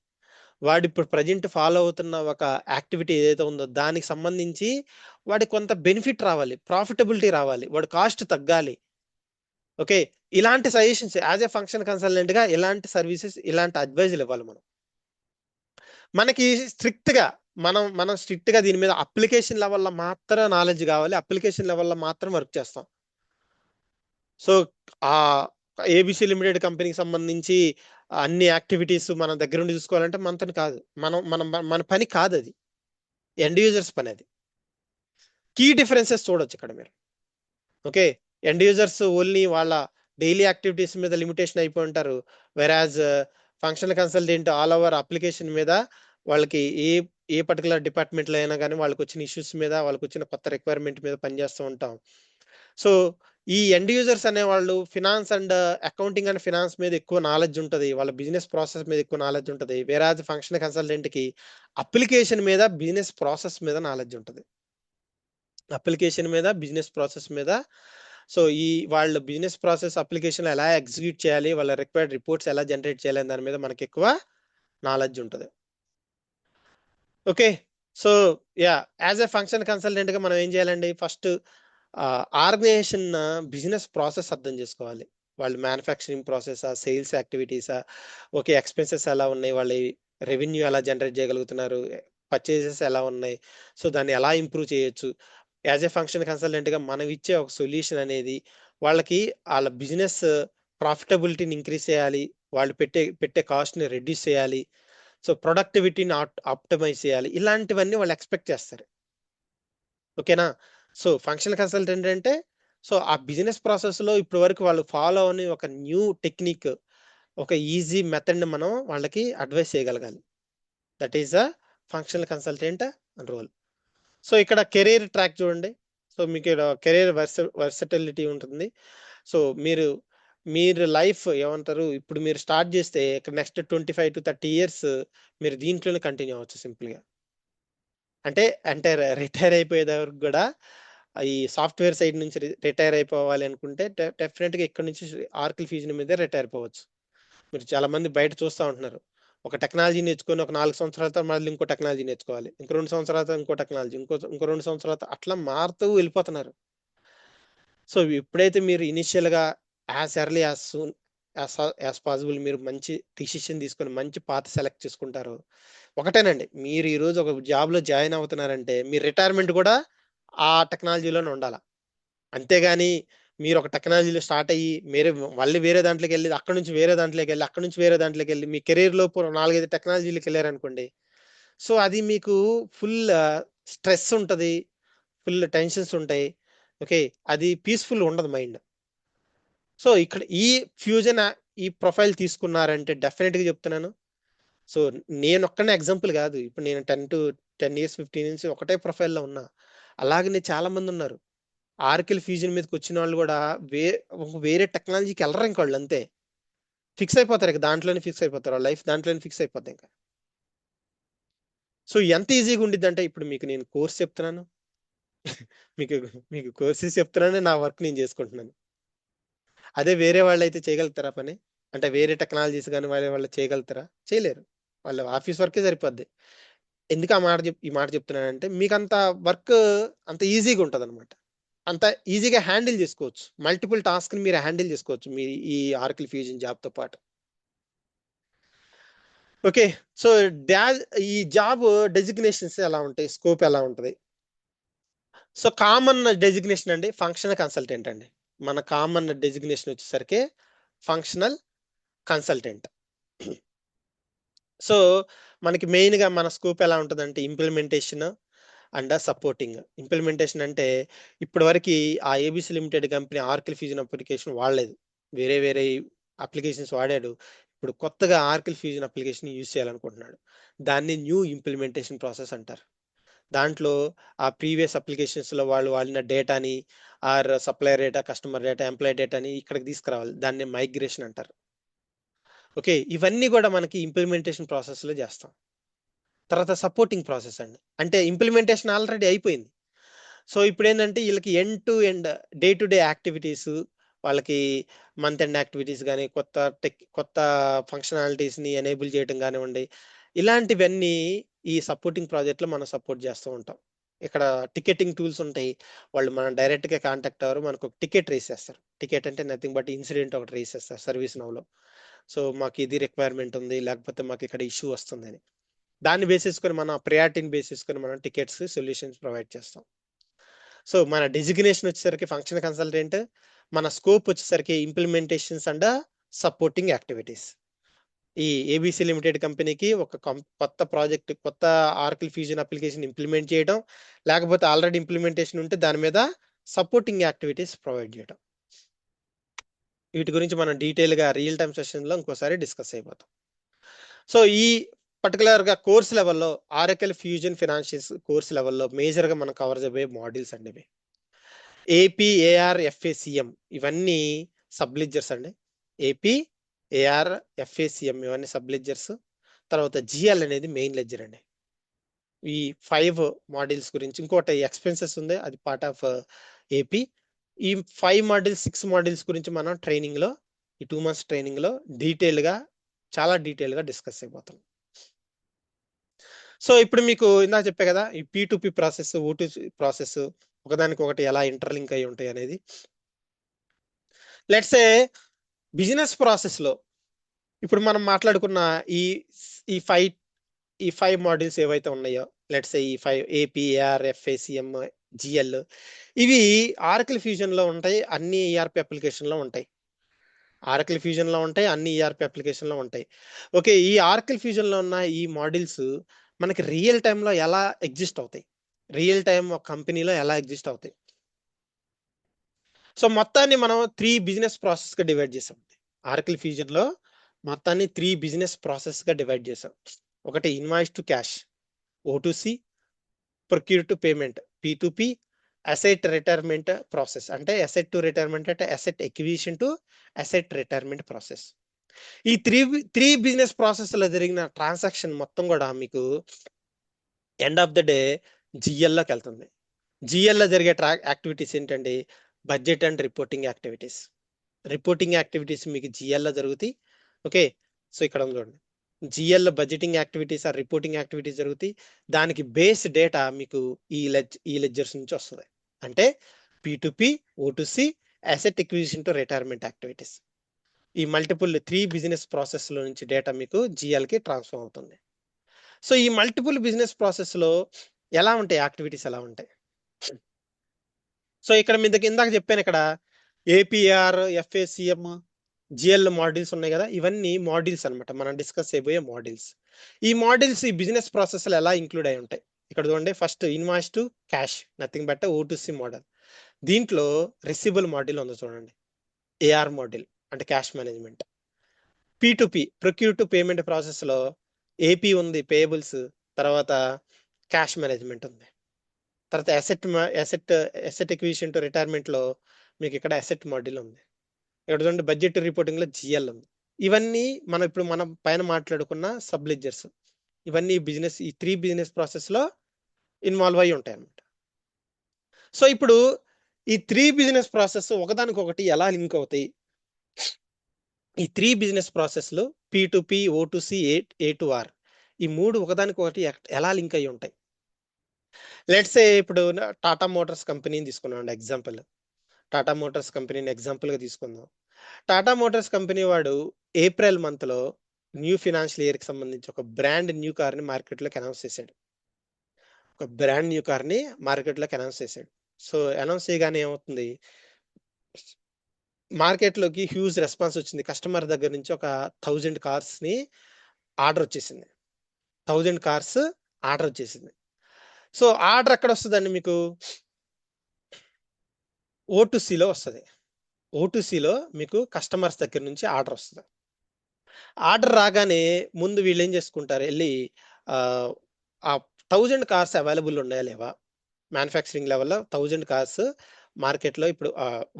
వాడు ఇప్పుడు ప్రజెంట్ ఫాలో అవుతున్న ఒక యాక్టివిటీ ఏదైతే ఉందో దానికి సంబంధించి వాడి కొంత బెనిఫిట్ రావాలి, ప్రాఫిటబిలిటీ రావాలి, వాడి కాస్ట్ తగ్గాలి. ఓకే, ఇలాంటి suggestions as a function consultant గా ఇలాంటి సర్వీసెస్, ఇలాంటి అడ్వైజులు ఇవ్వాలి మనం. మనకి స్ట్రిక్ట్ గా మనం స్ట్రిక్ట్ గా దీని మీద అప్లికేషన్ లెవెల్లో మాత్రం నాలెడ్జ్ కావాలి, అప్లికేషన్ లెవెల్లో మాత్రం వర్క్ చేస్తాం. సో ఆ ఏబిసి లిమిటెడ్ కంపెనీకి సంబంధించి అన్ని యాక్టివిటీస్ మన దగ్గర నుండి చూసుకోవాలంటే మనతో కాదు, మన పని కాదు అది, ఎండ్ యూజర్స్ పని అది. కీ డిఫరెన్సెస్ చూడొచ్చు ఇక్కడ మీరు. ఓకే, ఎండ్ యూజర్స్ ఓన్లీ వాళ్ళ డైలీ యాక్టివిటీస్ మీద లిమిటేషన్ అయిపోయి ఉంటారు. వెరాజ్ functional consultant all over application మీద వాళ్ళకి ఏ ఏ పర్టికులర్ డిపార్ట్మెంట్లో అయినా కానీ వాళ్ళకి వచ్చిన ఇష్యూస్ మీద, వాళ్ళకి వచ్చిన కొత్త రిక్వైర్మెంట్ మీద పనిచేస్తూ ఉంటాం. సో ఈ ఎండ్ యూజర్స్ అనే వాళ్ళు finance and accounting and finance మీద ఎక్కువ నాలెడ్జ్ ఉంటుంది, వాళ్ళ బిజినెస్ ప్రాసెస్ మీద ఎక్కువ నాలెడ్జ్ ఉంటుంది. వేరాజ్ ఫంక్షన్ కన్సల్టెంట్ కి అప్లికేషన్ మీద, బిజినెస్ ప్రాసెస్ మీద నాలెడ్జ్ ఉంటుంది. అప్లికేషన్ మీద, బిజినెస్ ప్రాసెస్ మీద. సో ఈ వాళ్ళ బిజినెస్ ప్రాసెస్ అప్లికేషన్ ఎలా ఎగ్జిక్యూట్ చేయాలి, వాళ్ళ రిక్వైర్డ్ రిపోర్ట్స్ ఎలా జనరేట్ చేయాలి దాని మీద మనకి ఎక్కువ నాలెడ్జ్ ఉంటుంది. Okay, so yeah as a function consultant గా మనం ఏం చేయాలండి, ఫస్ట్ ఆర్గనైజేషన్ బిజినెస్ ప్రాసెస్ అర్థం చేసుకోవాలి. వాళ్ళు మ్యానుఫ్యాక్చరింగ్ ప్రాసెసా, సేల్స్ యాక్టివిటీసా, ఓకే ఎక్స్పెన్సెస్ ఎలా ఉన్నాయి, వాళ్ళ రెవెన్యూ ఎలా జనరేట్ చేయగలుగుతున్నారు, పర్చేసెస్ ఎలా ఉన్నాయి, సో దాన్ని ఎలా ఇంప్రూవ్ చేయొచ్చు. యాజ్ ఏ ఫంక్షన్ కన్సల్టెంట్ గా మనం ఇచ్చే ఒక సొల్యూషన్ అనేది వాళ్ళకి వాళ్ళ బిజినెస్ ప్రాఫిటబిలిటీని ఇంక్రీజ్ చేయాలి, వాళ్ళు పెట్టే కాస్ట్ ని రెడ్యూస్ చేయాలి, సో ప్రొడక్టివిటీని ఆప్టిమైజ్ చేయాలి, ఇలాంటివన్నీ వాళ్ళు ఎక్స్పెక్ట్ చేస్తారు. ఓకేనా. సో ఫంక్షనల్ కన్సల్టెంట్ అంటే సో ఆ బిజినెస్ ప్రాసెస్ లో ఇప్పటి వరకు వాళ్ళు ఫాలో అని ఒక న్యూ టెక్నిక్, ఒక ఈజీ మెథడ్ ని మనం వాళ్ళకి అడ్వైస్ చేయగలగాలి. That is the functional consultant role. So ఇక్కడ కెరీర్ ట్రాక్ చూడండి. సో మీకు కెరీర్ వర్సటిలిటీ ఉంటుంది. సో మీరు లైఫ్ ఏమంటారు, ఇప్పుడు మీరు స్టార్ట్ చేస్తే ఇక్కడ నెక్స్ట్ 25 to 30 years మీరు దీంట్లోనే కంటిన్యూ అవ్వచ్చు సింపుల్ గా. అంటే అంటే రిటైర్ అయిపోయేది వరకు కూడా ఈ సాఫ్ట్వేర్ సైడ్ నుంచి రిటైర్ అయిపోవాలి అనుకుంటే డెఫినెట్ గా ఇక్కడ నుంచి ఆర్కిల్ ఫ్యూజన్ మీద రిటైర్ అయిపోవచ్చు. మీరు చాలా మంది బయట చూస్తూ ఉంటున్నారు, ఒక టెక్నాలజీ నేర్చుకొని ఒక 4 సంవత్సరాలతో మళ్ళీ ఇంకో టెక్నాలజీ నేర్చుకోవాలి, ఇంకో 2 సంవత్సరాలతో ఇంకో టెక్నాలజీ, ఇంకో 2 సంవత్సరాలతో అట్లా మారుతూ వెళ్ళిపోతున్నారు. సో ఎప్పుడైతే మీరు ఇనిషియల్ గా as early as soon as possible మీరు మంచి డిసిషన్ తీసుకొని మంచి పాత్ సెలెక్ట్ చేసుకుంటారు. ఒకటేనండి, మీరు ఈ రోజు ఒక జాబ్ లో జాయిన్ అవుతున్నారంటే మీ రిటైర్మెంట్ కూడా ఆ టెక్నాలజీలోనే ఉండాలి. అంతేగాని మీరు ఒక టెక్నాలజీలో స్టార్ట్ అయ్యి మళ్ళీ వేరే దాంట్లోకి వెళ్ళి అక్కడ నుంచి వేరే దాంట్లోకి వెళ్ళి అక్కడ నుంచి వేరే దాంట్లోకి వెళ్ళి మీ కెరీర్ లో 4-5 టెక్నాలజీలకు వెళ్ళారనుకోండి, సో అది మీకు ఫుల్ స్ట్రెస్ ఉంటది, ఫుల్ టెన్షన్స్ ఉంటాయి. ఓకే, అది పీస్ఫుల్ ఉండదు మైండ్. సో ఇక్కడ ఈ ఫ్యూజన్ ఈ ప్రొఫైల్ తీసుకున్నారంటే డెఫినెట్ గా చెప్తున్నాను. సో నేను ఒక్కనే ఎగ్జాంపుల్ కాదు, ఇప్పుడు నేను 10 years 15 years ఒకటే ప్రొఫైల్లో ఉన్నా. అలాగనే చాలా మంది ఉన్నారు. ఆర్కిల్ ఫ్యూజన్ మీదకి వచ్చిన వాళ్ళు కూడా వేరే టెక్నాలజీకి వెళ్ళరు, ఇంక వాళ్ళు అంతే ఫిక్స్ అయిపోతారు, ఇక దాంట్లోనే ఫిక్స్ అయిపోతారు, లైఫ్ దాంట్లోనే ఫిక్స్ అయిపోతాయి ఇంకా. సో ఎంత ఈజీగా ఉండిద్ది అంటే ఇప్పుడు మీకు నేను కోర్స్ చెప్తున్నాను, మీకు మీకు కోర్సెస్ చెప్తున్నాను, నా వర్క్ నేను చేసుకుంటున్నాను. అదే వేరే వాళ్ళు అయితే చేయగలుగుతారా పని, అంటే వేరే టెక్నాలజీస్ కానీ వేరే వాళ్ళు చేయగలుగుతారా, చేయలేరు. వాళ్ళ ఆఫీస్ వర్కే సరిపోద్ది. ఎందుకు ఈ మాట చెప్తున్నానంటే మీకు అంత వర్క్ అంత ఈజీగా ఉంటుంది అనమాట, అంత ఈజీగా హ్యాండిల్ చేసుకోవచ్చు, మల్టిపుల్ టాస్క్ ని మీరు హ్యాండిల్ చేసుకోవచ్చు మీ ఈ ఆర్కిల్ ఫ్యూజన్ జాబ్ తో పాటు. ఓకే, సో ఈ జాబ్ డెసిగ్నేషన్స్ ఎలా ఉంటాయి, స్కోప్ ఎలా ఉంటుంది. సో కామన్ డెసిగ్నేషన్ అండి ఫంక్షనల్ కన్సల్టెంట్ అండి. మన కామన్ డెసిగ్నేషన్ వచ్చేసరికి ఫంక్షనల్ కన్సల్టెంట్. సో మనకి మెయిన్ గా మన స్కోప్ ఎలా ఉంటుంది అంటే ఇంప్లిమెంటేషన్ అండ్ సపోర్టింగ్. ఇంప్లిమెంటేషన్ అంటే ఇప్పటి వరకు ఆ ABC limited company Oracle fusion application వాడలేదు. వేరే వేరే అప్లికేషన్స్ వాడాడు. ఇప్పుడు కొత్తగా ఆర్కిల్ ఫ్యూజన్ అప్లికేషన్ యూజ్ చేయాలనుకుంటున్నాడు. దాన్ని న్యూ ఇంప్లిమెంటేషన్ ప్రాసెస్ అంటారు. దాంట్లో ఆ ప్రీవియస్ అప్లికేషన్స్లో వాళ్ళు వాడిన డేటాని, or supplier data, customer data, employee డేటాని ఇక్కడికి తీసుకురావాలి. దాన్ని మైగ్రేషన్ అంటారు. ఓకే, ఇవన్నీ కూడా మనకి ఇంప్లిమెంటేషన్ ప్రాసెస్లో చేస్తాం. తర్వాత సపోర్టింగ్ ప్రాసెస్ అండి, అంటే ఇంప్లిమెంటేషన్ ఆల్రెడీ అయిపోయింది. సో ఇప్పుడు ఏంటంటే వీళ్ళకి end to end day to day activities, వాళ్ళకి మంత్ ఎండ్ యాక్టివిటీస్ కానీ, కొత్త ఫంక్షనాలిటీస్ని ఎనేబుల్ చేయడం కానివ్వండి, ఇలాంటివన్నీ ఈ సపోర్టింగ్ ప్రాజెక్ట్లో మనం సపోర్ట్ చేస్తూ ఉంటాం. ఇక్కడ టికెటింగ్ టూల్స్ ఉంటాయి. వాళ్ళు మనం డైరెక్ట్గా కాంటాక్ట్ అవ్వరు, మనకు ఒక టికెట్ రేస్ చేస్తారు. టికెట్ అంటే నథింగ్ బట్ ఇన్సిడెంట్ ఒకటి రేస్ చేస్తారు సర్వీస్ నౌలో. సో మాకు ఇది రిక్వైర్మెంట్ ఉంది, లేకపోతే మాకు ఇక్కడ ఇష్యూ వస్తుంది అని. దాన్ని బేసేసుకొని మనం ప్రయారిటీని బేసేసుకొని మనం టికెట్స్ సొల్యూషన్స్ ప్రొవైడ్ చేస్తాం. సో మన డెసిగ్నేషన్ వచ్చేసరికి ఫంక్షన్ కన్సల్టెంట్, మన స్కోప్ వచ్చేసరికి ఇంప్లిమెంటేషన్స్ అండ్ సపోర్టింగ్ యాక్టివిటీస్. ఈ ఏబిసి లిమిటెడ్ కంపెనీకి ఒక కొత్త ప్రాజెక్ట్, కొత్త ఆర్కిల్ ఫ్యూజన్ అప్లికేషన్ ఇంప్లిమెంట్ చేయడం, లేకపోతే ఆల్రెడీ ఇంప్లిమెంటేషన్ ఉంటే దాని మీద సపోర్టింగ్ యాక్టివిటీస్ ప్రొవైడ్ చేయడం. వీటి గురించి మనం డీటెయిల్గా రియల్ టైమ్ సెషన్లో ఇంకోసారి డిస్కస్ అయిపోతాం. సో ఈ పర్టికులర్గా కోర్స్ లెవెల్లో ఆర్కిల్ ఫ్యూజన్ ఫినాన్షియల్స్ కోర్స్ లెవెల్లో మేజర్గా మనం కవర్ చేయబోయే మాడ్యూల్స్ అండి ఇవి. ఏపీ, ఏఆర్, ఎఫ్ఏసిఎం ఇవన్నీ సబ్లిడ్జర్స్ అండి. ఏపీ, ఏఆర్, ఎఫ్ఏసిఎం ఇవన్నీ సబ్లిడ్జర్స్. తర్వాత జిఎల్ అనేది మెయిన్ లెడ్జర్ అండి. ఈ 5 మాడ్యూల్స్ గురించి, ఇంకోటి ఎక్స్పెన్సెస్ ఉంది, అది పార్ట్ ఆఫ్ ఏపీ. ఈ 5 మాడ్యూల్స్ 6 మాడ్యూల్స్ గురించి మనం ట్రైనింగ్లో, ఈ 2 months ట్రైనింగ్లో చాలా డీటెయిల్గా డిస్కస్ అయిపోతాం. సో ఇప్పుడు మీకు ఇందాక చెప్పే కదా, ఈ P2P ప్రాసెస్, O2C ప్రాసెస్ ఒకదానికొకటి ఎలా ఇంటర్లింక్ అయి ఉంటాయి అనేది. లెట్స్ ఏ బిజినెస్ ప్రాసెస్లో ఇప్పుడు మనం మాట్లాడుకున్న ఈ ఈ ఫైవ్ ఈ 5 మాడ్యూల్స్ ఏవైతే ఉన్నాయో, లెట్స్ ఈ 5 ఏపీ, ఏఆర్, ఎఫ్ఏసిఎం, జిఎల్, ఇవి ఆర్కిల్ ఫ్యూజన్లో ఉంటాయి, అన్ని ఈఆర్పి అప్లికేషన్లో ఉంటాయి. ఆర్కిల్ ఫ్యూజన్లో ఉంటాయి, అన్ని ఈఆర్పి అప్లికేషన్లో ఉంటాయి. ఓకే, ఈ ఆర్కిల్ ఫ్యూజన్లో ఉన్న ఈ మాడ్యూల్స్ మనకి రియల్ టైంలో ఎలా ఎగ్జిస్ట్ అవుతాయి, రియల్ టైం ఒక కంపెనీలో ఎలా ఎగ్జిస్ట్ అవుతాయి. సో మొత్తాన్ని మనం 3 బిజినెస్ ప్రాసెస్గా డివైడ్ చేసాం. ఆర్కిల్ ఫ్యూజన్లో మొత్తాన్ని 3 బిజినెస్ ప్రాసెస్గా డివైడ్ చేసాం. ఒకటి invoice to cash, O2C, procure to payment, P2P, asset retirement process, అంటే అసెట్ టు రిటైర్మెంట్ అంటే asset acquisition to asset retirement process. ఈ త్రీ బిజినెస్ ప్రాసెస్లో జరిగిన ట్రాన్సాక్షన్ మొత్తం కూడా మీకు ఎండ్ ఆఫ్ ద డే జిఎల్లోకి వెళ్తుంది. జిఎల్లో జరిగే యాక్టివిటీస్ ఏంటండి, budget and reporting activities. Reporting activities మీకు జిఎల్లో జరుగుతాయి. ఓకే, సో ఇక్కడ చూడండి, జిఎల్లో budgeting activities or reporting activities జరుగుతాయి. దానికి బేస్ డేటా మీకు ఈ లెడ్జర్స్ నుంచి వస్తుంది. అంటే P2P, O2C, asset acquisition to retirement activities. ఈ మల్టిపుల్ 3 బిజినెస్ ప్రాసెస్లో నుంచి డేటా మీకు జిఎల్కి ట్రాన్స్ఫర్ అవుతుంది. సో ఈ మల్టిపుల్ బిజినెస్ ప్రాసెస్లో ఎలా ఉంటాయి యాక్టివిటీస్, ఎలా ఉంటాయి. సో ఇక్కడ మీ ఇందాక చెప్పాను, ఇక్కడ ఏపీఆర్, ఎఫ్ఏసిఎం, జిఎల్ మాడ్యూల్స్ ఉన్నాయి కదా, ఇవన్నీ మాడ్యూల్స్ అనమాట, మనం డిస్కస్ చేయబోయే మాడ్యూల్స్. ఈ మాడ్యూల్స్ ఈ బిజినెస్ ప్రాసెస్లో ఎలా ఇంక్లూడ్ అయి ఉంటాయి. ఇక్కడ చూడండి, first invoice to cash, nothing but O2C model. దీంట్లో రిసీబుల్ మాడ్యూల్ ఉంది చూడండి, ఏఆర్ మాడ్యూల్ అంటే cash management. P2P procure to payment ప్రాసెస్లో ఏపీ ఉంది, పేయబుల్స్, తర్వాత క్యాష్ మేనేజ్మెంట్ ఉంది. తర్వాత అసెట్ ఎక్విజిషన్ టు రిటైర్మెంట్లో మీకు ఇక్కడ అసెట్ మాడ్యూల్ ఉంది. ఇక్కడ చూడండి, బడ్జెట్ రిపోర్టింగ్లో జిఎల్ ఉంది. ఇవన్నీ మనం పైన మాట్లాడుకున్న సబ్లెడ్జర్స్. ఇవన్నీ ఈ 3 బిజినెస్ ప్రాసెస్లో ఇన్వాల్వ్ అయి ఉంటాయి అన్నమాట. సో ఇప్పుడు ఈ 3 బిజినెస్ ప్రాసెస్ ఒకదానికొకటి ఎలా లింక్ అవుతాయి. ఈ 3 బిజినెస్ ప్రాసెస్లు P2P, O2C, A2R, ఈ 3 ఒకదానికొకటి ఎలా లింక్ అయి ఉంటాయి. లెట్స్ సే ఇప్పుడు టాటా మోటార్స్ కంపెనీని తీసుకున్నాం ఎగ్జాంపుల్. టాటా మోటార్స్ కంపెనీని ఎగ్జాంపుల్గా తీసుకుందాం. టాటా మోటార్స్ కంపెనీ వాడు ఏప్రిల్ మంత్లో న్యూ ఫినాన్షియల్ ఇయర్కి సంబంధించి ఒక బ్రాండ్ న్యూ కార్ని మార్కెట్లోకి అనౌన్స్ చేశాడు. సో అనౌన్స్ చేయగానే ఏమవుతుంది, మార్కెట్లోకి హ్యూజ్ రెస్పాన్స్ వచ్చింది. కస్టమర్ దగ్గర నుంచి ఒక 1000 కార్స్ని ఆర్డర్ వచ్చేసింది. 1000 కార్స్ ఆర్డర్ వచ్చేసింది. సో ఆర్డర్ ఎక్కడ వస్తుందండి మీకు, O2Cలో వస్తుంది. ఓటీసీలో మీకు కస్టమర్స్ దగ్గర నుంచి ఆర్డర్ వస్తుంది. ఆర్డర్ రాగానే ముందు వీళ్ళు ఏం చేసుకుంటారు, వెళ్ళి ఆ 1000 కార్స్ అవైలబుల్ ఉన్నాయా లేవా, మ్యానుఫ్యాక్చరింగ్ లెవెల్లో 1000 కార్స్ మార్కెట్లో ఇప్పుడు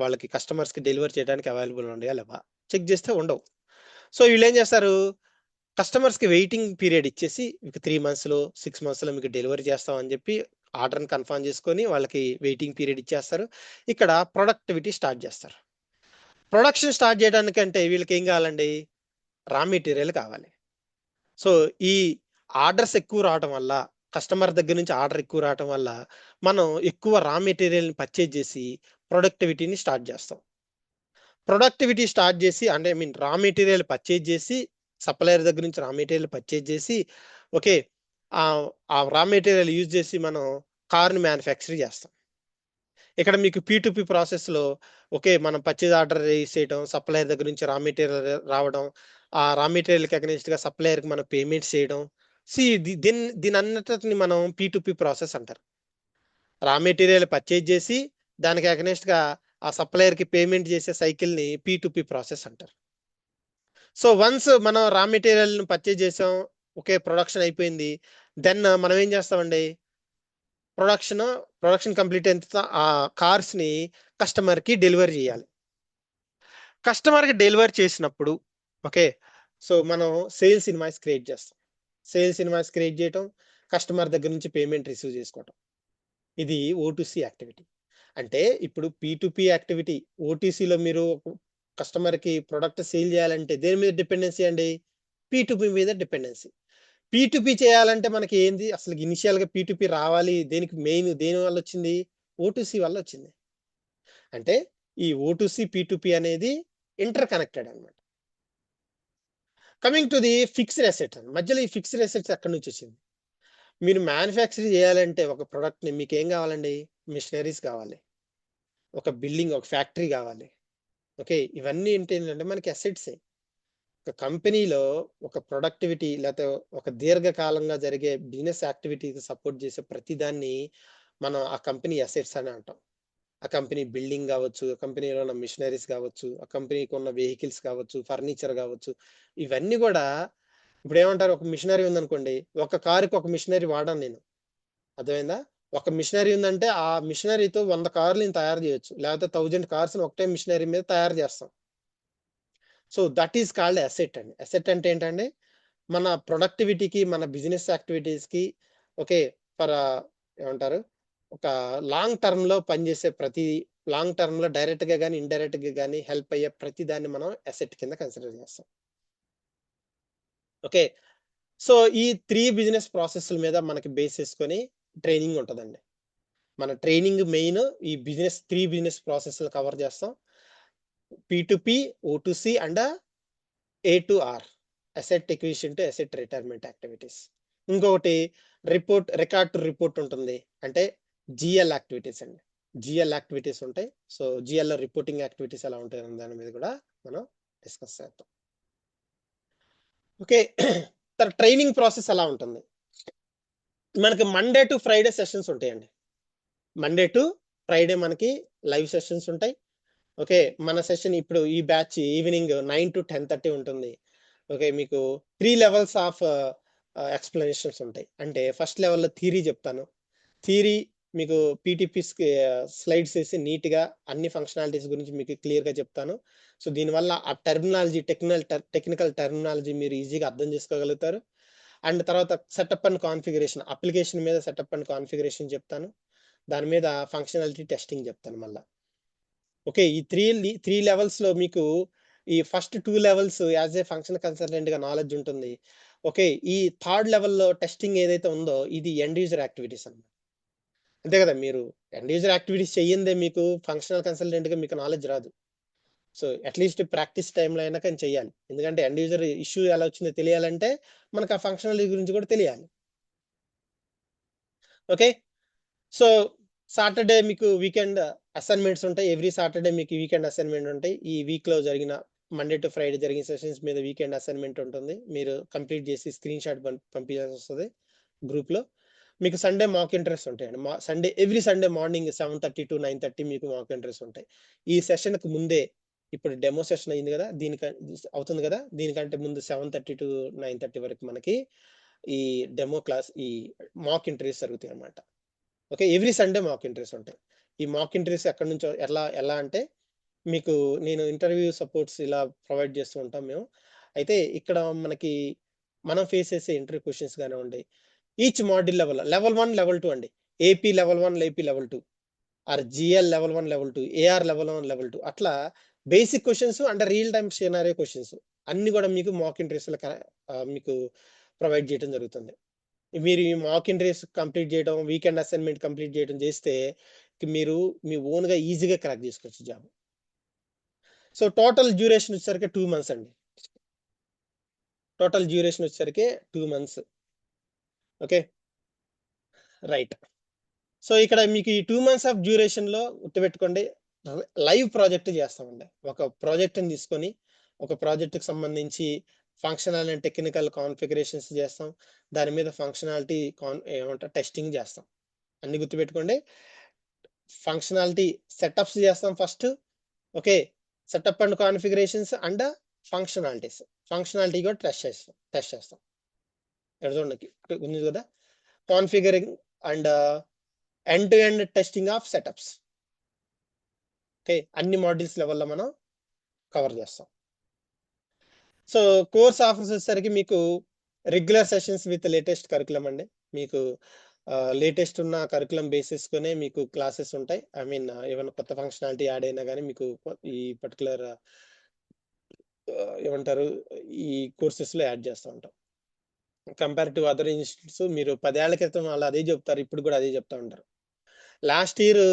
వాళ్ళకి కస్టమర్స్కి డెలివర్ చేయడానికి అవైలబుల్ ఉన్నాయా లేవా చెక్ చేస్తే ఉండవు. సో వీళ్ళు ఏం చేస్తారు, కస్టమర్స్కి వెయిటింగ్ పీరియడ్ ఇచ్చేసి మీకు 3 మంత్స్లో 6 మంత్స్లో మీకు డెలివరీ చేస్తామని చెప్పి ఆర్డర్ని కన్ఫర్మ్ చేసుకొని వాళ్ళకి వెయిటింగ్ పీరియడ్ ఇచ్చేస్తారు. ఇక్కడ ప్రొడక్టివిటీ స్టార్ట్ చేస్తారు. ప్రొడక్షన్ స్టార్ట్ చేయడానికంటే వీళ్ళకి ఏం కావాలండి, రా మెటీరియల్ కావాలి. సో ఈ ఆర్డర్స్ ఎక్కువ రావడం వల్ల, కస్టమర్ దగ్గర నుంచి ఆర్డర్ ఎక్కువ రావడం వల్ల మనం ఎక్కువ రా మెటీరియల్ని పర్చేజ్ చేసి ప్రొడక్టివిటీని స్టార్ట్ చేస్తాం. ప్రొడక్టివిటీ స్టార్ట్ చేసి అంటే I mean raw material purchase చేసి, సప్లయర్ దగ్గర నుంచి రా మెటీరియల్ పర్చేజ్ చేసి, ఓకే, ఆ రా మెటీరియల్ యూజ్ చేసి మనం కార్ని మ్యానుఫ్యాక్చర్ చేస్తాం. ఇక్కడ మీకు P2P ప్రాసెస్లో ఓకే, మనం పర్చేజ్ ఆర్డర్ రేస్ చేయడం, సప్లయర్ దగ్గర నుంచి రా మెటీరియల్ రావడం, ఆ రా మెటీరియల్కి అగెనిస్ట్గా సప్లయర్కి మనం పేమెంట్స్ చేయడం. దీని అన్నిటిని మనం P2P ప్రాసెస్ అంటారు. రా మెటీరియల్ పర్చేజ్ చేసి దానికి అగెనిస్ట్గా ఆ సప్లయర్కి పేమెంట్ చేసే సైకిల్ని P2P ప్రాసెస్ అంటారు. సో వన్స్ మనం రా మెటీరియల్ పర్చేజ్ చేసాం, ఓకే, ప్రొడక్షన్ అయిపోయింది, దెన్ మనం ఏం చేస్తామండి, ప్రొడక్షన్ కంప్లీట్ అయిన ఆ కార్స్ ని కస్టమర్ కి డెలివరీ చేయాలి. కస్టమర్ కి డెలివరీ చేసినప్పుడు ఓకే, సో మనం సేల్స్ ఇన్వాయిస్ క్రియేట్ చేస్తాం. సేల్స్ ఇన్వాయిస్ క్రియేట్ చేయటం, కస్టమర్ దగ్గర నుంచి పేమెంట్ రిసీవ్ చేసుకోవటం, ఇది O2C యాక్టివిటీ. అంటే ఇప్పుడు P2P యాక్టివిటీ, ఓటీసీలో మీరు కస్టమర్ కి ప్రొడక్ట్ సేల్ చేయాలంటే దేని మీద డిపెండెన్సీ అండి, P2P మీద డిపెండెన్సీ. P2P చేయాలంటే మనకి ఏంది అసలు ఇనిషియల్ గా P2P రావాలి, దేనికి మెయిన్ దేని వల్ల వచ్చింది, O2C వల్ల వచ్చింది. అంటే ఈ O2C P2P అనేది ఇంటర్ కనెక్టెడ్ అన్నమాట. Coming to the fixed assets, మధ్యలో ఈ ఫిక్స్డ్ అసెట్స్ ఎక్కడి నుంచి వచ్చింది, మీరు మ్యానుఫ్యాక్చర్ చేయాలంటే ఒక ప్రొడక్ట్ ని మీకు ఏం కావాలండి, మిషనరీస్ కావాలి, ఒక బిల్డింగ్, ఒక ఫ్యాక్టరీ కావాలి. ఓకే, ఇవన్నీ ఏంటంటే మనకి అసెట్సే. ఒక కంపెనీలో ఒక ప్రొడక్టివిటీ లేకపోతే ఒక దీర్ఘకాలంగా జరిగే బిజినెస్ యాక్టివిటీకి సపోర్ట్ చేసే ప్రతి దాన్ని మనం ఆ కంపెనీ అసెట్స్ అని అంటాం. ఆ కంపెనీ బిల్డింగ్ కావచ్చు, ఆ కంపెనీలో ఉన్న మిషనరీస్ కావచ్చు, ఆ కంపెనీకి ఉన్న వెహికల్స్ కావచ్చు, ఫర్నిచర్ కావచ్చు, ఇవన్నీ కూడా ఇప్పుడు ఏమంటారు, ఒక మిషనరీ ఉందనుకోండి, ఒక కారుకి ఒక మిషనరీ వాడాను నేను, అర్థమైందా, ఒక మిషనరీ ఉందంటే ఆ మిషనరీతో 100 కార్లు తయారు చేయొచ్చు, లేకపోతే 1000 కార్స్ ఒకటే మిషనరీ మీద తయారు చేస్తాం. So that is called asset అండి. అసెట్ అంటే ఏంటంటే మన ప్రొడక్టివిటీకి, మన బిజినెస్ యాక్టివిటీస్కి ఓకే, ఫర్ ఏమంటారు, ఒక లాంగ్ టర్మ్ లో పనిచేసే ప్రతి, లాంగ్ టర్మ్ లో డైరెక్ట్ గా కానీ ఇండైరెక్ట్ గా కానీ హెల్ప్ అయ్యే ప్రతి దాన్ని మనం అసెట్ కింద కన్సిడర్ చేస్తాం. ఓకే, సో ఈ 3 బిజినెస్ ప్రాసెస్ల మీద మనకి బేస్ చేసుకొని ట్రైనింగ్ ఉంటుందండి. మన ట్రైనింగ్ మెయిన్ ఈ 3 బిజినెస్ ప్రాసెస్ కవర్ చేస్తాం. P2P, O2C and A2R, asset acquisition to asset retirement activities. ఇంకొకటి రికార్డ్ టు రిపోర్ట్ ఉంటుంది, అంటే జిఎల్ యాక్టివిటీస్ అండి. జిఎల్ యాక్టివిటీస్ ఉంటాయి. సో జిఎల్ రిపోర్టింగ్ యాక్టివిటీస్ ఎలా ఉంటాయి అనే దాని మీద కూడా మనం డిస్కస్ చేద్దాం. ఓకే, ట్రైనింగ్ ప్రాసెస్ ఎలా ఉంటుంది, మనకి మండే టు ఫ్రైడే సెషన్స్ ఉంటాయండి. మండే టు ఫ్రైడే మనకి లైవ్ సెషన్స్ ఉంటాయి. ఓకే, మన సెషన్ ఇప్పుడు ఈ బ్యాచ్ ఈవినింగ్ 9 to 10:30 ఉంటుంది. ఓకే, మీకు 3 లెవెల్స్ ఆఫ్ ఎక్స్ప్లెనేషన్స్ ఉంటాయి. అంటే ఫస్ట్ లెవెల్లో థియరీ చెప్తాను. థియరీ మీకు పీటీపీస్కి స్లైడ్స్ వేసి నీట్గా అన్ని ఫంక్షనాలిటీస్ గురించి మీకు క్లియర్గా చెప్తాను. సో దీనివల్ల ఆ టెర్మినాలజీ, టెక్నికల్ టెర్మినాలజీ మీరు ఈజీగా అర్థం చేసుకోగలుగుతారు. అండ్ తర్వాత సెటప్ అండ్ కాన్ఫిగరేషన్, అప్లికేషన్ మీద సెటప్ అండ్ కాన్ఫిగరేషన్ చెప్తాను. దాని మీద ఫంక్షనాలిటీ టెస్టింగ్ చెప్తాను మళ్ళీ. ఓకే, ఈ త్రీ లెవెల్స్ లో మీకు ఈ first 2 levels as a function consultant గా నాలెడ్జ్ ఉంటుంది. ఓకే, ఈ థర్డ్ లెవెల్లో టెస్టింగ్ ఏదైతే ఉందో ఇది ఎండ్ యూజర్ యాక్టివిటీస్ అన్నమాట. అంతే కదా, మీరు ఎండ్ యూజర్ యాక్టివిటీస్ చెయ్యిందే మీకు ఫంక్షనల్ కన్సల్టెంట్ గా మీకు నాలెడ్జ్ రాదు. సో అట్లీస్ట్ ప్రాక్టీస్ టైంలో అయినా కానీ చెయ్యాలి. ఎందుకంటే ఎండ్ యూజర్ ఇష్యూ ఎలా వచ్చిందో తెలియాలంటే మనకు ఆ ఫంక్షనాలిటీ గురించి కూడా తెలియాలి. ఓకే, సో సాటర్డే మీకు వీకెండ్ అసైన్మెంట్స్ ఉంటాయి. ఎవ్రీ సాటర్డే మీకు వీకెండ్ అసైన్మెంట్ ఉంటాయి. ఈ వీక్ లో జరిగిన మండే టు ఫ్రైడే జరిగిన సెషన్స్ మీద వీకెండ్ అసైన్మెంట్ ఉంటుంది. మీరు కంప్లీట్ చేసి స్క్రీన్ షాట్ పంపించాల్సి వస్తుంది గ్రూప్ లో. మీకు సండే మాక్ ఇంట్రెస్ట్ ఉంటాయండి. ఎవ్రీ సండే మార్నింగ్ 7:30 to 9:30 మీకు మాక్ ఇంట్రెస్ట్ ఉంటాయి. ఈ సెషన్ కు ముందే ఇప్పుడు డెమో సెషన్ అయింది కదా, అవుతుంది కదా, దీనికంటే ముందు 7:30 to 9:30 వరకు మనకి ఈ డెమో క్లాస్, ఈ మాక్ ఇంటర్వ్యూస్ జరుగుతాయి అన్నమాట. Okay, every Sunday mock interviews ఉంటాయి. ఈ మాక్ ఇంటర్వ్యూస్ ఎక్కడి నుంచో ఎలా అంటే, మీకు నేను ఇంటర్వ్యూ సపోర్ట్స్ ఇలా ప్రొవైడ్ చేస్తూ ఉంటాం మేము. అయితే ఇక్కడ మనం ఫేస్ చేసే ఇంటర్వ్యూ క్వశ్చన్స్ కానివ్వండి, ఈచ్ మాడ్యూల్ లెవెల్ 1, లెవెల్ 2 అండి. AP level 1, AP level 2, or GL level 1, level 2, AR level 1, level 2, అట్లా basic questions and real time scenario questions అన్ని కూడా మీకు మాక్ ఇంటర్వ్యూస్ మీకు ప్రొవైడ్ చేయడం జరుగుతుంది. మీరు ఈ మాక్ ఇంటర్వ్యూస్ కంప్లీట్ చేయడం, వీకెండ్ అసైన్మెంట్ కంప్లీట్ చేయడం చేస్తే మీరు మీ ఓన్‌గా ఈజీగా క్రాక్ చేసుకోవచ్చు జాబ్. సో టోటల్ డ్యూరేషన్ వచ్చేసరికి 2 మంత్స్ అండి. టోటల్ డ్యూరేషన్ వచ్చేసరికి 2 మంత్స్. ఓకే. రైట్. సో ఇక్కడ మీకు ఈ 2 మంత్స్ ఆఫ్ డ్యూరేషన్‌లో గుర్తుపెట్టుకోండి, లైవ్ ప్రాజెక్ట్ చేస్తామండి. ఒక ప్రాజెక్ట్‌ని తీసుకొని, ఒక ప్రాజెక్ట్‌కి సంబంధించి ఫంక్షనల్ అండ్ టెక్నికల్ కాన్ఫిగరేషన్స్ చేస్తాం. దాని మీద ఫంక్షనాలిటీ ఏమంటారు టెస్టింగ్ చేస్తాం. అన్ని గుర్తుపెట్టుకోండి. ఫంక్షనాలిటీ సెటప్స్ చేస్తాం first. Okay. Setup and configurations and functionalities. Functionality కూడా టెస్ట్ చేస్తాం. ఇక్కడ చూడండి ఉంది కదా, configuring and end to end testing of setups. Okay, అన్ని మాడ్యూల్స్ లెవెల్లో మనం కవర్ చేస్తాం. సో కోర్స్ ఆఫర్స్ వచ్చేసరికి మీకు regular sessions with latest curriculum అండి. మీకు లేటెస్ట్ ఉన్న కరికులం బేసిస్‌తోనే మీకు క్లాసెస్ ఉంటాయి. ఐ మీన్ ఏమైనా కొత్త ఫంక్షనాలిటీ యాడ్ అయినా గాని మీకు ఈ పర్టిక్యులర్ ఏమంటారు, ఈ కోర్సెస్‌లో యాడ్ చేస్తా ఉంటాం. కంపేర్ టు అదర్ ఇన్‌స్టిట్యూట్స్ మీరు 10 ఏళ్ల క్రితం వాళ్ళు అదే చెప్తారు. ఇప్పుడు కూడా అదే చెప్తా ఉంటారు. లాస్ట్ ఇయర్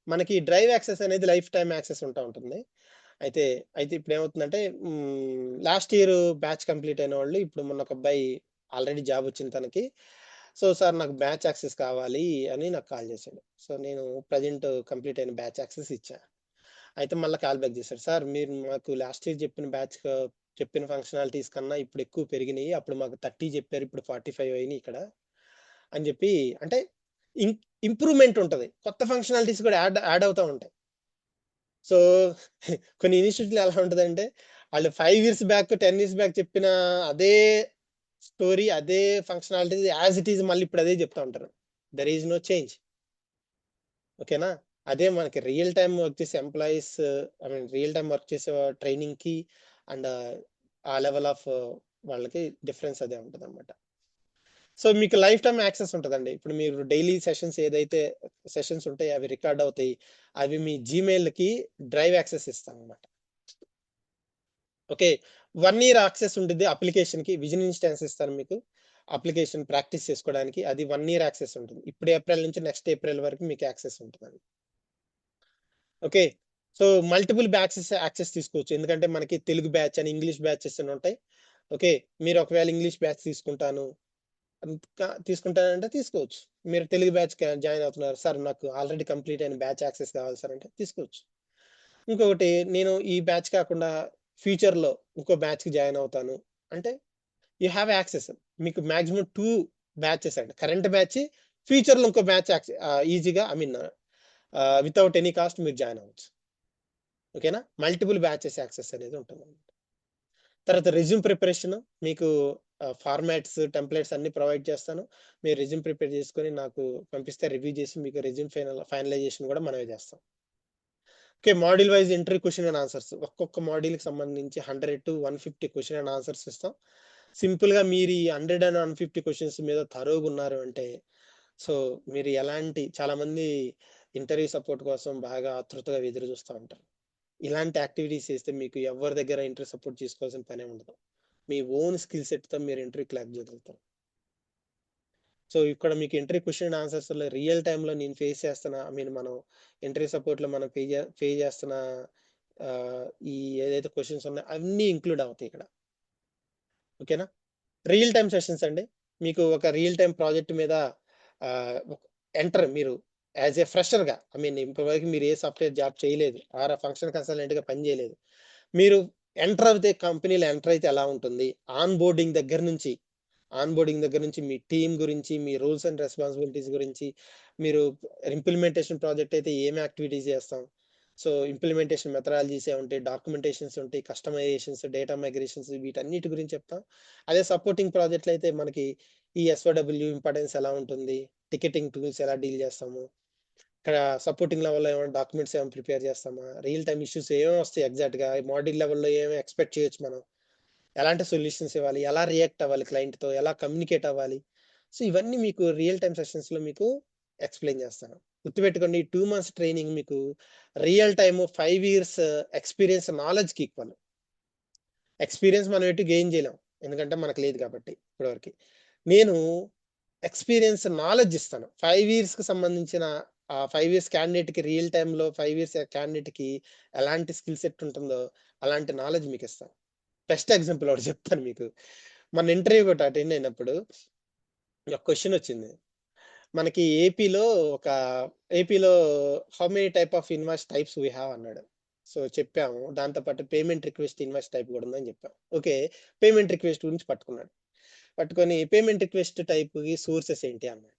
మనకి డ్రైవ్ యాక్సెస్ అనేది లైఫ్ టైమ్ యాక్సెస్ ఉంటుంది. అయితే ఇప్పుడేమవుతుందంటే, లాస్ట్ ఇయర్ బ్యాచ్ కంప్లీట్ అయిన వాళ్ళు, ఇప్పుడు మొన్న ఒక అబ్బాయి ఆల్రెడీ జాబ్ వచ్చింది తనకి. సో, సార్ నాకు బ్యాచ్ యాక్సెస్ కావాలి అని నాకు కాల్ చేశాడు. సో, నేను ప్రెజెంట్ కంప్లీట్ అయిన బ్యాచ్ యాక్సెస్ ఇచ్చా. అయితే మళ్ళా కాల్ బ్యాక్ చేశాడు. సార్ మీరు మాకు లాస్ట్ ఇయర్ చెప్పిన ఫంక్షనాలిటీస్ కన్నా ఇప్పుడు ఎక్కువ పెరిగినాయి. అప్పుడు మాకు 30 చెప్పారు. ఇప్పుడు 45 అయినాయి ఇక్కడ అని చెప్పి, అంటే ఇం ఇంప్రూవ్‌మెంట్ ఉంటది. కొత్త ఫంక్షనాలిటీస్ కూడా యాడ్ అవుతా ఉంటాయి. సో, కొన్ని ఇన్‌స్టిట్యూట్‌లో ఎలా ఉంటదంటే, ఆళ్ళు 5 ఇయర్స్ బ్యాక్, 10 ఇయర్స్ బ్యాక్ చెప్పిన అదే స్టోరీ, అదే ఫంక్షనాలిటీస్ యాస్ ఇట్ ఈజ్ మళ్ళీ ఇప్పుడు అదే చెప్తా ఉంటారు. There is no change. ఓకేనా? అదే మనకి రియల్ టైమ్ వర్క్ చేసే employees, I mean real time work చేసే ట్రైనింగ్‌కి అండ్ ఆ లెవెల్ ఆఫ్ వాళ్ళకి డిఫరెన్స్ అదే ఉంటదన్నమాట. సో, మీకు లైఫ్ టైమ్ యాక్సెస్ ఉంటదండి. ఇప్పుడు మీరు డైలీ ఏదైతే సెషన్స్ ఉంటాయో అవి రికార్డ్ అవుతాయి. అవి మీ జీమెయిల్‌కి డ్రైవ్ యాక్సెస్ ఇస్తామన్నమాట. ఓకే. 1 ఇయర్ యాక్సెస్ ఉండిద్ది అప్లికేషన్‌కి. విజన్ ఇన్‌స్టాన్స్ ఇస్తాను మీకు. అప్లికేషన్ ప్రాక్టీస్ చేసుకోవడానికి. అది 1 ఇయర్ యాక్సెస్ ఉంటుంది. ఇప్పుడు ఏప్రిల్ నుంచి నెక్స్ట్ ఏప్రిల్ వరకు మీకు యాక్సెస్ ఉంటదండి. Okay. So, multiple batches access తీసుకోవచ్చు. ఎందుకంటే మనకి తెలుగు బ్యాచ్ అని, ఇంగ్లీష్ బ్యాచెస్ అని ఉంటాయి. ఓకే. మీరు ఒకవేళ ఇంగ్లీష్ బ్యాచ్ తీసుకుంటానంటే తీసుకోవచ్చు. మీరు తెలుగు బ్యాచ్‌కి జాయిన్ అవుతున్నారు. సార్ నాకు ఆల్రెడీ కంప్లీట్ అయిన బ్యాచ్ యాక్సెస్ కావాలి సార్ అంటే తీసుకోవచ్చు. ఇంకొకటి, నేను ఈ బ్యాచ్ కాకుండా ఫ్యూచర్‌లో ఇంకో బ్యాచ్‌కి జాయిన్ అవుతాను అంటే, యూ హావ్ యాక్సెస్. మీకు మాక్సిమం 2 బ్యాచెస్ అండి. కరెంట్ బ్యాచ్, ఫ్యూచర్‌లో ఇంకో బ్యాచ్ ఈజీగా, I mean without any cost మీరు జాయిన్ అవ్వచ్చు. ఓకేనా? మల్టిపుల్ బ్యాచెస్ యాక్సెస్ అనేది ఉంటుందన్నమాట. తర్వాత రెజ్యూమ్ ప్రిపరేషన్ మీకు ఫార్మాట్స్, టెంప్లేట్స్ అన్నీ ప్రొవైడ్ చేస్తాను. మీరు రెజ్యూమ్ ప్రిపేర్ చేసుకొని నాకు పంపిస్తే రివ్యూ చేసి మీకు రెజ్యూమ్ ఫైనలైజేషన్ కూడా మనమే చేస్తాం. Okay. Module wise interview question and answers. ఒక్కొక్క మాడ్యూల్‌కి సంబంధించి 100-150 క్వెషన్ అండ్ ఆన్సర్స్ ఇస్తాం. సింపుల్‌గా మీరు ఈ 100 అండ్ 150 క్వెషన్స్ మీద థరోగా ఉన్నారు అంటే, సో, మీరు చాలామంది ఇంటర్వ్యూ సపోర్ట్ కోసం బాగా ఆతృతగా ఎదురు చూస్తా ఉంటారు. ఇలాంటి యాక్టివిటీస్ చేస్తే మీకు ఎవరి దగ్గర ఇంటర్వ్యూ సపోర్ట్ తీసుకోవాల్సిన పనే ఉండదు. మీ ఓన్ స్కిల్ సెట్‌తో మీరు ఇంటర్వ్యూ క్రాక్ చేయగలుగుతారు. సో, ఇక్కడ మీకు ఇంటర్వ్యూ క్వెషన్ అండ్ ఆన్సర్స్‌లో రియల్ టైమ్‌లో నేను ఫేస్ చేస్తున్న, ఐ మీన్ మనం ఇంటర్వ్యూ సపోర్ట్‌లో మనం ఫే చేస్తున్న ఈ ఏదైతే క్వెషన్స్ ఉన్నాయో అన్నీ ఇంక్లూడ్ అవుతాయి ఇక్కడ. ఓకేనా? రియల్ టైమ్ సెషన్స్ అండి. మీకు ఒక రియల్ టైమ్ ప్రాజెక్ట్ మీద ఆహ్, మీరు యాస్ ఎ ఫ్రెషర్‌గా, ఐ మీన్ ఇప్పటివరకు మీరు ఏ సాఫ్ట్‌వేర్ జాబ్ చేయలేదు. ఆర్ ఫంక్షన్ కన్సల్టెంట్‌గా పని చేయలేదు. మీరు కంపెనీలో ఎంటర్ అయితే ఎలా ఉంటుంది? ఆన్ బోర్డింగ్ దగ్గర నుంచి మీ టీమ్ గురించి, మీ రూల్స్ అండ్ రెస్పాన్సిబిలిటీస్ గురించి, మీరు ఇంప్లిమెంటేషన్ ప్రాజెక్ట్ అయితే ఏమి యాక్టివిటీస్ చేస్తాం? సో ఇంప్లిమెంటేషన్ మెథడాలజీస్ ఉంటాయి, డాక్యుమెంటేషన్స్ ఉంటాయి, కస్టమైజేషన్స్, డేటా మైగ్రేషన్స్, వీటన్నిటి గురించి చెప్తాం. అదే సపోర్టింగ్ ప్రాజెక్టులు అయితే మనకి ఈ ఎస్ఓడబ్ల్యూ ఇంపార్టెన్స్ ఎలా ఉంటుంది, టికెటింగ్ టూల్స్ ఎలా డీల్ చేస్తాము, ఇక్కడ సపోర్టింగ్ లెవెల్లో ఏమైనా డాక్యుమెంట్స్ ఏమైనా ప్రిపేర్ చేస్తామా, రియల్ టైమ్ ఇష్యూస్ ఏమేమి వస్తాయి ఎగ్జాక్ట్గా మాడ్యూల్ లెవెల్లో ఏమేమి ఎక్స్పెక్ట్ చేయొచ్చు మనం, ఎలాంటి సొల్యూషన్స్ ఇవ్వాలి, ఎలా రియాక్ట్ అవ్వాలి క్లయింట్తో, ఎలా కమ్యూనికేట్ అవ్వాలి. సో ఇవన్నీ మీకు రియల్ టైమ్ సెషన్స్లో మీకు ఎక్స్ప్లెయిన్ చేస్తాను. గుర్తుపెట్టుకోండి, ఈ 2 months ట్రైనింగ్ మీకు రియల్ టైమ్ 5 years ఎక్స్పీరియన్స్ నాలెడ్జ్కి ఈక్వల్. ఎక్స్పీరియన్స్ మనం ఎటు గెయిన్ చేయలేం, ఎందుకంటే మనకు లేదు కాబట్టి ఇప్పటివరకు. నేను ఎక్స్పీరియన్స్ నాలెడ్జ్ ఇస్తాను. 5 yearsకి సంబంధించిన ఆ 5 years క్యాండిడేట్కి రియల్ టైంలో 5 years క్యాండిడేట్కి ఎలాంటి స్కిల్ సెట్ ఉంటుందో అలాంటి నాలెడ్జ్ మీకు ఇస్తాను. బెస్ట్ ఎగ్జాంపుల్ ఒకటి చెప్తాను మీకు. మన ఇంటర్వ్యూ ఒకటి అటెండ్ అయినప్పుడు ఒక క్వశ్చన్ వచ్చింది. మనకి ఏపీలో how many type of invoice types we have అన్నాడు. సో చెప్పాము. దాంతో పాటు పేమెంట్ రిక్వెస్ట్ ఇన్వాయిస్ టైప్ కూడా ఉందని చెప్పాం. ఓకే. పేమెంట్ రిక్వెస్ట్ గురించి పట్టుకున్నాడు. పట్టుకొని పేమెంట్ రిక్వెస్ట్ టైప్‌కి సోర్సెస్ ఏంటి అన్నాడు.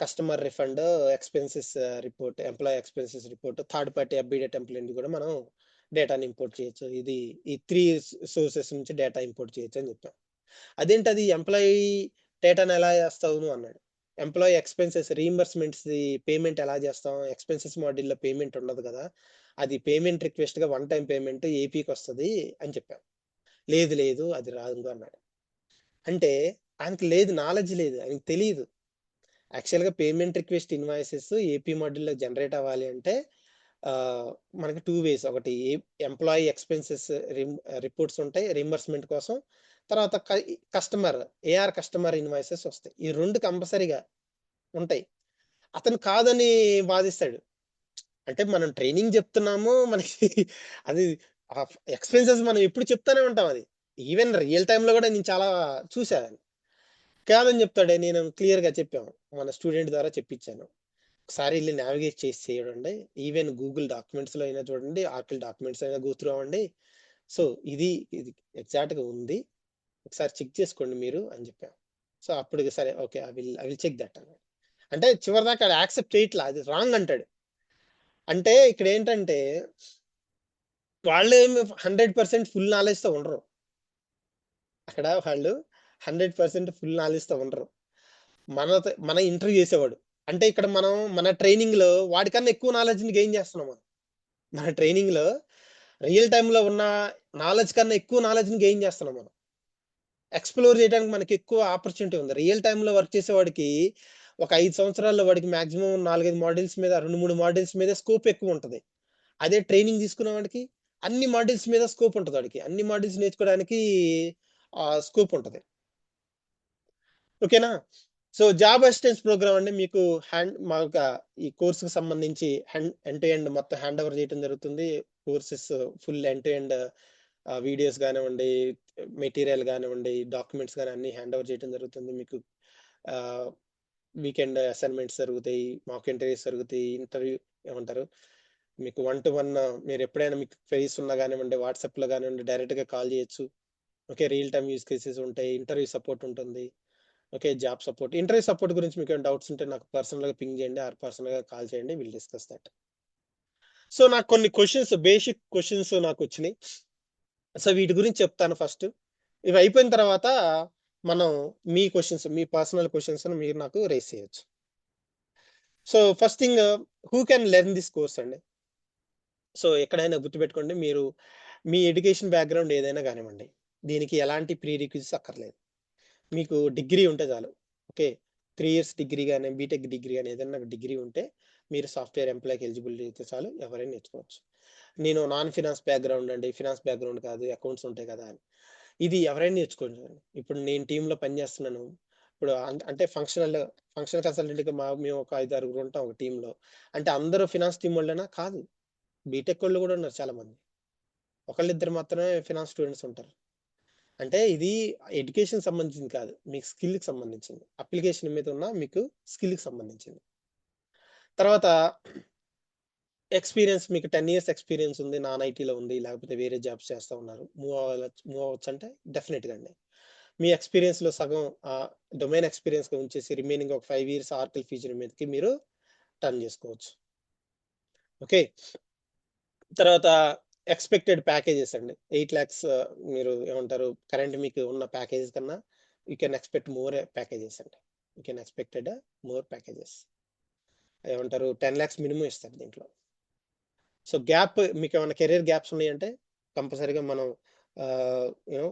Customer refund, expenses report, employee expenses report, third party updated employee నుండి కూడా మనం డేటాని ఇంపోర్ట్ చేయొచ్చు. ఈ 3 సోర్సెస్ నుంచి డేటా ఇంపోర్ట్ చేయొచ్చు అని చెప్పాం. అదేంటది ఎంప్లాయీ డేటాని ఎలా చేస్తావు నువ్వు అన్నాడు. ఎంప్లాయీ ఎక్స్‌పెన్సెస్ రీయింబర్స్‌మెంట్స్‌ది పేమెంట్ ఎలా చేస్తాం? ఎక్స్‌పెన్సెస్ మాడ్యూల్‌లో పేమెంట్ ఉండదు కదా! అది పేమెంట్ రిక్వెస్ట్‌గా వన్ టైమ్ పేమెంట్ ఏపీకొస్తది అని చెప్పాం. లేదు లేదు అది రాదు అన్నాడు. అంటే ఆయనకి లేదు, నాలెడ్జ్ లేదు. ఆయనకి తెలీదు. యాక్చువల్‌గా పేమెంట్ రిక్వెస్ట్ ఇన్వాయిసెస్ ఏపీ మాడ్యూల్‌లో జనరేట్ అవ్వాలి అంటే మనకి 2 వేస్. ఒకటి ఎంప్లాయీ ఎక్స్‌పెన్సెస్ రిపోర్ట్స్ ఉంటాయి రీయింబర్స్‌మెంట్ కోసం. తర్వాత కస్టమర్ కస్టమర్ ఇన్వాయిసెస్ వస్తాయి. ఈ 2 కంపల్సరీగా ఉంటాయి. అతను కాదని వాదిస్తాడు. అంటే మనం ట్రైనింగ్ చెప్తున్నాము. మనకి అది ఎక్స్‌పెన్సెస్ మనం ఎప్పుడు చెప్తానే ఉంటాం అది. ఈవెన్ రియల్ టైమ్‌లో కూడా నేను చాలా చూసా. కాదని చెప్తాడే. నేను క్లియర్‌గా చెప్పాము. మన స్టూడెంట్ ద్వారా చెప్పించాను. ఒకసారి ఎళ్లి నావిగేట్ చేసి చూడండి. ఈవెన్ గూగుల్ డాక్యుమెంట్స్‌లో అయినా చూడండి. ఆర్కిల్ డాక్యుమెంట్స్ అయినా గో త్రూ అవ్వండి. సో, ఇది ఎగ్జాక్ట్‌గా ఉంది. ఒకసారి చెక్ చేసుకోండి మీరు అని చెప్పాను. సో, అప్పుడు సరే okay. I will check that అన్నాడు. అంటే చివరిదాకా ఆడు యాక్సెప్ట్ చేయట్లా. అది రాంగ్ అంటాడు. అంటే ఇక్కడేంటంటే వాళ్ళేమి 100% ఫుల్ నాలెడ్జ్‌తో ఉండరు. అక్కడ వాళ్ళు 100% ఫుల్ నాలెడ్జ్‌తో ఉండరు. మన ఇంటర్వ్యూ చేసేవాడు. అంటే ఇక్కడ మనం మన ట్రైనింగ్‌లో వాడికన్నా ఎక్కువ నాలెడ్జ్‌ని గెయిన్ చేస్తున్నాం మనం. మన ట్రైనింగ్‌లో రియల్ టైమ్‌లో ఉన్న నాలెడ్జ్ కన్నా ఎక్కువ నాలెడ్జ్‌ని గెయిన్ చేస్తున్నాం మనం. ఎక్స్‌ప్లోర్ చేయడానికి మనకి ఎక్కువ ఆపర్చునిటీ ఉంది. రియల్ టైమ్‌లో వర్క్ చేసేవాడికి ఒక 5 సంవత్సరాల్లో వాడికి మాక్సిమం 4, 5 మాడ్యూల్స్ మీద 2, 3 మాడ్యూల్స్ మీద స్కోప్ ఎక్కువుంటది. అదే ట్రైనింగ్ తీసుకున్న వాడికి అన్ని మాడ్యూల్స్ మీద స్కోప్ ఉంటది వాడికి. అన్ని మాడ్యూల్స్ నేర్చుకోవడానికి స్కోప్ ఉంటది. ఓకేనా? సో, జాబ్ అసిస్టెన్స్ ప్రోగ్రామ్ అండి మీకు మాములుగా ఈ కోర్స్‌కి సంబంధించి ఎండ్ టు ఎండ్ మొత్తం హ్యాండ్ ఓవర్ చేయటం జరుగుతుంది. Courses full end to end videos గానివ్వండి, మెటీరియల్ గానివ్వండి, డాక్యుమెంట్స్ గాని అన్నీ హ్యాండ్ ఓవర్ చేయటం జరుగుతుంది. మీకు ఆహ్, వీకెండ్ అసైన్‌మెంట్స్ జరుగుతాయి. మాక్ ఇంటర్వ్యూస్ జరుగుతాయి. ఏమంటారు? మీకు 1-to-1 మీరెప్పుడైనా మీకు క్వెరీస్ ఉన్నా గానివ్వండి, వాట్సాప్‌లో గానివ్వండి, డైరెక్ట్‌గా కాల్ చేయొచ్చు. Okay. Real time use cases ఉంటాయి. ఇంటర్వ్యూ సపోర్ట్ ఉంటుంది. Okay. Job support. Interview support గురించి మీకేమైనా డౌట్స్ ఉంటే నాకు పర్సనల్‌గా పింగ్ చేయండి ఆర్ పర్సనల్‌గా కాల్ చేయండి. Will discuss that. సో, నాకు కొన్ని బేసిక్ క్వెషన్స్ నాకొచ్చినాయి. సో, వీటి గురించి చెప్తాను ఫస్ట్. ఇవి అయిపోయిన తర్వాత మనం మీ పర్సనల్ క్వెషన్స్‌ని మీరు నాకు రైజ్ చేయొచ్చు. So, first thing who can learn this course అండి. సో, ఎక్కడైనా గుర్తుపెట్టుకోండి, మీరు మీ ఎడ్యుకేషన్ బ్యాక్‌గ్రౌండ్ ఏదైనా గానివ్వండి. దీనికి ఎలాంటి ప్రీ రిక్విజిట్స్ అక్కర్లేదు. మీకు డిగ్రీ ఉంటే చాలు. ఓకే. 3 ఇయర్స్ డిగ్రీ గాని, బీటెక్ డిగ్రీ గాని ఏదైనా డిగ్రీ ఉంటే మీరు సాఫ్ట్‌వేర్ ఎంప్లాయ్‌కి ఎలిజిబుల్ అయితే చాలు ఎవరైనా నేర్చుకోవచ్చు. నేను నాన్ ఫినాన్స్ బ్యాక్‌గ్రౌండ్ అండి. ఫినాన్స్ బ్యాక్‌గ్రౌండ్ కాదు. అకౌంట్స్ ఉంటాయి కదా! అని. ఇది ఎవరైనా నేర్చుకోవచ్చు. ఇప్పుడు నేను టీమ్‌లో పనిచేస్తున్నాను. ఇప్పుడు అంటే ఫంక్షనల్ కన్సల్టెంట్‌గా మేము ఒక 5, 6 ఉంటాం ఒక టీమ్‌లో. అంటే అందరూ ఫినాన్స్ టీమ్ వాళ్ళేనా? కాదు. బీటెక్ వోళ్ళు కూడా ఉన్నారు చాలామంది. ఒకళ్ళిద్దరు మాత్రమే ఫినాన్స్ స్టూడెంట్స్ ఉంటారు. అంటే ఇది ఎడ్యుకేషన్‌కి సంబంధించింది కాదు. మీకు స్కిల్‌కి సంబంధించింది. అప్లికేషన్ మీద ఉన్న మీకు స్కిల్‌కి సంబంధించింది. తర్వాత మీకు 10 ఇయర్స్ ఎక్స్‌పీరియన్స్ ఉంది. నాన్ ఐటీలో ఉంది. లేకపోతే వేరే జాబ్స్ చేస్తా ఉన్నారు. మూవ్ అవ్వచ్చంటే డెఫినిట్‌గా అండి. మీ ఎక్స్‌పీరియన్స్‌లో సగం డొమైన్ ఎక్స్‌పీరియన్స్‌గా ఉంచేసి రిమైనింగ్ ఒక 5 ఇయర్స్ ఆర్కిల్ ఫ్యూచర్ మీదకి మీరు టర్న్ చేసుకోవచ్చు. ఓకే. తర్వాత ఎక్స్పెక్టెడ్ ప్యాకేజెస్ అండి. 8 లాక్స్ మీరు ఏమంటారు కరెంట్ మీకు ఉన్న ప్యాకేజ్ కన్నా you can expect more packages అండి. You can expected more packages. ఏమంటారు 10 లాక్స్ మినిమమ్ ఇస్తారు దీంట్లో. సో, మీకేమన్నా కెరియర్ గ్యాప్స్ ఉన్నాయంటే కంపల్సరీగా మనం యూ నో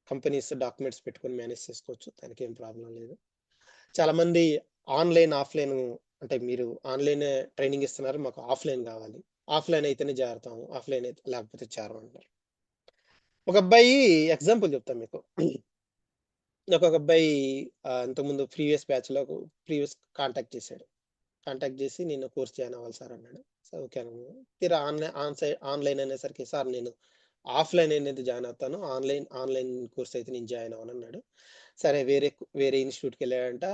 కంపెనీస్ డాక్యుమెంట్స్ పెట్టుకొని మేనేజ్ చేసుకోవచ్చు. దానికేం ప్రాబ్లమ్ లేదు. చాలామంది ఆన్‌లైన్, ఆఫ్‌లైన్ అంటే మీరు ఆన్‌లైనే ట్రైనింగ్ ఇస్తున్నారు. మాకు ఆఫ్‌లైన్ గావాలి. ఆఫ్‌లైన్ అయితేనే చేరతాము. ఆఫ్‌లైన్ అయితే లేకపోతే చేరమంటారు. ఒక అబ్బాయి ఎగ్జాంపుల్ చెప్తాను మీకు. నాకొక అబ్బాయి ఇంతకుముందు ప్రీవియస్ కాంటాక్ట్ చేసాడు. కాంటాక్ట్ చేసి నేను కోర్స్ జాయిన్ అవ్వాలి సార్ అన్నాడు. సో, ఓకే అన్నాను. తీరా ఆన్‌లైన్ అనేసరికి సార్ నేను ఆఫ్‌లైన్ అనేది జాయిన్ అవుతాను. ఆన్‌లైన్ కోర్స్ అయితే నేను జాయిన్ అవ్వనన్నాడు. సరే వేరే ఇన్‌స్టిట్యూట్‌కెళ్ళాడంట.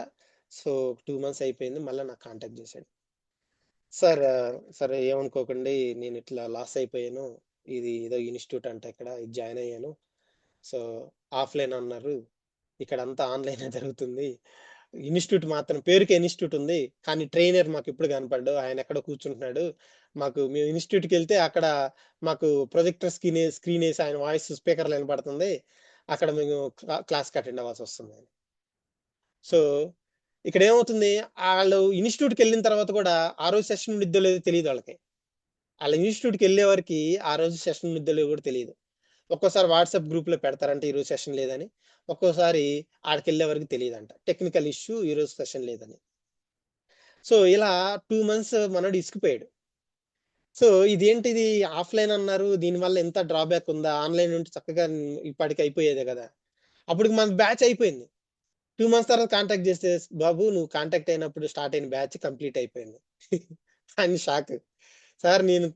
సో, 2 మంత్స్ అయిపోయింది. మళ్ళా నాకు కాంటాక్ట్ చేసాడు. సార్ సరే ఏమనుకోకండి నేనిట్లా లాస్ అయిపోయాను. ఇది ఏదో ఇన్‌స్టిట్యూట్ అంట ఇక్కడ ఇది జాయిన్ అయ్యాను. సో, ఆఫ్‌లైన్ అన్నారు. ఇక్కడంతా ఆన్‌లైనే జరుగుతుంది. ఇన్‌స్టిట్యూట్ మాత్రం పేరుకే ఇన్‌స్టిట్యూట్ ఉంది. కానీ ట్రైనర్ మాకెప్పుడు కనపడ్డు. ఆయనెక్కడో కూర్చుంటున్నాడు. మేము ఇన్‌స్టిట్యూట్‌కెళ్తే అక్కడ మాకు ప్రొజెక్టర్ స్క్రీనేసి ఆయన వాయిస్ స్పీకర్‌లో ఇనపడుతుంది. అక్కడ మేము క్లాస్‌కి అటెండ్ అవ్వాల్సొస్తుంది. సో, ఇక్కడేమవుతుంది ఆళ్ళు ఇన్‌స్టిట్యూట్‌కెళ్ళిన తర్వాత కూడా ఆ రోజు సెషన్ ఉండిద్దో లేదో తెలీదాళ్ళకి. ఆళ్ళ ఇన్‌స్టిట్యూట్‌కెళ్ళే వరకి ఆ రోజు సెషన్ ఉండిద్దో లేదో కూడా తెలీదు. ఒక్కోసారి వాట్సాప్ గ్రూప్‌లో పెడతారంట ఈరోజు సెషన్ లేదని. ఒక్కోసారి ఆడికెళ్ళే వరకు తెలీదంట. టెక్నికల్ ఇష్యూ ఈరోజు సెషన్ లేదని. సో, ఇలా 2 మంత్స్ మనోడు ఇసికిపోయాడు. సో, ఇదేంటిది ఆఫ్‌లైన్ అన్నారు. దీనివల్ల ఇంత డ్రాబ్యాక్ ఉందా? ఆన్‌లైన్ ఉంటే చక్కగా ఈ పాటికి అయిపోయేదే గదా! అప్పటికి మన బ్యాచ్ అయిపోయింది. 2 మంత్స్ తర్వాత కాంటాక్ట్ చేస్తే, "బాబు నువ్వు కాంటాక్ట్ అయినప్పుడు స్టార్ట్ అయిన బ్యాచ్ కంప్లీట్ అయిపోయింది." ఆయన షాక్. "సార్ నేను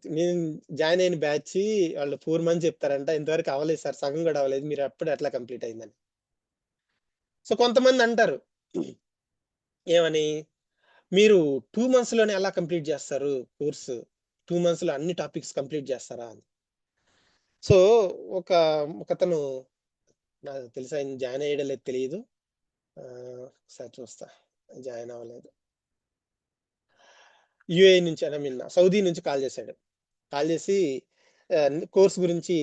జాయిన్ అయిన బ్యాచ్ వాళ్ళు 4 మంత్స్ చెప్తారంట. ఇంతవరకు అవ్వలేదు సార్. సగం కూడా అవ్వలేదు. మీరప్పుడు ఎట్లా కంప్లీట్ అయిందని." సో, కొంతమంది అంటారు. ఏమని? "మీరు 2 మంత్స్‌లోనే ఎలా కంప్లీట్ చేస్తారు కోర్సు? 2 మంత్స్‌లో అన్ని టాపిక్స్ కంప్లీట్ చేస్తారా?" అని. సో, ఒక ఒకతను నాకు తెలిసి ఆయన జాయిన్ అయ్యాడో లేదో తెలీదు. ఒకసారి చూస్తా. జాయిన్ అవ్వలేదు. యూఏఈ నుంచి సౌదీ నుంచి కాల్ చేసాడు. కాల్ చేసి కోర్స్ గురించి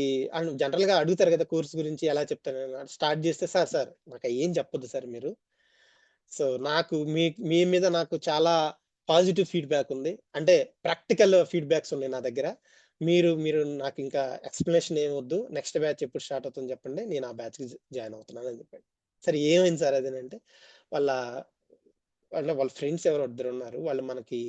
జనరల్‌గా అడుగుతారు కదా! కోర్స్ గురించి ఎలా చెప్తానని స్టార్ట్ చేస్తే, "సార్ నాకు ఏం చెప్పొద్దు సార్ మీరు. సో, మీ మీద నాకు చాలా పాజిటివ్ ఫీడ్‌బ్యాక్ ఉంది. అంటే ప్రాక్టికల్ ఫీడ్‌బ్యాక్స్ ఉన్నాయి నా దగ్గర. మీరు మీరు నాకింకా ఎక్స్‌ప్లనేషన్ ఏమి వద్దు. నెక్స్ట్ బ్యాచ్ ఎప్పుడు స్టార్ట్ అవుతుందో చెప్పండి. నేను ఆ బ్యాచ్‌కి జాయిన్ అవుతున్నాను" అని చెప్పాడు. సరే ఏమైంది సార్ అదనంటే, వాళ్ళ వాళ్ళ ఫ్రెండ్స్ ఎవరో ఇద్దరున్నారు. వాళ్ళు మనకి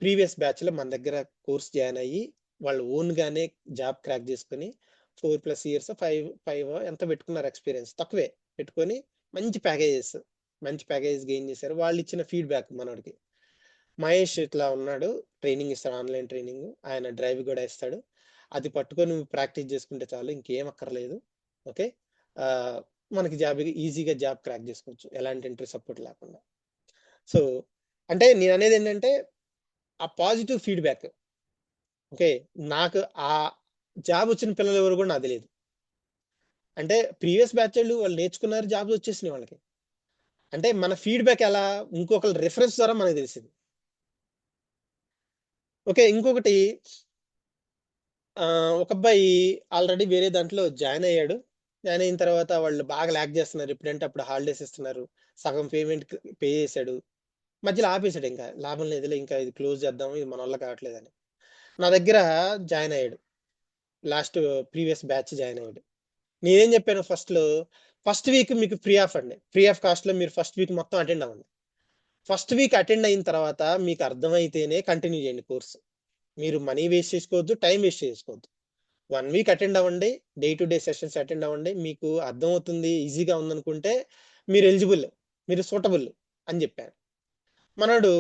ప్రీవియస్ బ్యాచ్‌లో మన దగ్గర కోర్స్ జాయిన్ అయ్యి, వాళ్ళు ఓన్‌గానే జాబ్ క్రాక్ చేసుకొని 4+ ఇయర్సో, 5 ఎంతో పెట్టుకున్నారు ఎక్స్‌పీరియన్స్. తక్కువే పెట్టుకొని మంచి ప్యాకేజెస్ గెయిన్ చేశారు. వాళ్ళిచ్చిన ఫీడ్‌బ్యాక్ మనోడికి. మహేష్ ఇట్లా ఉన్నాడు. ట్రైనింగ్ ఇస్తాడు. Online training. ఆయన డ్రైవ్ కూడా ఇస్తాడు. అది పట్టుకొని నువ్వు ప్రాక్టీస్ చేసుకుంటే చాలు. ఇంకేం అక్కర్లేదు. ఓకే. ఆహ్, మనకి ఈజీగా జాబ్ క్రాక్ చేసుకోవచ్చు. ఎలాంటి ఇంటర్వ్యూ సపోర్ట్ లేకుండా. సో, అంటే నేననేదేంటంటే ఆ పాజిటివ్ ఫీడ్‌బ్యాక్. ఓకే. నాకు ఆ జాబొచ్చిన పిల్లలెవరో గూడా నాకు తెలీదు. అంటే ప్రీవియస్ బ్యాచోళ్ళు వాళ్ళు నేర్చుకున్నారు జాబ్స్ వచ్చేసినాయి వాళ్ళకి. అంటే మన ఫీడ్‌బ్యాక్ ఎలా ఇంకొకళ్ళ రిఫరెన్స్ ద్వారా మనకు తెలిసింది. ఓకే. ఇంకొకటి ఒక అబ్బాయి ఆల్రెడీ వేరే దాంట్లో జాయిన్ అయ్యాడు. జాయిన్ అయిన తర్వాత వాళ్ళు బాగా లాగ్ చేస్తున్నారు. ఎప్పుడంటే అప్పుడు హాలిడేస్ ఇస్తున్నారు. సగం పే చేసాడు. మధ్యలో ఆపేసాడింకా. లాభం లేదులే ఇంకా ఇది క్లోజ్ చేద్దాం. ఇది మన వల్ల కావట్లేదని. నా దగ్గర జాయిన్ అయ్యాడు. లాస్ట్ ప్రీవియస్ బ్యాచ్ జాయిన్ అయ్యాడు. నేనేం చెప్పాను ఫస్ట్ వీక్ మీకు ఫ్రీ ఆఫ్ అండి. ఫ్రీ ఆఫ్ కాస్ట్‌లో మీరు ఫస్ట్ వీక్ మొత్తం అటెండ్ అవ్వండి. ఫస్ట్ వీక్ అటెండ్ అయిన తర్వాత మీకు అర్థమైతేనే కంటిన్యూ చేయండి కోర్స్. మీరు మనీ వేస్ట్ చేసుకోవద్దు. టైమ్ వేస్ట్ చేసుకోవద్దు. 1 వీక్ అటెండ్ అవ్వండి. Day to day sessions attend అవ్వండి. మీకు అర్థమవుతుంది, ఈజీగా ఉందనుకుంటే మీరు ఎలిజిబుల్. మీరు సూటబుల్ అని చెప్పాను. మనోడు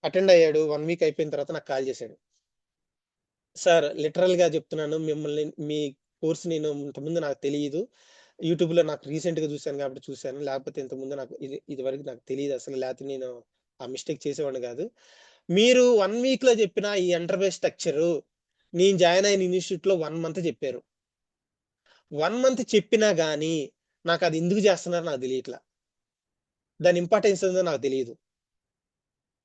అటెండ్ అయ్యాడు. 1 వీక్ అయిపోయిన తర్వాత నాకు కాల్ చేసాడు. సార్ లిటరల్‌గా చెప్తున్నాను. మీ కోర్స్ నేను ఇంతకుముందు నాకు తెలీదు. యూట్యూబ్‌లో నాకు రీసెంట్‌గా చూసాను కాబట్టి చూసాను. లేకపోతే ఇంతకుముందు నాకు ఇదివరకు నాకు తెలీదసలు. లేతే నేను ఆ మిస్టేక్ చేసేవాడిని గాదు. మీరు 1 వీక్‌లో చెప్పిన ఈ ఎంటర్‌ప్రైజ్ స్ట్రక్చరు నేను జాయిన్ అయిన ఇన్‌స్టిట్యూట్‌లో 1 మంత్ చెప్పారు. 1 మంత్ చెప్పినా గాని నాకది ఎందుకు చేస్తున్నారో నాకు తెలియట్లా. దాని ఇంపార్టెన్స్ ఏందో నాకు తెలీదు.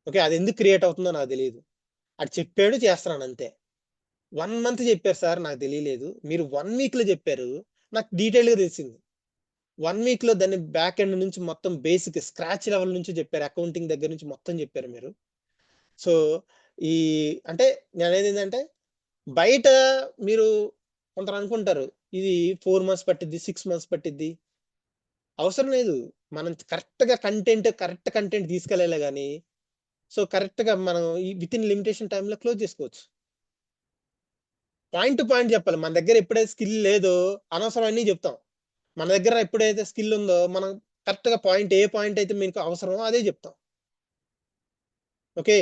ఓకే. అది ఎందుకు క్రియేట్ అవుతుందో నాకు తెలీదు. ఆడు చెప్పాడు చేస్తున్నానంతే. 1 మంత్ చెప్పారు సార్ నాకు తెలియలేదు. మీరు 1 వీక్‌లో చెప్పారు. నాకు డీటెయిల్‌గా తెలిసింది. 1 వీక్‌లో దాన్ని బ్యాక్ ఎండ్ నుంచి మొత్తం బేసిక్ స్క్రాచ్ లెవెల్ నుంచి చెప్పారు. అకౌంటింగ్ దగ్గర నుంచి మొత్తం చెప్పారు మీరు. సో, ఈ అంటే నేననేదేంటంటే బయట మీరు కొందరనుకుంటారు. ఇది 4 మంత్స్ పట్టిద్ది, 6 మంత్స్ పట్టిద్ది. అవసరం లేదు. మనం కరెక్ట్ కంటెంట్ తీసుకెళ్ళాలే గాని, సో, కరెక్ట్‌గా మనం ఈ వితిన్ లిమిటేషన్ టైమ్‌లో క్లోజ్ చేసుకోవచ్చు. పాయింట్ టు పాయింట్ చెప్పాలి. మన దగ్గర ఎప్పుడైతే స్కిల్ లేదో అనవసరమన్నీ చెప్తాం. మన దగ్గర ఎప్పుడైతే స్కిల్ ఉందో మనం కరెక్ట్‌గా ఏ పాయింట్ అయితే మీకు అవసరమో అదే చెప్తాం. ఓకే.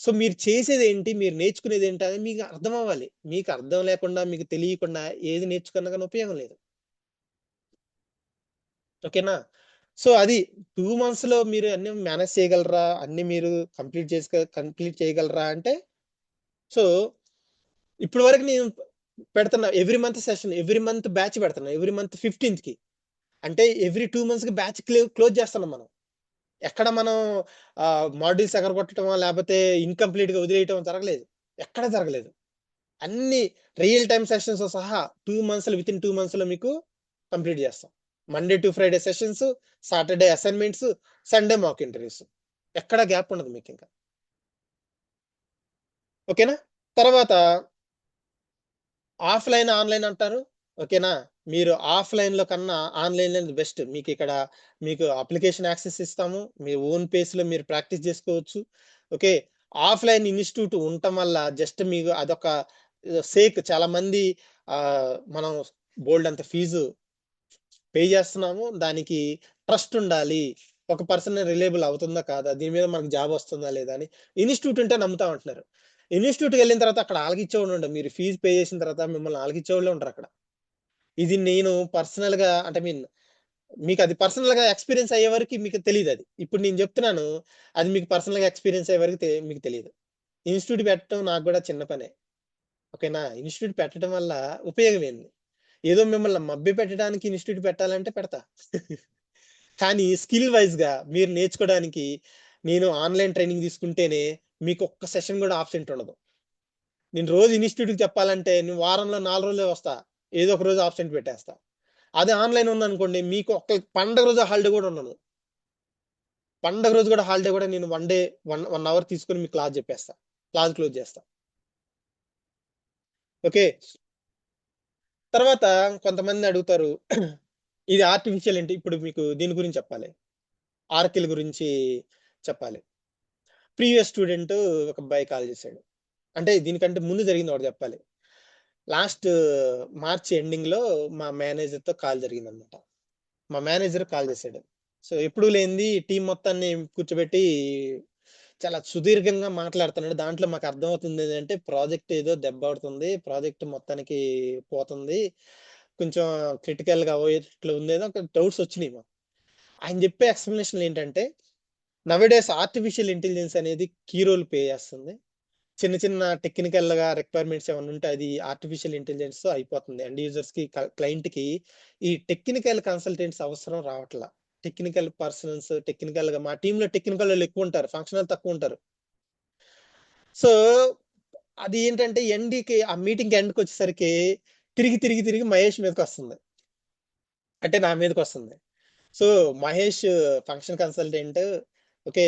సో, మీరు చేసేదేంటి? మీరు నేర్చుకునేదేంటి? అని మీకు అర్థమవ్వాలి. మీకు అర్థం లేకుండా, మీకు తెలియకుండా ఏది నేర్చుకున్నా గాని ఉపయోగం లేదు. ఓకేనా? సో, అది 2 మంత్స్‌లో మీరు అన్నీ మేనేజ్ చేయగలరా? అన్నీ మీరు కంప్లీట్ చేయగలరా? అంటే సో, ఇప్పటి వరకు నేను పెడుతున్నా. ఎవ్రీ మంత్ బ్యాచ్ పెడుతున్నా. ఎవ్రీ మంత్ 15కి. అంటే ఎవ్రీ 2 మంత్స్‌కి బ్యాచ్ క్లోజ్ చేస్తున్నాం మనం. ఎక్కడ మనం మాడ్యూల్స్ ఎగరగొట్టటమో, లేపోతే ఇన్‌కంప్లీట్‌గా వదిలేయటమో జరగలేదు. ఎక్కడ జరగలేదు. అన్ని రియల్ టైమ్ సెషన్స్‌తో సహా వితిన్ 2 మంత్స్‌లో మీకు కంప్లీట్ చేస్తాం. Monday to Friday sessions, Saturday assignments, Sunday mock interviews. ఎక్కడ గ్యాప్ ఉండదు మీకింక. ఓకేనా? తర్వాత ఆఫ్‌లైన్, ఆన్‌లైన్ అంటారు. ఓకేనా? మీరు ఆఫ్‌లైన్‌లో కన్నా ఆన్‌లైన్‌లోనే బెస్ట్. మీకు అప్లికేషన్ యాక్సెస్ ఇస్తాము. మీ ఓన్ పేస్‌లో మీరు ప్రాక్టీస్ జేసుకోవచ్చు. ఓకే. ఆఫ్‌లైన్ ఇన్‌స్టిట్యూట్ ఉండటం వల్ల జస్ట్ మీకు అదొక చాలామంది మనం బోలెడంత ఫీజు పే జేస్తున్నాము. దానికి ట్రస్ట్ ఉండాలి. ఒక పర్సన్ రిలయబుల్ అవుతుందా? కాదా? దీని మీద మనకు జాబ్ వస్తుందా? లేదా? అని ఇన్‌స్టిట్యూట్ ఉంటే నమ్ముతాం అంటున్నారు. ఇన్‌స్టిట్యూట్‌కెళ్ళిన తర్వాత అక్కడ ఆళ్ళకిచ్చేవాడు ఉండడు. మీరు ఫీజ్ పే చేసిన తర్వాత మిమ్మల్ని ఆళ్ళకిచ్చేవాళ్ళే ఉంటారక్కడ. ఇది నేను పర్సనల్‌గా అంటే మీకది పర్సనల్‌గా ఎక్స్‌పీరియన్స్ అయ్యే వరకి మీకు తెలీదది. ఇప్పుడు నేను జెప్తున్నాను. అది మీకు పర్సనల్‌గా ఎక్స్‌పీరియన్స్ అయ్యే వరకు మీకు తెలీదు. ఇన్‌స్టిట్యూట్ పెట్టడం నాకు గూడా చిన్న పనే. ఓకేనా? ఇన్‌స్టిట్యూట్ పెట్టడం వల్ల ఉపయోగం ఏంది? ఏదో మిమ్మల్ని మభ్యపెట్టడానికి ఇన్‌స్టిట్యూట్ పెట్టాలంటే పెడతా. కానీ స్కిల్ వైస్‌గా మీరు నేర్చుకోవడానికి నేను ఆన్‌లైన్ ట్రైనింగ్ తీసుకుంటేనే మీకు ఒక్క సెషన్ గూడా అబ్సెంట్ ఉండదు. నేను రోజు ఇన్‌స్టిట్యూట్‌కి చెప్పాలంటే నేను వారంలో 4 రోజులే వస్తా. ఏదో ఒక రోజు అబ్సెంట్ పెట్టేస్తా. అదే ఆన్‌లైన్ ఉందనుకోండి మీకు ఒక్క పండగ రోజు హాలిడే గూడా ఉండదు. పండగ రోజు గూడా హాలిడే గూడా నేను 1 అవర్ తీసుకొని మీకు క్లాస్ జెప్పేస్తా. క్లాస్ క్లోజ్ జేస్తా. ఓకే. తర్వాత కొంతమంది అడుగుతారు. ఇది ఆర్టిఫిషియల్ ఇప్పుడు మీకు దీని గురించి చెప్పాలి. ఆర్‌కిల్ గురించి చెప్పాలి. ప్రీవియస్ స్టూడెంట్ ఒక అబ్బాయి కాల్ చేసాడు. అంటే దీనికంటే ముందు జరిగింది ఒకటి చెప్పాలి. లాస్ట్ మార్చ్ ఎండింగ్‌లో మా మేనేజర్‌తో కాల్ జరిగిందన్నమాట. మా మేనేజర్ కాల్ చేసాడు. సో, ఎప్పుడు లేనిది టీమ్ మొత్తాన్ని కూర్చోబెట్టి చాలా సుదీర్ఘంగా మాట్లాడుతున్నాడు. దాంట్లో మాకు అర్థమవుతుందేంటంటే ప్రాజెక్ట్ ఏదో దెబ్బవుతుంది. ప్రాజెక్ట్ మొత్తానికి పోతుంది. కొంచెం క్రిటికల్‌గా అయ్యేటట్లు ఉందేదో ఒక డౌట్స్ వచ్చినియి మాకు. ఆయన చెప్పే ఎక్స్‌ప్లనేషన్‌లో ఏంటంటే నౌ ఏ డేస్ ఆర్టిఫిషియల్ ఇంటెలిజెన్స్ అనేది కీ రోల్ ప్లే చేస్తుంది. చిన్న చిన్న టెక్నికల్‌గా రిక్వైర్మెంట్స్ ఏమన్నా ఉంటే అది ఆర్టిఫిషియల్ ఇంటెలిజెన్స్‌తో అయిపోతుంది. ఎండ్ యూజర్స్‌కి, క్లయింట్‌కి ఈ టెక్నికల్ కన్సల్టెంట్స్ అవసరం రావట్ల. టెక్నికల్‌గా మా టీమ్‌లో టెక్నికలోళ్ళు ఎక్కువుంటారు. ఫంక్షనల్ తక్కువుంటారు. సో, అది ఏంటంటే ఆ మీటింగ్ ఎండ్‌కొచ్చేసరికి తిరిగి మహేష్ మీదకొస్తుంది. అంటే నా మీదకొస్తుంది. సో, మహేష్ ఫంక్షన్ కన్సల్టెంట్. ఓకే.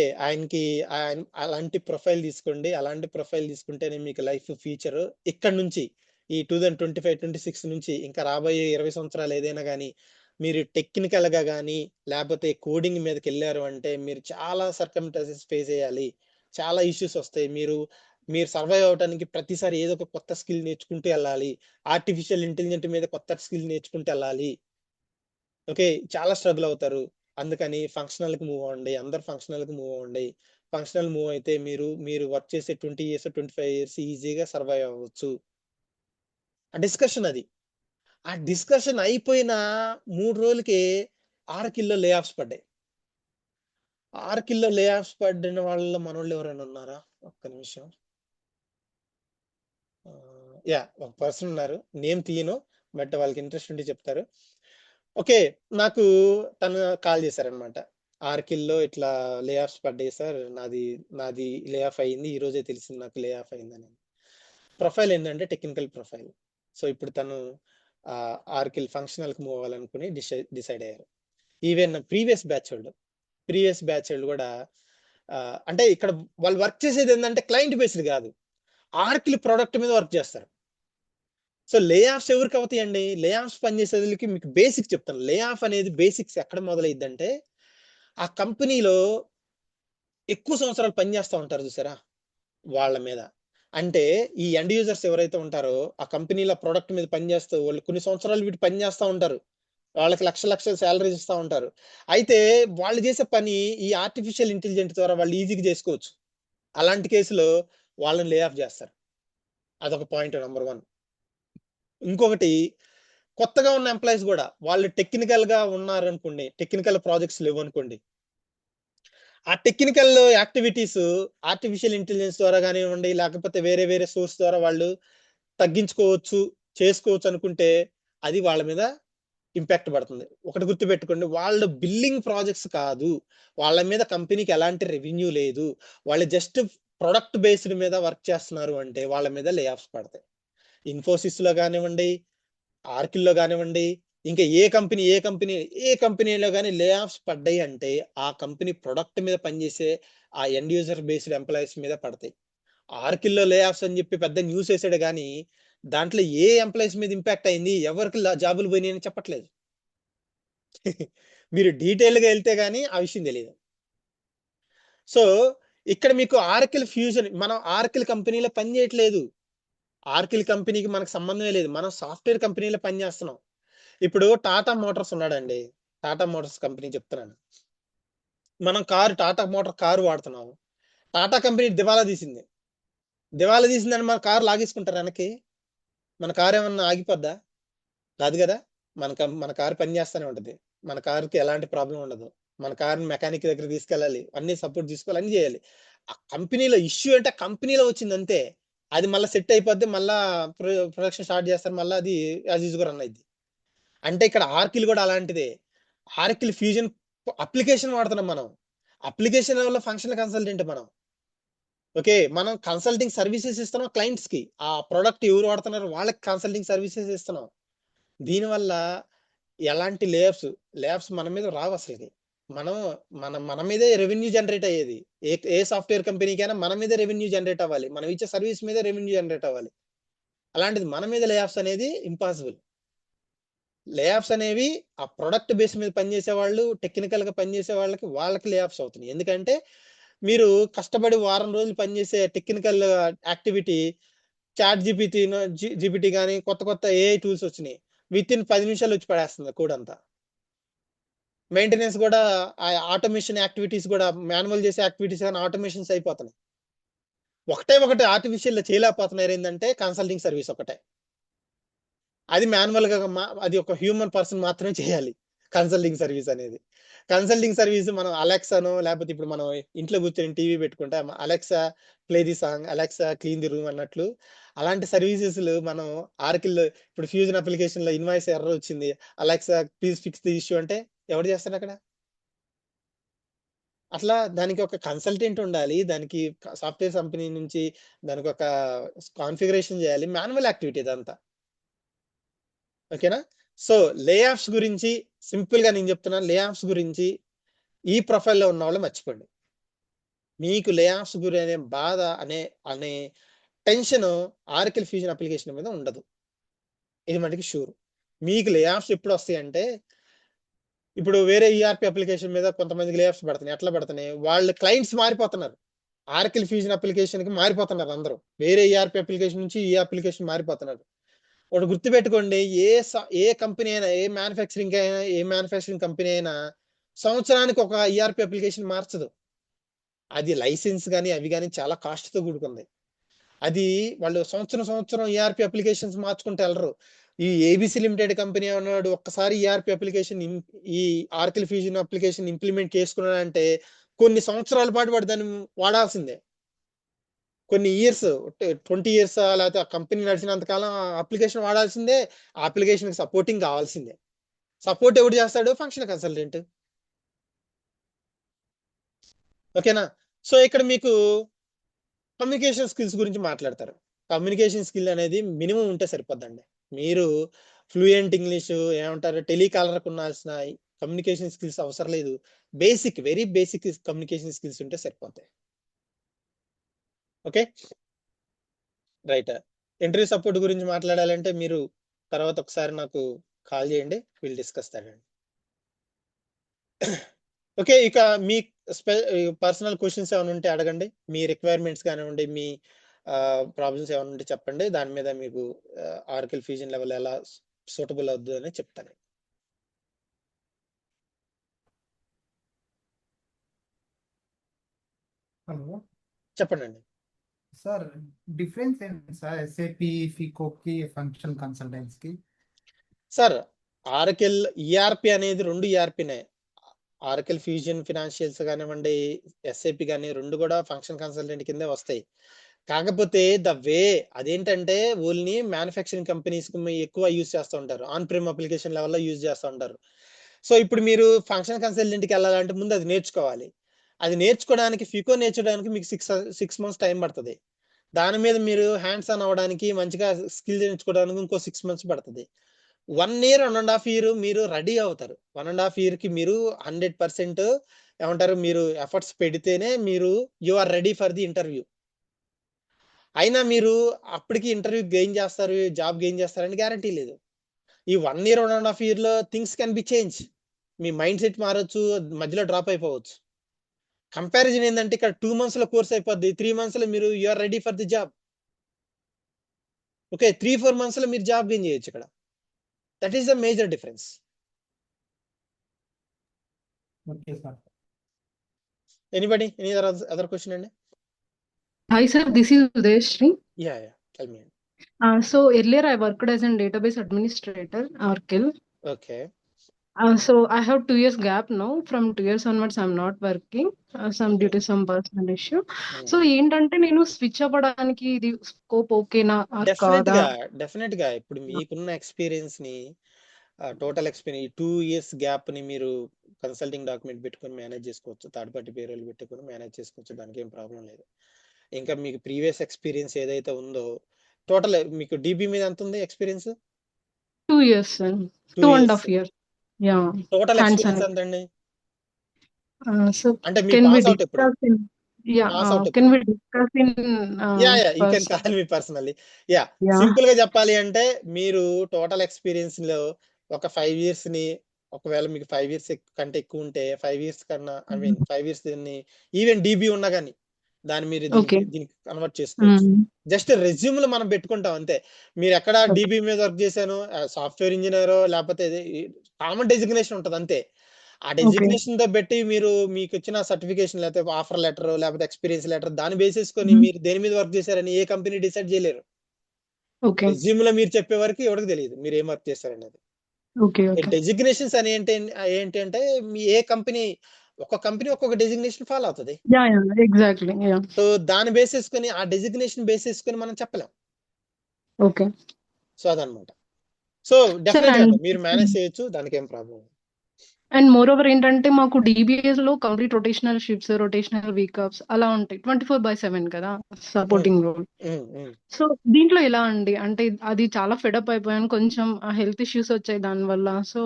అలాంటి ప్రొఫైల్ తీసుకోండి. అలాంటి ప్రొఫైల్ తీసుకుంటేనే మీకు లైఫ్ ఫ్యూచరు. ఇక్కడి నుంచి ఈ 2025, 26 నుంచి ఇంకా రాబోయే 20 సంవత్సరాలు ఏదైనా గాని, మీరు టెక్నికల్‌గా గాని, లేపోతే కోడింగ్ మీదకెళ్లారు అంటే మీరు చాలా సర్కమ్‌స్టాన్సెస్ ఫేస్ చేయాలి. చాలా ఇష్యూస్ వస్తాయి. మీరు సర్వైవ్ అవ్వటానికి ప్రతిసారి ఏదో ఒక కొత్త స్కిల్ నేర్చుకుంటూ ఎళ్ళాలి. ఆర్టిఫిషియల్ ఇంటెలిజెంట్ మీద కొత్త స్కిల్ నేర్చుకుంటూ ఎళ్ళాలి. ఓకే. చాలా స్ట్రగుల్ అవుతారు. అందుకని ఫంక్షనల్‌కి మూవ్ అవ్వండి. అందరూ ఫంక్షనల్‌కి మూవ్ అవ్వండి. ఫంక్షనల్ మూవ్ అయితే మీరు వర్క్ చేసే 20 ఇయర్స్, 25 ఇయర్స్ ఈజీగా సర్వైవ్ అవ్వచ్చు. ఆ డిస్కషన్ అది. ఆ డిస్కషన్ అయిపోయిన 3 రోజులకే ఆర్‌కిల్‌లో లే ఆఫ్స్ పడ్డాయి. ఆర్‌కిల్‌లో లే ఆఫ్స్ పడిన వాళ్ళలో మనోళ్ళు ఎవరైనా ఉన్నారా? ఒక్క నిమిషం. యాహ్! ఒక పర్సన్ ఉన్నారు. నేమ్ తీయను. బట్ వాళ్ళకి ఇంట్రెస్ట్ ఉంటే చెప్తారు. ఓకే. నాకు తను కాల్ చేశారనమాట. "ఆర్‌కిల్‌లో ఇట్లా లే ఆఫ్స్ పడ్డాయి సార్. నాది లే ఆఫ్ అయింది. ఈ రోజే తెలిసింది నాకు లే ఆఫ్ అయిందని." ప్రొఫైల్ ఏంటంటే టెక్నికల్ ప్రొఫైల్. సో ఇప్పుడు తను ఆర్కిల్ ఫంక్షనల్కి మూవ్ అవ్వాలనుకుని డిసైడ్ అయ్యారు. ఈవెన్ ప్రీవియస్ బ్యాచ్ వాళ్ళు కూడా అంటే ఇక్కడ వాళ్ళు వర్క్ చేసేది ఏంటంటే క్లయింట్ బేస్డ్ కాదు, ఆర్కిల్ ప్రోడక్ట్ మీద వర్క్ చేస్తారు. సో లే ఆఫ్స్ ఎవరికి అవుతాయండి? లే ఆఫ్స్ పనిచేసేందుకు మీకు బేసిక్స్ చెప్తాను. లే ఆఫ్ అనేది బేసిక్స్ ఎక్కడ మొదలైద్దంటే, ఆ కంపెనీలో ఎక్కువ సంవత్సరాలు పనిచేస్తూ ఉంటారు చూసారా వాళ్ళ మీద. అంటే ఈ ఎండ్ యూజర్స్ ఎవరైతే ఉంటారో ఆ కంపెనీల ప్రొడక్ట్ మీద పనిచేస్తూ వాళ్ళు కొన్ని సంవత్సరాలు వీటి పని చేస్తూ ఉంటారు. వాళ్ళకి లక్షల సాలరీస్ ఇస్తా ఉంటారు. అయితే వాళ్ళు చేసే పని ఈ ఆర్టిఫిషియల్ ఇంటెలిజెన్స్ ద్వారా వాళ్ళు ఈజీగా చేసుకోవచ్చు. అలాంటి కేసులో వాళ్ళని లే ఆఫ్ చేస్తారు. అదొక పాయింట్ నంబర్ 1. ఇంకొకటి, కొత్తగా ఉన్న ఎంప్లాయీస్ గూడా వాళ్ళు టెక్నికల్‌గా ఉన్నారనుకోండి, టెక్నికల్ ప్రాజెక్ట్స్ లేవనుకోండి, ఆ టెక్నికల్ యాక్టివిటీస్ ఆర్టిఫిషియల్ ఇంటెలిజెన్స్ ద్వారా గానివ్వండి, లేకపోతే వేరే వేరే సోర్స్ ద్వారా వాళ్ళు తగ్గించుకోవచ్చు, చేసుకోవచ్చు అనుకుంటే అది వాళ్ళ మీద ఇంపాక్ట్ పడుతుంది. ఒకటి గుర్తుపెట్టుకోండి, వాళ్ళు బిల్లింగ్ ప్రాజెక్ట్స్ కాదు. వాళ్ళ మీద కంపెనీకి ఎలాంటి రెవెన్యూ లేదు. వాళ్ళు జస్ట్ ప్రొడక్ట్ బేస్డ్ మీద వర్క్ చేస్తున్నారు అంటే వాళ్ళ మీద లే ఆఫ్స్ పడతాయి. ఇన్ఫోసిస్‌లో గానివ్వండి, ఆర్కిల్‌లో గానివ్వండి, ఇంకా ఏ కంపెనీలో గాని లే ఆఫ్స్ పడ్డాయి అంటే, ఆ కంపెనీ ప్రొడక్ట్ మీద పనిచేసే ఆ ఎండ్ యూజర్ బేస్డ్ ఎంప్లాయీస్ మీద పడతాయి. ఆర్కిల్‌లో లే ఆఫ్స్ అని చెప్పి పెద్ద న్యూస్ ఏసాడు గానీ, దాంట్లో ఏ ఎంప్లాయీస్ మీద ఇంపాక్ట్ అయింది, ఎవరికి జాబులు పోయినాయని చెప్పట్లేదు. మీరు డీటెయిల్‌గా ఎళ్తే గాని ఆ విషయం తెలీదు. సో, ఇక్కడ మీకు ఆర్కిల్ ఫ్యూజన్ మనం ఆర్కిల్ కంపెనీలో పని చేయట్లేదు. ఆర్కిల్ కంపెనీకి మనకు సంబంధమే లేదు. మనం సాఫ్ట్‌వేర్ కంపెనీలో పని చేస్తున్నాం. ఇప్పుడు టాటా మోటార్స్ ఉన్నాడండి. టాటా మోటార్స్ కంపెనీ చెప్తున్నాను. మనం టాటా మోటార్ కారు వాడుతున్నాము. టాటా కంపెనీ దివాలా తీసింది. దివాలా తీసిందని మన కారు లాగేసుకుంటారా ఎనక్కి? మన కారేమన్నా ఆగిపోద్దా? కాదు గదా! మన కారు పని చేస్తానే ఉంటది. మన కారుకి ఎలాంటి ప్రాబ్లమ్ ఉండదు. మన కార్‌ని మెకానిక్ దగ్గరికి తీసుకెళ్ళాలి. అన్ని సపోర్ట్ తీసుకోవాలి. అన్ని చేయాలి. ఆ కంపెనీలో ఇష్యూ అంటే కంపెనీలో వచ్చిందంతే. అది మళ్ళా సెట్ అయిపోద్ది. మళ్ళా ప్రొడక్షన్ స్టార్ట్ చేస్తారు. మళ్ళా అది యాజ్ యూజువల్‌గా రన్ అయిద్ది. అంటే ఇక్కడ ఆర్కిల్ గూడా అలాంటిదే. ఆర్కిల్ ఫ్యూజన్ అప్లికేషన్ వాడుతున్నాం మనం. అప్లికేషన్ లెవెల్‌లో ఫంక్షనల్ కన్సల్టెంట్ మనం. ఓకే. మనం కన్సల్టింగ్ సర్వీసెస్ ఇస్తున్నాం క్లయింట్స్‌కి. ఆ ప్రొడక్ట్ ఎవరు వాడుతున్నారో వాళ్ళకి కన్సల్టింగ్ సర్వీసెస్ ఇస్తున్నాం. దీనివల్ల ఎలాంటి లే ఆఫ్స్ మన మీద రావసలకి. మనం మన మీదే రెవెన్యూ జనరేట్ అయ్యేది. ఏ సాఫ్ట్‌వేర్ కంపెనీకైనా మన మీదే రెవెన్యూ జనరేట్ అవ్వాలి. మనం ఇచ్చే సర్వీస్ మీదే రెవెన్యూ జనరేట్ అవ్వాలి. అలాంటిది మన మీద లే ఆఫ్స్ అనేది ఇంపాసిబుల్. లే ఆఫ్స్ అనేవి ఆ ప్రొడక్ట్ బేస్ మీద పనిచేసేవాళ్ళు, టెక్నికల్‌గా పనిచేసే వాళ్ళకి లే ఆఫ్స్ అవుతున్నాయి. ఎందుకంటే మీరు కష్టపడి వారం రోజులు పనిచేసే టెక్నికల్ యాక్టివిటీ జీపీటీ గాని కొత్త కొత్త ఏఐ టూల్స్ వచ్చినాయి. వితిన్ 10 నిమిషాల్లో వచ్చి పడేస్తుంది కోడ్ అంతా. మెయింటెనెన్స్ గూడా ఆటోమేషన్ యాక్టివిటీస్ గూడా మాన్యువల్ చేసే యాక్టివిటీస్ గాని ఆటోమేషన్స్ అయిపోతున్నాయి. ఒకటి ఆర్టిఫిషియల్‌లో చేయలేకపోతున్నారు ఏందంటే కన్సల్టింగ్ సర్వీస్ ఒకటే. అది మాన్యువల్‌గా అది ఒక హ్యూమన్ పర్సన్ మాత్రమే చేయాలి. కన్సల్టింగ్ సర్వీస్ అనేది. కన్సల్టింగ్ సర్వీస్ మనం అలెక్సానో లేపోతే ఇప్పుడు మనం ఇంట్లో కూర్చొని టీవీ పెట్టుకుంటే Alexa play the song, Alexa clean the room అన్నట్లు అలాంటి సర్వీసెస్‌లు మనం ఆర్కిల్ ఇప్పుడు ఫ్యూజన్ అప్లికేషన్‌లో ఇన్వాయిస్ ఎర్రర్ వచ్చింది. Alexa please fix the issue అంటే ఎవడు చేస్తాడక్కడ? అట్లా దానికి ఒక కన్సల్టెంట్ ఉండాలి. దానికి సాఫ్ట్‌వేర్ కంపెనీ నుంచి దానికొక కాన్ఫిగరేషన్ చేయాలి. మాన్యువల్ యాక్టివిటీ ఇదంతా. ఓకేనా? సో, లే ఆఫ్స్ గురించి సింపుల్‌గా నేను చెప్తున్నాను. లే ఆఫ్స్ గురించి ఈ ప్రొఫైల్‌లో ఉన్నవాళ్ళు మర్చిపోండి. మీకు లే ఆఫ్స్ గురనే బాధ అనే అనే టెన్షను ఆరకిల్ ఫ్యూజన్ అప్లికేషన్ మీద ఉండదు. ఇది మటికి షూర్. మీకు లే ఆఫ్స్ ఎప్పుడొస్తాయంటే, ఇప్పుడు వేరే ఈఆర్‌పీ అప్లికేషన్ మీద కొంతమందికి లే ఆఫ్స్ పడుతున్నాయి. ఎట్లా పడుతున్నాయి? వాళ్ళ క్లయింట్స్ మారిపోతున్నారు. ఆరకిల్ ఫ్యూజన్ అప్లికేషన్‌కి మారిపోతున్నారు అందరూ. వేరే ఈఆర్‌పీ అప్లికేషన్ నుంచి ఈ అప్లికేషన్ మారిపోతున్నారు. ఒకటి గుర్తుపెట్టుకోండి. ఏ కంపెనీ అయినా, ఏ మ్యానుఫ్యాక్చరింగ్ కంపెనీ అయినా సంవత్సరానికి ఒక ఈఆర్‌పీ అప్లికేషన్ మార్చదు. అది లైసెన్స్ గాని, అవి గాని చాలా కాస్ట్‌తో కూడుకుంది. అది వాళ్ళు సంవత్సరం ఈఆర్‌పీ అప్లికేషన్స్ మార్చుకుంటూ ఎళ్ళరు. ఈ ఏబీసీ లిమిటెడ్ కంపెనీ అన్నాడు ఒక్కసారి ఈఆర్‌పీ అప్లికేషన్ ఈ ఆర్కిల్ ఫ్యూజన్ అప్లికేషన్ ఇంప్లిమెంట్ చేసుకున్నాడంటే కొన్ని సంవత్సరాల పాటు వాడు దాన్ని వాడాల్సిందే. కొన్ని ఇయర్స్ 20 ఇయర్సా లేకపోతే ఆ కంపెనీ నడిచినంత కాలం ఆ అప్లికేషన్ వాడాల్సిందే. ఆ అప్లికేషన్‌కి సపోర్టింగ్ కావాల్సిందే. సపోర్ట్ ఎవడు చేస్తాడు? Functional consultant. ఓకేనా? సో, ఇక్కడ మీకు కమ్యూనికేషన్ స్కిల్స్ గురించి మాట్లాడతారు. కమ్యూనికేషన్ స్కిల్ అనేది మినిమం ఉంటే సరిపోద్దండి. మీరు ఫ్లూయెంట్ ఇంగ్లీష్ ఏమంటారు టెలికాలర్కు ఉండాల్సిన కమ్యూనికేషన్ స్కిల్స్ అవసరం లేదు. Basic very basic communication skills ఉంటే సరిపోతాయి. Okay right. ఇంటర్వ్యూ సపోర్ట్ గురించి మాట్లాడాలంటే మీరు తర్వాత ఒకసారి నాకు కాల్ చేయండి, విల్ డిస్కస్ దట్ అండి. ఓకే, ఇక మీ పర్సనల్ క్వశ్చన్స్ ఏమైనా ఉంటే అడగండి. మీ రిక్వైర్మెంట్స్ కానివ్వండి, మీ ప్రాబ్లమ్స్ ఏమైనా ఉంటే చెప్పండి. దాని మీద మీకు ఆర్కిల్ ఫ్యూజన్ లెవెల్ ఎలా సూటబుల్ అవుతుంది అని చెప్తాను. హలో చెప్పండి. సార్, డిఫరెన్స్ ఏంటి సార్ ఎస్ఏపి ఫికోకి ఫంక్షన్ కన్సల్టెంట్స్ కి? సార్ ఆర్కిల్ ఈఆర్పి అనేది 2 ఈఆర్పినే. ఆర్కిల్ ఫ్యూజన్ ఫినాన్షియల్స్ కానివ్వండి, ఎస్ఏపి కానీ 2 కూడా ఫంక్షన్ కన్సల్టెంట్ కిందే వస్తాయి. కాకపోతే ద వే అదేంటంటే ఓన్లీ మ్యానుఫ్యాక్చరింగ్ కంపెనీస్ ఎక్కువ యూజ్ చేస్తూ ఉంటారు. ఆన్ ప్రిమ్ అప్లికేషన్ లెవెల్లో యూజ్ చేస్తూ ఉంటారు. సో ఇప్పుడు మీరు ఫంక్షన్ కన్సల్టెంట్కి వెళ్ళాలంటే ముందు అది నేర్చుకోవాలి. అది నేర్చుకోవడానికి ఫికో నేర్చుకోవడానికి మీకు 6 months టైం పడుతుంది. దాని మీద మీరు హ్యాండ్స్ ఆన్ అవ్వడానికి మంచిగా స్కిల్ నేర్చుకోవడానికి ఇంకో 6 months పడుతుంది. 1 year 1.5 year మీరు రెడీ అవుతారు. 1.5 year కి మీరు 100% ఏమంటారు మీరు ఎఫర్ట్స్ పెడితేనే మీరు you are ready for the interview. అయినా మీరు అప్పటికి ఇంటర్వ్యూ గెయిన్ చేస్తారు, జాబ్ గెయిన్ చేస్తారని గ్యారంటీ లేదు. ఈ 1 year 1.5 year లో థింగ్స్ కెన్ బి చేంజ్. మీ మైండ్ సెట్ మారొచ్చు, మధ్యలో డ్రాప్ అయిపోవచ్చు. కంపారిజన్ ఏంటంటే ఇక్కడ 2 months లో కోర్స్ అయిపోద్ది, 3 months లో మీరు you are ready for the job. Okay 3-4 months లో మీరు జాబ్ గెయిన్ చేయొచ్చు ఇక్కడ. That is the major difference. Okay sir. Anybody any other question అండి? Hi sir, this is Udayashri. Yeah tell me. So earlier I worked as a database administrator, Oracle. Okay So I have 2 years gap now. From 2 years onwards, I'm not working. Due to some personal issue. So ఏంటంటే నేను switch అవ్వడానికి ఇది scope ఓకేనా కాదా? Definite గా ఇప్పుడు మీకున్న experience ని టోటల్ ఎక్స్పీరియన్స్ 2 years గ్యాప్ ని మీరు కన్సల్టింగ్ డాక్యుమెంట్ పెట్టుకొని మేనేజ్ చేసుకోవచ్చు. థర్డ్ పార్టీ పేరోల్ పెట్టుకొని మేనేజ్ చేసుకోవచ్చు. దానికి ఏం ప్రాబ్లం లేదు. ఇంకా మీకు ప్రీవియస్ ఎక్స్పీరియన్స్ ఏదైతే ఉందో టోటల్ మీకు డిబి మీద ఎంత ఉంది experience? 2 years, 2.5 years. Yeah. Total Hands experience on. ఎంత అండి? So అంటే మీ can we పాస్ అవుట్ ఎప్పుడు? discuss in pass out can ఎప్పుడు? we discuss in yeah you can first? Call me personally. Yeah Yeah. Simple గా చెప్పాలి అంటే మీరు total experience లో ఒక 5 years ని, ఒకవేళ మీకు 5 years కంటే ఎక్కువ ఉంటే 5 years కన్నా I mean 5 years even dB ఉన్నా కానీ దాన్ని మీరు Okay. దీనికి కన్వర్ట్ చేసుకోవచ్చు. జస్ట్ రెజ్యూమ్ లో మనం పెట్టుకుంటాం అంతే. మీరు ఎక్కడ Okay. డిబి మీద వర్క్ చేశాను, సాఫ్ట్వేర్ ఇంజనీర్ లేకపోతే కామన్ డెసిగ్నేషన్ ఉంటుంది అంతే. ఆ Okay. డెసిగ్నేషన్ తో పెట్టి మీరు మీకు వచ్చిన సర్టిఫికేషన్ లేకపోతే ఆఫర్ లెటర్ లేకపోతే ఎక్స్పీరియన్స్ లెటర్ దాన్ని బేసేసుకొని మీరు దేని మీద వర్క్ చేశారని ఏ కంపెనీ డిసైడ్ చేయలేరు. Okay. రెజ్యూమ్ లో మీరు చెప్పే వరకు ఎవరికి తెలియదు మీరు ఏం వర్క్ చేశారనేది. Okay. Okay. డెసిగ్నేషన్స్ అని ఏంటి అంటే మీ ఏ కంపెనీ ఒక్కొక్క కంపెనీ ఒక్కొక్క డెసిగ్నేషన్ ఫాలో అవుతుంది. Yeah, yeah, exactly. Yeah. So దాన్ని బేసేసుకొని ఆ డెసిగ్నేషన్ బేసేసుకొని మనం చెప్పలేం. Okay. సో అదనమాట. సో Sir, డెఫినెట్ గా and మీరు మేనేజ్ చేయొచ్చు, దానికి ఏం ప్రాబ్లం. moreover ఏంటంటే మాకు DBS లో కంప్లీట్ రొటేషనల్ షిఫ్ట్స్, రొటేషనల్ వీకప్స్ అలా ఉంటాయి. 24/7 కదా సపోర్టింగ్ రోల్. సో దీంట్లో ఎలా అండి? అంటే అది చాలా ఫెడప్ అయిపోయాను, కొంచెం హెల్త్ ఇష్యూస్ వచ్చాయి దాని వల్ల. సో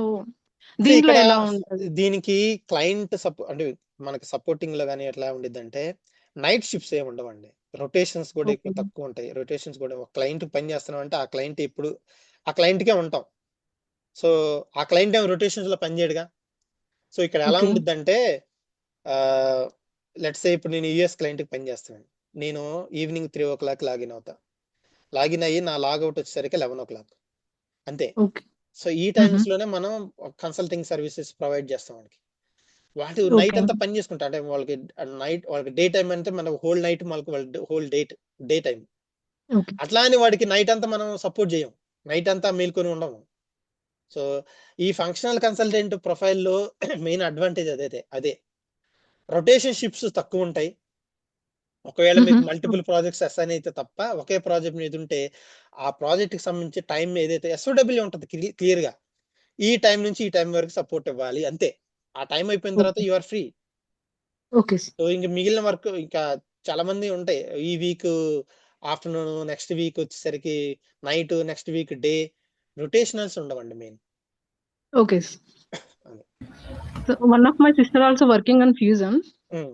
దీంట్లో ఇక్కడ ఎలా ఉంటది? దీనికి క్లయింట్ అంటే మనకి సపోర్టింగ్ లో కానీ ఎట్లా ఉండిద్దంటే నైట్ షిఫ్ట్స్ ఏమి ఉండవండి. రొటేషన్స్ కూడా ఎక్కువ Okay. తక్కువ ఉంటాయి. రొటేషన్స్ కూడా ఒక క్లయింట్ పని చేస్తున్నాం అంటే ఆ క్లయింట్ ఎప్పుడు ఆ క్లయింట్ కే ఉంటాం. సో ఆ క్లయింట్ ఏమో రొటేషన్స్ లో పని చేయడుగా. సో ఇక్కడ ఎలా Okay. ఉండిద్దంటే లెట్స్ సే ఇప్పుడు నేను యుఎస్ క్లయింట్ కి పని చేస్తున్నాను. నేను ఈవినింగ్ 3 o'clock లాగిన్ అవుతా. లాగిన్ అయ్యి నా లాగౌట్ వచ్చేసరికి 11 o'clock అంతే. Okay. సో ఈ టైమ్స్ లోనే మనం కన్సల్టింగ్ సర్వీసెస్ ప్రొవైడ్ చేస్తాం వాళ్ళకి. వాళ్ళు నైట్ Okay. అంతా పని చేసుకుంటా అంటే వాళ్ళకి డే టైం అంటే మన హోల్ నైట్ వాళ్ళకి హోల్ డే టైం. Okay. అట్లా అని వాడికి నైట్ అంతా మనం సపోర్ట్ చేయం, నైట్ అంతా మేల్కొని ఉండము. సో ఈ ఫంక్షనల్ కన్సల్టెంట్ ప్రొఫైల్లో మెయిన్ అడ్వాంటేజ్ అదే రొటేషన్ షిప్స్ తక్కువ ఉంటాయి. ఒకవేళ మీకు మల్టిపుల్ ప్రాజెక్ట్స్ అసైన్ అయితే తప్ప ఒకే ప్రాజెక్ట్ మీద ఉంటే ఆ ప్రాజెక్ట్ కి సంబంధించి టైం ఏదైతే SOW ఉంటుంది క్లియర్ గా ఈ టైం నుంచి ఈ టైం వరకు సపోర్ట్ ఇవ్వాలి అంతే. ఆ టైం అయిపోయిన తర్వాత you are free. Okay. So ఇంక మిగిలిన వర్క్ ఇంకా చాలా మంది ఉంటాయి. ఈ వీక్ ఆఫ్టర్నూన్, నెక్స్ట్ వీక్ వచ్చేసరికి night, next week day, rotationals ఉండవండి main. Okay. So one of my sister also working on fusion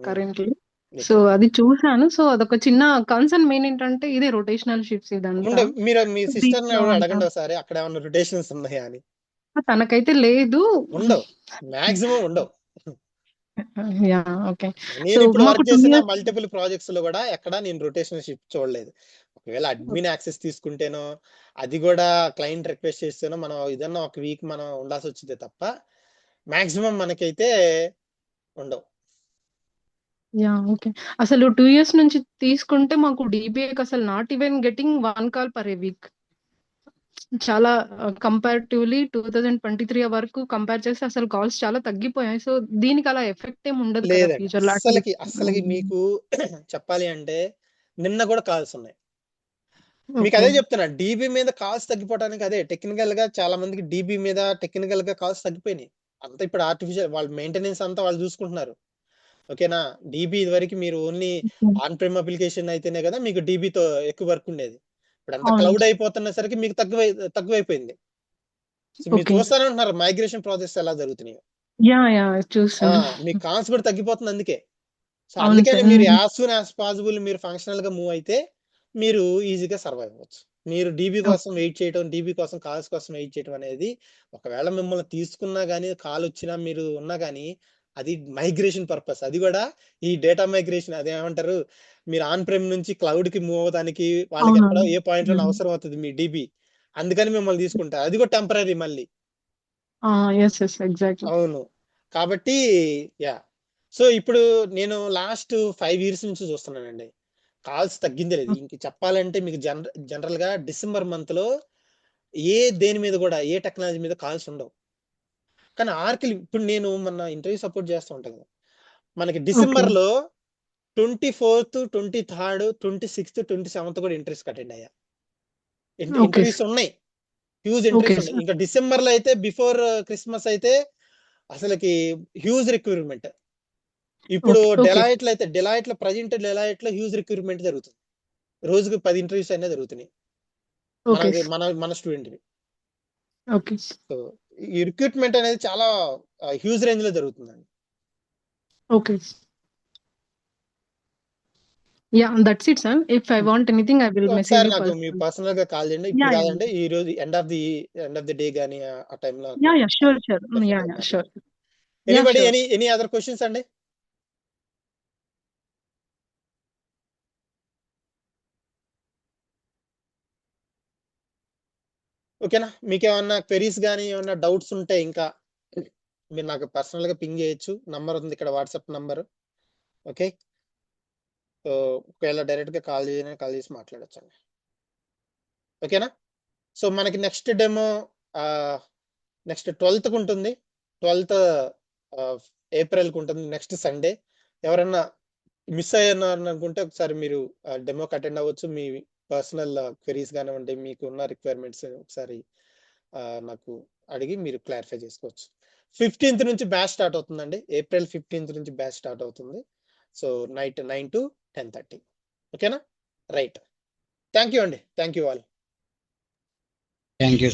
currently. So అది చూసాను. సో అదొక చిన్న కన్సర్న్ మెయిన్ ఏంటంటే ఇదే రొటేషనల్ షిఫ్ట్స్ ఇదంతా. మీరు మీ సిస్టర్ దీంట్లో అడగండి ఒకసారి అక్కడ ఏమన్నా రొటేషన్స్ ఉన్నాయా అని. తనకైతే లేదు. ఉండవు, మాక్సిమం ఉండవు. Yeah okay. నేను ఇప్పుడు వర్క్ చేసిన మల్టిపుల్ ప్రాజెక్ట్స్ లో కూడా ఎక్కడ నేను రొటేషనల్ షిఫ్ట్ చూడలేదు. ఒకవేళ అడ్మిన్ యాక్సెస్ తీసుకుంటేనో, అది కూడా క్లయింట్ రిక్వెస్ట్ చేస్తేనో మనం ఏదన్నా ఒక వీక్ మనం ఉండాల్సి వచ్చింది తప్ప మాక్సిమం మనకైతే ఉండవు. Yeah okay. అసలు 2 years నుంచి తీసుకుంటే మాకు DBAకి అసలు not even getting 1 call per a week. చాలా కంపారిటివ్లీ 2023 వరకు కంపేర్ చేస్తే అసలు కాల్స్ చాలా తగ్గిపోయాయి. సో దీనికి అలా ఎఫెక్ట్ ఏమి ఉండదు కదా లేదండి, ఫ్యూచర్ లో. అస్సలకి మీకు చెప్పాలి అంటే నిన్న కూడా కాల్స్ ఉన్నాయి. మీకు అదే చెప్తున్నా, డీబీ మీద కాల్స్ తగ్గిపోవడానికి అదే టెక్నికల్ గా చాలా మందికి డీబీ మీద టెక్నికల్ గా కాల్స్ తగ్గిపోయినాయి. అంతా ఇప్పుడు ఆర్టిఫిషియల్ వాళ్ళ మెయింటెనెన్స్ అంతా వాళ్ళు చూసుకుంటున్నారు. ఓకేనా, డీబీ ఇది వరకు మీరు ఓన్లీ ఆన్ ప్రెమ్ అప్లికేషన్ అయితేనే కదా మీకు డీబీతో ఎక్కువ వర్క్ ఉండేది. ఇప్పుడు అంతా క్లౌడ్ అయిపోతున్న సరికి మీకు తక్కువైపోయింది. మీరు చూస్తానే ఉంటున్నారు మైగ్రేషన్ ప్రాసెస్ ఎలా జరుగుతున్నాయో. మీ కాల్స్ కూడా తగ్గిపోతుంది అందుకే. సో అందుకని మీరు యాజ్ సూన్ యాజ్ పాసిబుల్ మీరు ఫంక్షనల్ గా మూవ్ అయితే మీరు ఈజీగా సర్వైవ్ అవ్వచ్చు. మీరు డీబీ కోసం వెయిట్ చేయడం, డీబీ కోసం కాల్స్ కోసం వెయిట్ చేయడం అనేది, ఒకవేళ మిమ్మల్ని తీసుకున్నా గానీ కాల్ వచ్చినా మీరు ఉన్నా గానీ అది మైగ్రేషన్ పర్పస్. అది కూడా ఈ డేటా మైగ్రేషన్, అదేమంటారు, మీరు ఆన్ ప్రెమ్ నుంచి క్లౌడ్ కి మూవ్ అవడానికి వాళ్ళకి ఎక్కడ ఏ పాయింట్ లో అవసరం అవుతుంది మీ డీబీ, అందుకని మిమ్మల్ని తీసుకుంటారు. అది కూడా టెంపరీ మళ్ళీ. అవును, కాబట్టి యా. సో ఇప్పుడు నేను లాస్ట్ 5 years నుంచి చూస్తున్నానండి, కాల్స్ తగ్గిందే లేదు. ఇంక చెప్పాలంటే మీకు జనరల్ గా డిసెంబర్ మంత్ లో దేని మీద కూడా ఏ టెక్నాలజీ మీద కాల్స్ ఉండవు. కానీ ఆర్కిల్ ఇప్పుడు నేను మొన్న ఇంటర్వ్యూ సపోర్ట్ చేస్తూ ఉంటాను కదా, మనకి డిసెంబర్ లో 24th, 23rd, 26th, 27th కూడా ఇంటర్వ్యూస్ అటెండ్ అయ్యా. ఇంటర్వ్యూస్ ఉన్నాయి, హ్యూజ్ ఇంటర్వ్యూస్ ఉన్నాయి. ఇంకా డిసెంబర్ లో అయితే బిఫోర్ క్రిస్మస్ అయితే అసలుకి హ్యూజ్ రిక్రూట్మెంట్. ఇప్పుడు డెలాయిట్ లో ప్రజెంట్ డెలాయిట్ లో హ్యూజ్ రిక్రూట్మెంట్ జరుగుతుంది. రోజుకి 10 ఇంటర్వ్యూస్ అయినా జరుగుతున్నాయి మన స్టూడెంట్ వి. సో ఈ రిక్రూట్మెంట్ అనేది చాలా హ్యూజ్ రేంజ్ లో జరుగుతుందండి. Okay. Yeah that's it sir. If I want anything I will message you. నాకు మీ పర్సనల్ గా కాల్ చేయండి. ఇప్పుడు కాదండి, ఈ రోజు ఎండ్ ఆఫ్ ది డే గాని ఆ టైం లో. Yeah sure sure. Anybody any other questions అండి? ఓకేనా, మీకు ఏమన్నా క్వెరీస్ కానీ ఏమన్నా డౌట్స్ ఉంటే ఇంకా మీరు నాకు పర్సనల్ గా పింగ్ చేయొచ్చు. నంబర్ ఉంది ఇక్కడ, వాట్సాప్ నంబర్. ఓకే, సో ఒకవేళ డైరెక్ట్ గా కాల్ చేసి మాట్లాడచ్చు అండి. ఓకేనా, సో మనకి నెక్స్ట్ డెమో నెక్స్ట్ 12th కు ఉంటుంది. 12th April కు ఉంటుంది, నెక్స్ట్ సండే. ఎవరన్నా మిస్ అయ్యారు అనుకుంటే ఒకసారి మీరు డెమోకి అటెండ్ అవ్వచ్చు. మీ పర్సనల్ క్వెరీస్ కానివ్వండి, మీకు ఉన్న రిక్వైర్మెంట్స్ ఒకసారి నాకు అడిగి మీరు క్లారిఫై చేసుకోవచ్చు. 15th నుంచి బ్యాచ్ స్టార్ట్ అవుతుందండి. April 15th నుంచి బ్యాచ్ స్టార్ట్ అవుతుంది. So night 9 to 10:30. ఓకేనా, రైట్. థ్యాంక్ యూ అండి, thank you all. Thank you.